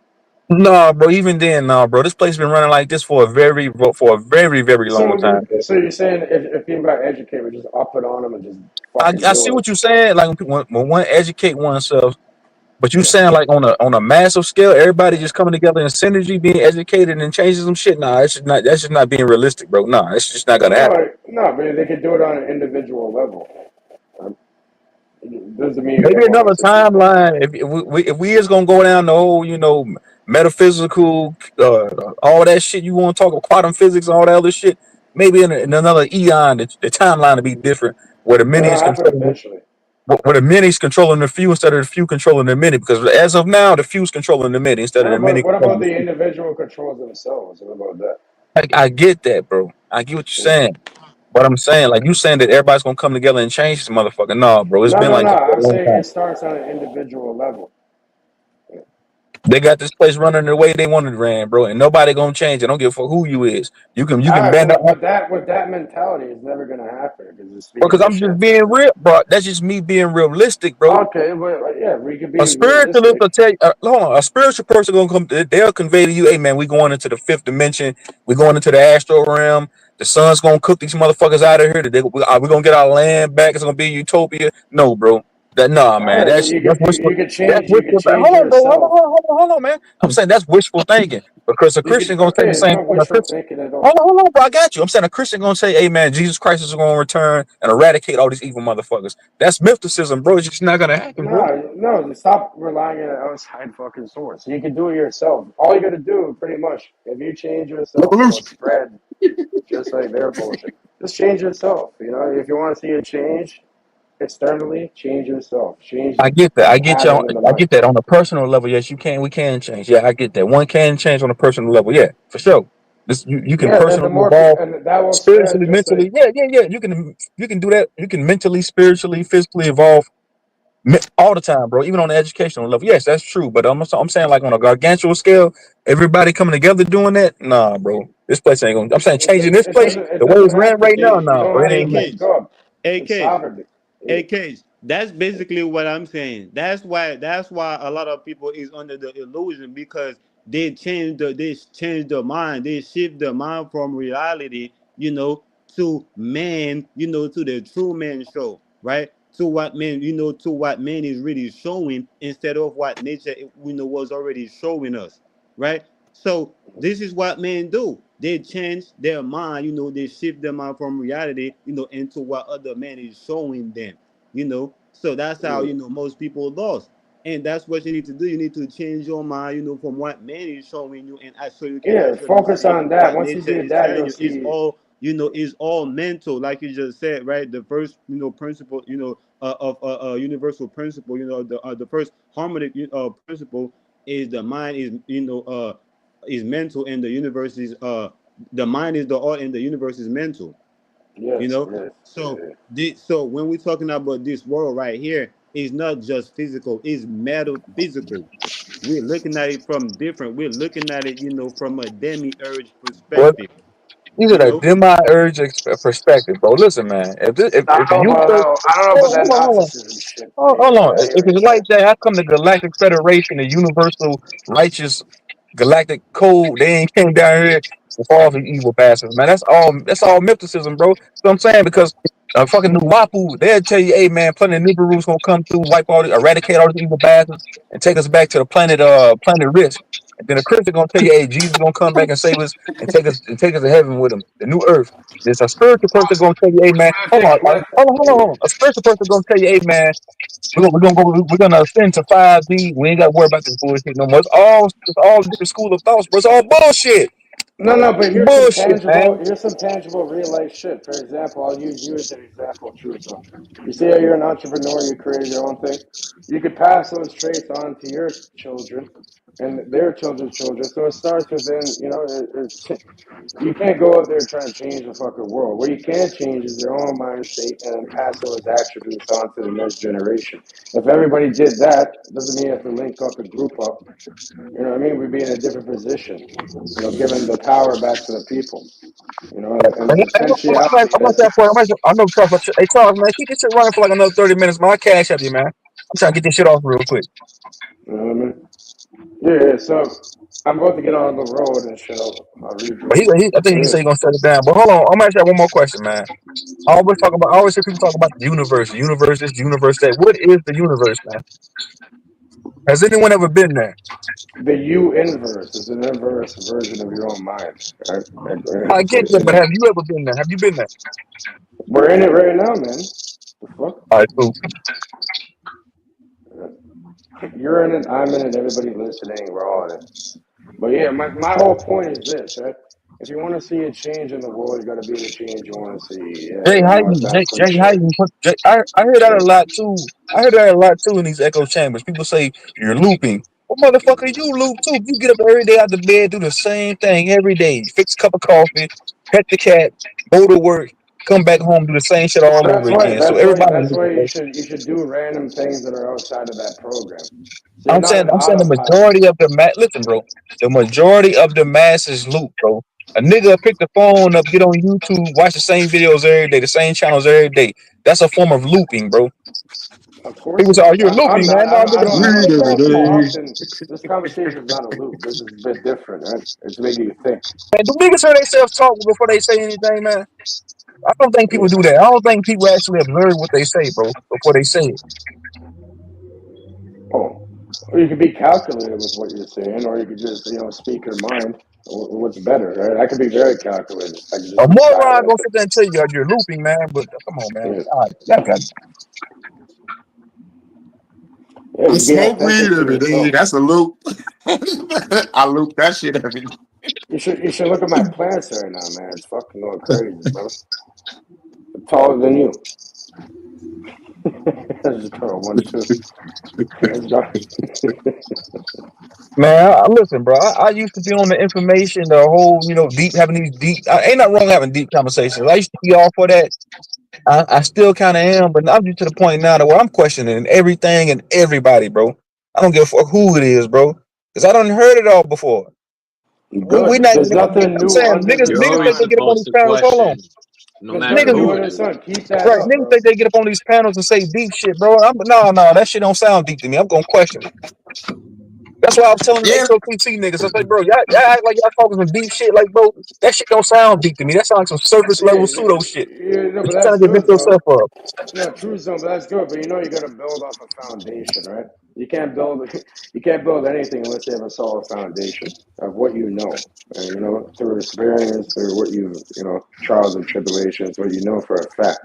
No, bro. Even then, bro. This place been running like this for a very, very long time. So you're saying if people got educated, we just up it on them and just. I see what you're saying. Like when one educate oneself, but you saying like on a massive scale, everybody just coming together in synergy, being educated and changing some shit. Nah, that's just not being realistic, bro. Nah, it's just not gonna happen. No, but they could do it on an individual level. Doesn't mean Maybe everyone another has to keep up. timeline. If we is gonna go down the whole, metaphysical, all that shit you want to talk about, quantum physics, all that other shit. Maybe in another eon, the timeline will be different, where the But many it'll is happen controlling, eventually. where the many is controlling the few instead of the few controlling the many. Because as of now, the few is controlling the many instead of the many What about controlling the the few. individual controls themselves? What about that? I get that, bro. I get what you're Yeah. saying. But I'm saying, like you saying that everybody's gonna come together and change this motherfucker. No, bro. It's No, been no, like no. that for I'm a long saying time. it starts on an individual level. They got this place running the way they wanted it ran, bro, and nobody gonna change it. Don't give a fuck who you is. You All can right, bend up, with that mentality, it's never gonna happen because you're because speaking in I'm just shit. being real, bro. That's just me being realistic, bro. Okay, but yeah, we could A be spiritualist realistic. will tell you, hold on, a spiritual person gonna come. They'll convey to you, hey man, we going into the fifth dimension. We going into the astral realm. The sun's gonna cook these motherfuckers out of here. We gonna get our land back. It's gonna be a utopia. No, bro. Nah, All man. right, but That's wishful. you could That's change. You could wishful. change Hold on, bro. yourself. Hold on, man. I'm saying that's wishful thinking, because a You could Christian gonna say okay. the It's same not thing. wishful thinking at all. Hold on, bro. I got you. I'm saying a Christian gonna say, "Hey, man, Jesus Christ is gonna return and eradicate all these evil motherfuckers." That's mysticism, bro. It's just not gonna happen, bro. No. Stop relying on an outside fucking source. You can do it yourself. All you got to do, pretty much, if you change yourself, it'll spread just like their bullshit. Just change yourself. If you want to see a change externally, change yourself. Change I get that. the pattern in the I mind. get that on a personal level. Yes, you can. We can change. Yeah, I get that. One can change on a personal level. Yeah, for sure. You can Yeah, and the personally more evolve and that will spread spiritually, just like mentally. Yeah. You can do that. You can mentally, spiritually, physically evolve all the time, bro. Even on the educational level. Yes, that's true. But I'm saying, like, on a gargantuan scale, everybody coming together doing that. Nah, bro. This place ain't gonna. I'm saying changing this place it the way doesn't it's ran have to right now. be. You Nah, don't bro. It have to ain't. be AK. God. It's AK. sovereignty. AK. That's basically what I'm saying. That's why a lot of people is under the illusion, because they change their mind. They shift their mind from reality, to man, to the true man show, right? To what man is really showing, instead of what nature was already showing us, right? So this is what men do. They change their mind, they shift their mind from reality, into what other man is showing them, So that's how, most people lost. And that's what you need to do. You need to change your mind, from what man is showing you, and so you can Yeah, actually focus see on that. what Once you nature do is that, telling you'll you. It's see. all, is all mental, like you just said, right? The first, principle, of universal principle, the first harmonic principle is the mind is mental, and the mind is the art, and the universe is mental. you Yes, know yes. so so when we're talking about this world right here, it's not just physical, it's metaphysical. We're looking at it from different, we're looking at it, from a demiurge What? perspective. These are you the know demiurge perspective, bro. Listen, man. If you say, I don't know about that Gnosticism shit. hold on. I hear If what you're it's saying. like that, how come the Galactic Federation, the Universal Righteous Galactic Code, they ain't came down here with all the evil bastards, man? That's all mysticism, bro. So I'm saying, because fucking Nuwapu, they'll tell you, hey man, Planet Nibiru's gonna come through, eradicate all these evil bastards, and take us back to the planet Risk. And then the Christian gonna tell you, hey, Jesus gonna come back and save us and take us to heaven with him, the new earth. There's a spiritual person gonna tell you, hey man, hold on. A spiritual person gonna tell you, hey man, we're gonna ascend to 5D. We ain't gotta worry about this bullshit no more. It's all different school of thoughts, bro. It's all bullshit. No, but Bullshit, man. here's some tangible real life shit. For example, I'll use you as an example, Truth. You see how you're an entrepreneur, you created your own thing. You could pass those traits on to your children and their children's children. So it starts within, you can't go out there trying to change the fucking world. What you can change is their own mind state and then pass those attributes on to the next generation. If everybody did that, doesn't mean you have to link up and group up. You know what I mean? We'd be in a different position, giving the power back to the people, and potentiality. I'm not that point. I'm no tough. Hey, Charles, man, keep this shit running for like another 30 minutes, man. I cash up you, man. I'm trying to get this shit off real quick. You know what I mean? Yeah, so I'm about to get on the road and shit. I'll But regroup. I think he said he's gonna shut it down. But hold on, I'm gonna ask you one more question, man. I always hear people talk about the universe, this, universe that. What is the universe, man? Has anyone ever been there? The U inverse is an inverse version of your own mind. Right? I get that, but have you ever been there? Have you been there? We're in it right now, man. The fuck? All right, cool. You're in it, I'm in it, everybody listening, we're all in it. But yeah, my whole point is this, right? If you want to see a change in the world, you got to be the change you want to see. Yeah, Jay, I how know it you, sounds Jay, how cliche. you put, Jay, I hear that a lot too. I hear that a lot too in these echo chambers. People say you're looping. Well, motherfucker, you loop too. You get up every day out the bed, do the same thing every day. Fix a cup of coffee, pet the cat, go to work, come back home, do the same shit all over That's why. again. So That's why. everybody That's looping, why bro. you should do random things that are outside of that program. So you're not on I'm saying the autopilot. majority of the listen, bro. The majority of the masses loop, bro. A nigga will pick the phone up, get on YouTube, watch the same videos every day, the same channels every day. That's a form of looping, bro. Of course People it say, "Oh, is. you're I'm looping, not. man." No, I'm looking at I weed don't every talk too day. often. This conversation is not a loop. This is a bit different, right? It's making you think. Man, do niggas hear themselves talk before they say anything, man? I don't think Yeah. people do that. I don't think people actually observe what they say, bro, before they say it. Oh, or you could be calculated with what you're saying, or you could just speak your mind. What's better, right? I could be very calculated. I could A just be moron silent. gonna sit there and tell you you're looping, man. But come on, man. Yeah, God, that guy. yeah. I Just be smoke weed authentic to every day. yourself. That's a loop. I loop that shit every day. You should look at my plants right now, man. It's fucking going crazy, bro. I'm taller than you. Let's just throw 1-2. Let's go. Man, listen, bro. I used to be on the information, the whole, deep, having these deep. Ain't nothing wrong having deep conversations. I used to be all for that. I still kind of am, but I'm just to the point now that where I'm questioning everything and everybody, bro. I don't give a fuck who it is, bro, because I done heard it all before. We Good. not There's even. nothing I'm new saying under niggas, the You're niggas think always they sun. get up on these supposed to panels. Hold on, question no There's matter nothing niggas, new who under it the is. sun. Keep that right? up, Niggas bro. think they get up on these panels and say deep shit, bro. No, that shit don't sound deep to me. I'm gonna question it. That's why I was telling the Yeah, HOTC niggas. I was like, bro, y'all act like y'all talking some deep shit. Like, bro, that shit don't sound deep to me. That sounds like some surface Yeah, level pseudo shit. no, But but you trying that's to convince good yourself though. up. No, true zone, but that's good. But you got to build off a foundation, right? You can't build you can't build anything unless you have a solid foundation of what you know, and through experience, through what trials and tribulations, what you know for a fact.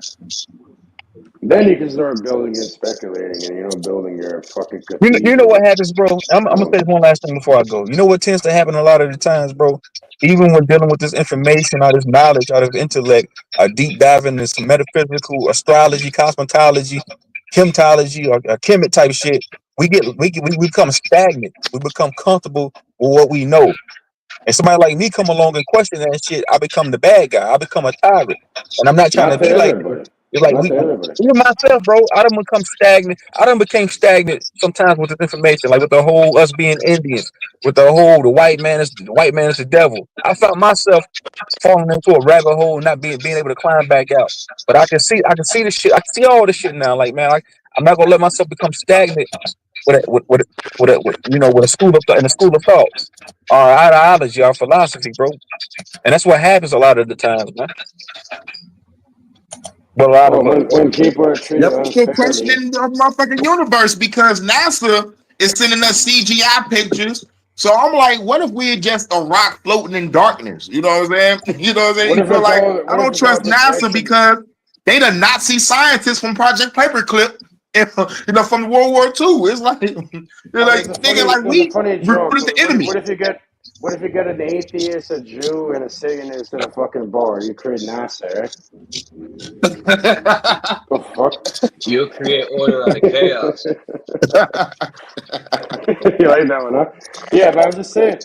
Then you can start building and speculating, and building your fucking You know what cathedral. happens, bro? I'm gonna say one last thing before I go. You know what tends to happen a lot of the times, bro? Even when dealing with this information, all this knowledge, all this intellect, a deep dive into some metaphysical astrology, cosmetology, chemtology, or chemet type shit, we become stagnant. We become comfortable with what we know. And somebody like me come along and question that shit, I become the bad guy. I become a tyrant. And I'm not trying Not to to be like that. everybody. It's like Not to everybody. even myself, bro, I done become stagnant. I done became stagnant sometimes with this information, like with the whole us being Indians, with the white man is the devil. I found myself falling into a rabbit hole and not being able to climb back out. But I can see the shit. I can see all the shit now. Like, man, I'm not gonna let myself become stagnant with a school of thought in a school of thought, our ideology, our philosophy, bro. And that's what happens a lot of the times, man. But a lot Oh, of us, bro. when people are treated yep. Still unfairly. questioning the motherfucking universe because NASA is sending us CGI pictures. So I'm like, what if we're just a rock floating in darkness? You know what I'm saying? You know what I'm saying? What You if feel it's like all? I What if don't it's all trust NASA projection? because they the Nazi scientists from Project Paperclip, from World War II. It's like they're Oh, like thinking like there's a we funny joke. recruited the enemy. What if you get an atheist, a Jew, and a Satanist in a fucking bar? You create NASA, right? The fuck? You'll create order out of chaos. You like that one, huh? Yeah, but I'm just saying,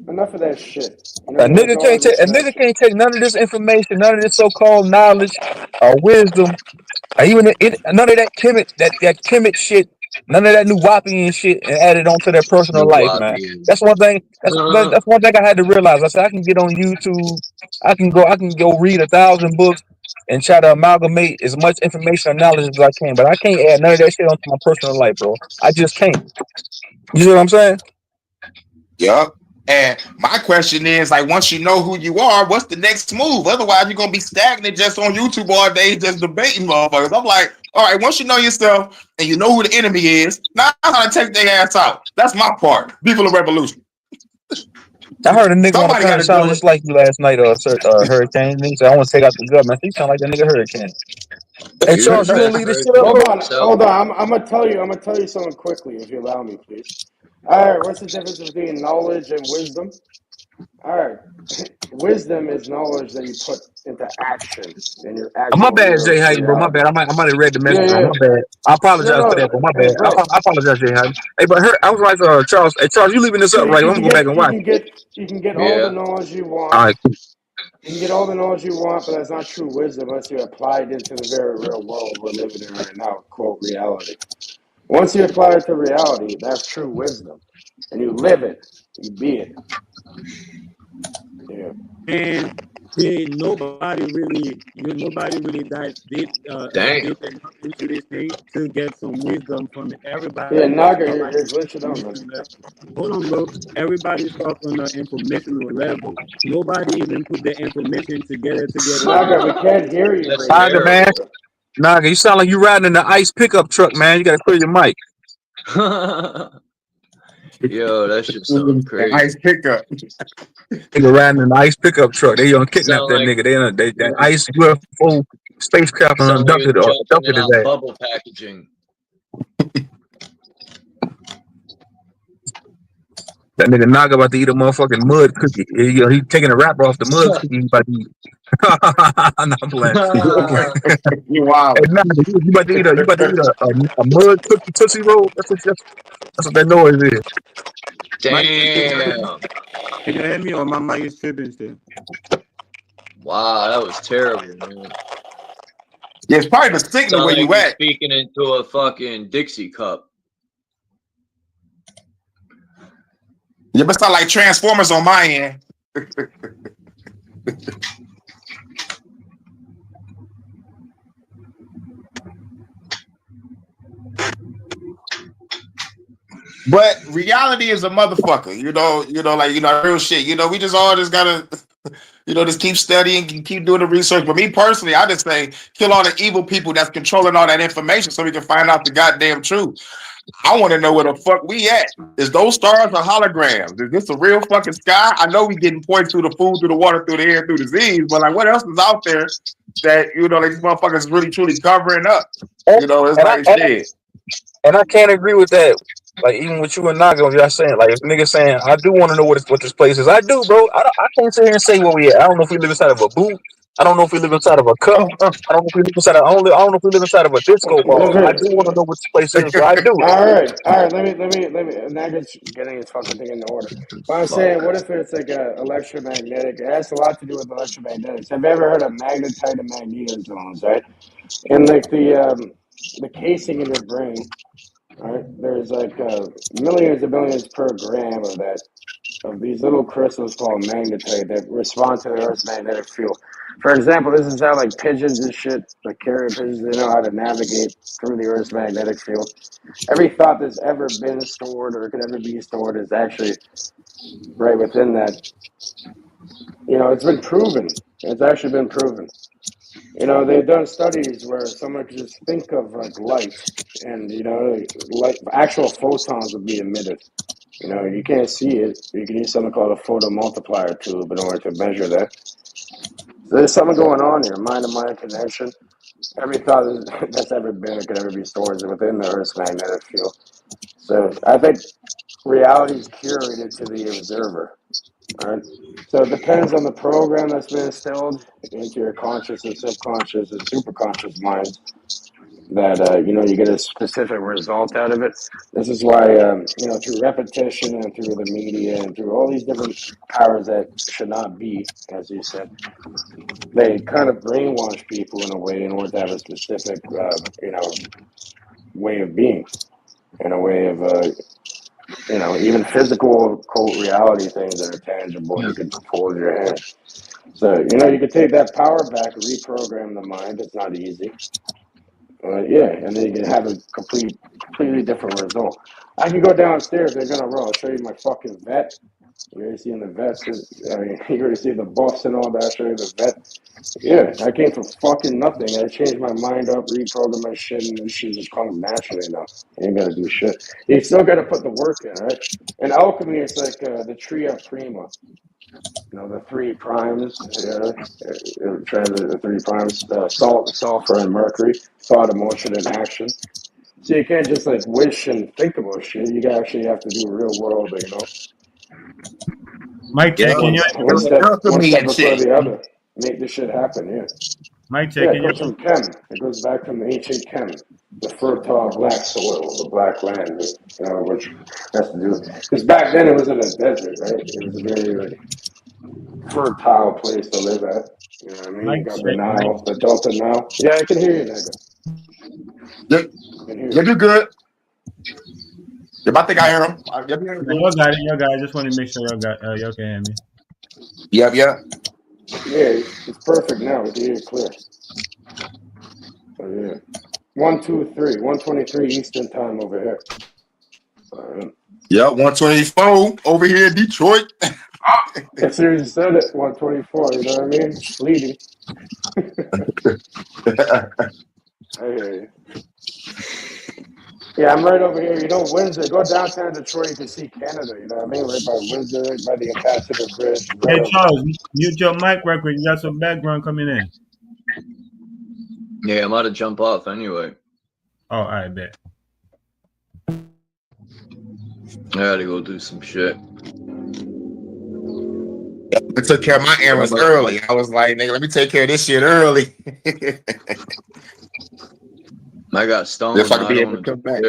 enough of that shit. A With nigga all the disconnections. can't take none of this information, none of this so-called knowledge or wisdom, or even none of that timid shit, none of that new Wapian shit, and add it onto their personal New life, man. Wapian. That's one thing. That's one thing I had to realize. I said I can get on YouTube, I can go read 1,000 books and try to amalgamate as much information or knowledge as I can, but I can't add none of that shit onto my personal life, bro. I just can't. You know what I'm saying? Yup. And my question is, like, once you know who you are, what's the next move? Otherwise, you're gonna be stagnant just on YouTube all day, just debating motherfuckers. I'm like, all right, once you know yourself and you know who the enemy is, now how to take their ass out. That's my part. People of revolution. I heard a nigga on the Somebody got panel to do sounding it. just like you last night, Hurricane. And he said, I want to take out the government. He sound like that nigga Hurricane. Hey You Charles, you gonna leave this shit up, bro? Hold on. I'm gonna tell you something quickly, if you allow me, please. All right. What's the difference between knowledge and wisdom? All right. Wisdom is knowledge that you put into action in your My actual bad, real Jay Hayden, bro. My reality. bad. I might have read the Yeah, message wrong. yeah. My bad. I No, apologize for no. that, bro. My Hey, bad. I bro. apologize, Jay Hayden. Hey, but I was like, Charles. Hey, Charles, you leaving this Yeah, up, right? I'm gonna go back and watch it. you can get all the Yeah. knowledge you All want. right. You can get all the knowledge you want, but that's not true wisdom unless you apply it into the very real world we're living in right now, quote, reality. Once you apply it to reality, that's true wisdom. And you live it. You be it. Yeah. And nobody really dives deep Damn. enough into this thing to get some wisdom from it. Yeah, Everybody Naga, start you're at the glitching out, man. informational level. Hold on, bro. Everybody starts on the informational level. Nobody even put the information together to get a Naga, we wisdom. can't hear you That's very Naga, well, man. terrible. brother. Naga, you sound like you riding in the ice pickup truck, man. You gotta clear your mic. Yo, that shit sound crazy. Ice pickup. Nigga riding in the ice pickup truck. They gonna kidnap Sound that like nigga. They that ice UFO spacecraft and sound like you're jumping abducted his out ass. bubble packaging. That nigga Naga about to eat a motherfucking mud cookie. He taking a wrapper off the mud cookie. He about to eat. I'm not playing. I'm playing. You wild. Hey, Naga, you about to eat a mud cookie Tootsie Roll? That's what that noise is. Damn. Can you hear me or my mic is tripping still? Wow, that was terrible, man. Yeah, it's probably the signal Sound where like you you're at. speaking into a fucking Dixie cup. You must sound like Transformers on my end. But reality is a motherfucker, real shit. We just all just gotta, just keep studying and keep doing the research. But me personally, I just say kill all the evil people that's controlling all that information so we can find out the goddamn truth. I want to know where the fuck we at. Is those stars or holograms? Is this a real fucking sky? I know we getting points through the food, through the water, through the air, through the disease, but like what else is out there that, these motherfuckers really truly covering up? It's like shit. And I can't agree with that. Like even with you and Naga, y'all saying like if niggas saying I do want to know what this place is. I do, bro. I can't sit here and say where we at. I don't know if we live inside of a boot. I don't know if we live inside of a cup. I don't know if we live inside of I don't know if we live inside of a disco ball. I do want to know what this place is, so I do. All right. Let me. Naga's getting his fucking thing in order. But I'm saying, what if it's like a electromagnetic? It has a lot to do with electromagnetics. Have you ever heard of magnetite and magnetozones, right? And like the casing in your brain, right? There's like millions of billions per gram of that, of these little crystals called magnetite that respond to the Earth's magnetic field. For example, this is how like pigeons and shit, like carrier pigeons, they know how to navigate through the Earth's magnetic field. Every thought that's ever been stored or could ever be stored is actually right within that. It's been proven. It's actually been proven. They've done studies where someone could just think of like light, and light, actual photons would be emitted. You can't see it. You can use something called a photomultiplier tube in order to measure that. So there's something going on here, mind-to-mind connection. Every thought that's ever been or could ever be stored is within the Earth's magnetic field. So I think reality is curated to the observer. All right. So it depends on the program that's been instilled into your conscious and subconscious and superconscious minds that you get a specific result out of it. This is why through repetition and through the media and through all these different powers that should not be, as you said, they kind of brainwash people in a way in order to have a specific way of being, in a way of even physical quote reality things that are tangible you could hold in your hand. So you could take that power back, reprogram the mind. It's not easy. And then you can have a completely different result. I can go downstairs. They're gonna roll. I'll show you my fucking vet. You already seen the vets. You already see the buffs and all that. I'll show you the vet. Yeah, I came from fucking nothing. I changed my mind up, reprogrammed my shit, and this shit just comes naturally now. You ain't gotta do shit. You still gotta put the work in, right? And alchemy is like the tria prima. You know, the three primes, transit the three primes, salt, sulfur, and mercury, thought, emotion, and action. So you can't just like wish and think about shit. You actually have to do real world, you know. Mic check, can you? One step before shit. the other. Make this shit happen, yeah. Mic check, Yeah, it can you? comes from Chem. It goes back from the ancient Chem, the fertile black soil, the black land, which has to do because back then it was in a desert, right? It was a very like fertile place to live at. You know what I mean? You Mic got the check, Nile, the Delta Nile. Yeah, I can hear you, nigga. Yeah, you're good. If I think I hear him. Yep, Y'all got it. Y'all got it. I just want to make sure y'all can hear me. yep. Yeah, it's perfect now. We can hear it clear. So, yeah. 1, 2, 3. 1:23 Eastern time over here. Yeah, 124 over here in Detroit. As soon as you said it, 124, you know what I mean? Fleeting. I hear you. Yeah, I'm right over here. You know, Windsor. Go downtown Detroit, you can see Canada, you know what I mean? Right by Windsor, right by the Ambassador Bridge. Right Hey up. Charles, mute your mic right quick. You got some background coming in. Yeah, I'm about to jump off anyway. Oh, I bet. I gotta go do some shit. I took care of my errands early. I was like, nigga, let me take care of this shit early. I got stoned. If I could be able to come back.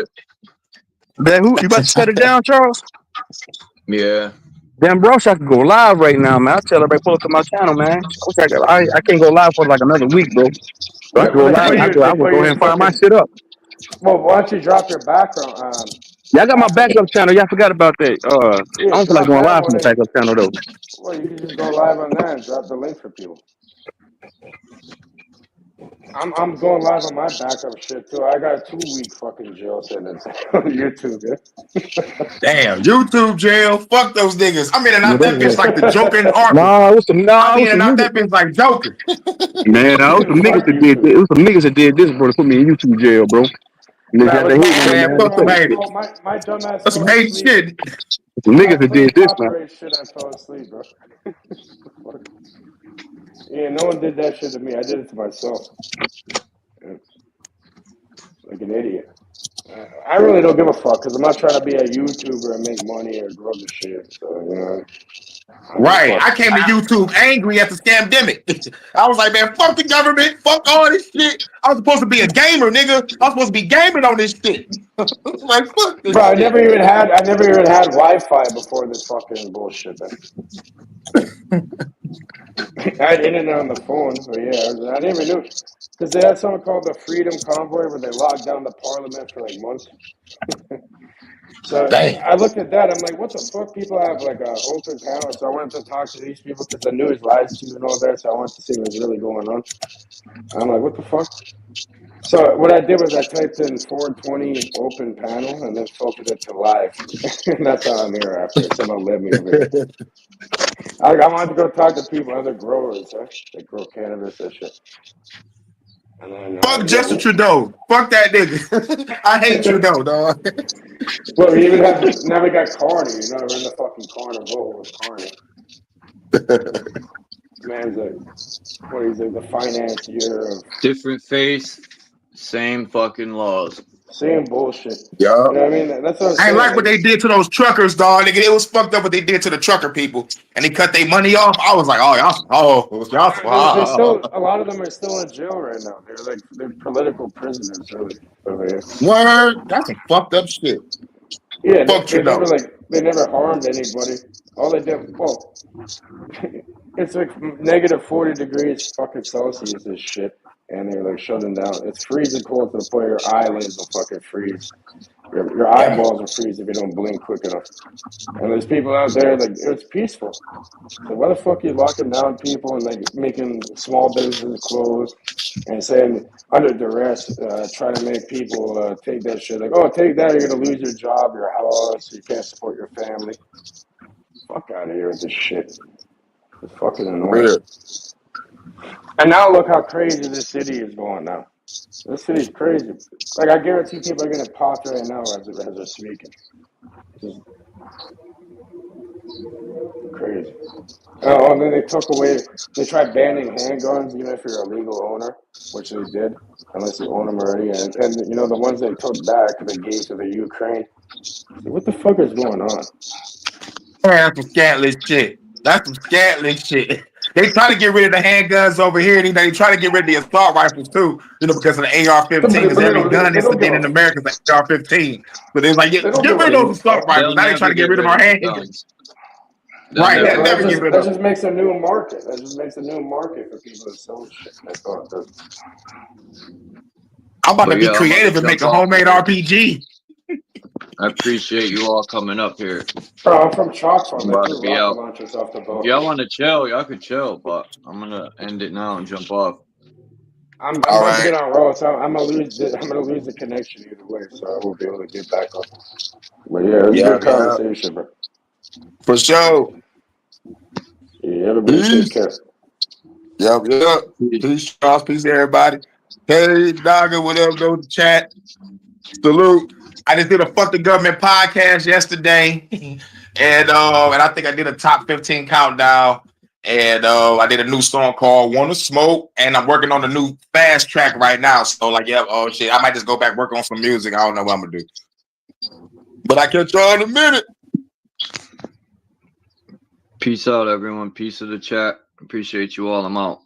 That who you about to shut it down, Charles? Yeah. Damn, bro, I could go live right now, man. I tell everybody pull up to my channel, man. I wish I can't go live for like another week, bro. So I can go live. I will go ahead and fire my shit up. Well, why don't you drop your background? Yeah, I got my backup channel. Y'all forgot about that. I don't feel like going live from the backup channel though. Well, you can just go live on that and drop the link for people. I'm going live on my backup shit too. I got a 2-week fucking jail sentence on YouTube. Yeah? Damn, YouTube jail. Fuck those niggas. I'm in and out that bitch like the Joker in Arkham. Nah, it was some I'm in and out that bitch like Joker. Man, it was some niggas that did this. It was some niggas that did this, bro, to put me in YouTube jail, bro. And they got their hate on me, man. Fuck some hated. My dumbass. That's some hate shit. Some niggas that did this, man. Shit, I fell asleep, bro. Yeah, no one did that shit to me. I did it to myself. Yeah. Like an idiot. I really don't give a fuck because I'm not trying to be a YouTuber and make money or grow the shit. So, you know. Right. I came to YouTube angry at the scamdemic. I was like, man, fuck the government. Fuck all this shit. I was supposed to be a gamer, nigga. I was supposed to be gaming on this shit. Like, fuck this bro, shit. I never even had Wi-Fi before this fucking bullshit, man. I had internet on the phone, but yeah, I didn't even know because they had something called the Freedom Convoy where they locked down the parliament for like months. So I looked at that. I'm like, what the fuck? People have like an open panel. So I went to talk to these people because the news lies to you and all that. So I wanted to see what's really going on. I'm like, what the fuck? So what I did was I typed in 420 open panel and then filtered it to live. And that's how I'm here after. Someone led me over here. I wanted to go talk to people, other growers, huh? They grow cannabis and shit. And then, fuck Justin Trudeau. Fuck that nigga. I hate Trudeau, dog. Well, we even have now we got Carney. You know, we're in the fucking carnival with Carney. Man's like, what is it? The financier of different face, same fucking laws. Same bullshit. Yeah. You know what I mean? That's what I'm saying. I like what they did to those truckers, dog. Nigga, it was fucked up what they did to the trucker people, and they cut their money off. I was like, They're still, a lot of them are still in jail right now. They're political prisoners, really. Over here. Word, that's some fucked up shit. Yeah, they never harmed anybody. All they did, well, it's like negative 40 degrees fucking Celsius this shit, and they're like shutting down. It's freezing cold to the point your eyelids will fucking freeze. Your eyeballs will freeze if you don't blink quick enough. And there's people out there like it's peaceful. So why the fuck are you locking down people and like making small businesses close and saying under duress, trying to make people take that shit like, oh, take that, you're gonna lose your job, your house, you can't support your family. Fuck out of here with this shit. It's fucking annoying. And now look how crazy this city is going now. This city's crazy. Like I guarantee people are getting popped right now as they're speaking. Crazy. Oh, and then they took away. They tried banning handguns, even if you're a legal owner, which they did, unless you own them already. And you know the ones they took back, they gave to the Ukraine. So what the fuck is going on? That's some scantless shit. That's some scantless shit. They try to get rid of the handguns over here, and they try to get rid of the assault rifles too. You know, because of the AR-15, because every gun that's been in America is an AR-15. But it's like, get rid of those assault rifles. Now they try to get rid of our handguns. Right, Yeah, never get rid that of them. just makes a new market. That just makes a new market for people to sell shit. That's all it does. I'm about to be creative and make a homemade RPG. I appreciate you all coming up here. Bro, I'm from Chalk Farm. I'm They about threw to be rocket out. launchers off the boat. If y'all want to chill, y'all could chill, but I'm gonna end it now and jump off. I'm about to get on roll, so I'm gonna lose the connection either way, so I won't be able to get back up. But yeah, it was a good conversation, bro. For sure. Yeah, everybody take care. Yep. Peace, Charles. Peace, everybody. Hey, Dogger, whatever, go to chat. Salute. I just did a Fuck the Government podcast yesterday. and I think I did a top 15 countdown. And I did a new song called Wanna Smoke. And I'm working on a new fast track right now. So, like, yeah, oh shit. I might just go back work on some music. I don't know what I'm gonna do. But I catch y'all in a minute. Peace out, everyone. Peace to the chat. Appreciate you all. I'm out.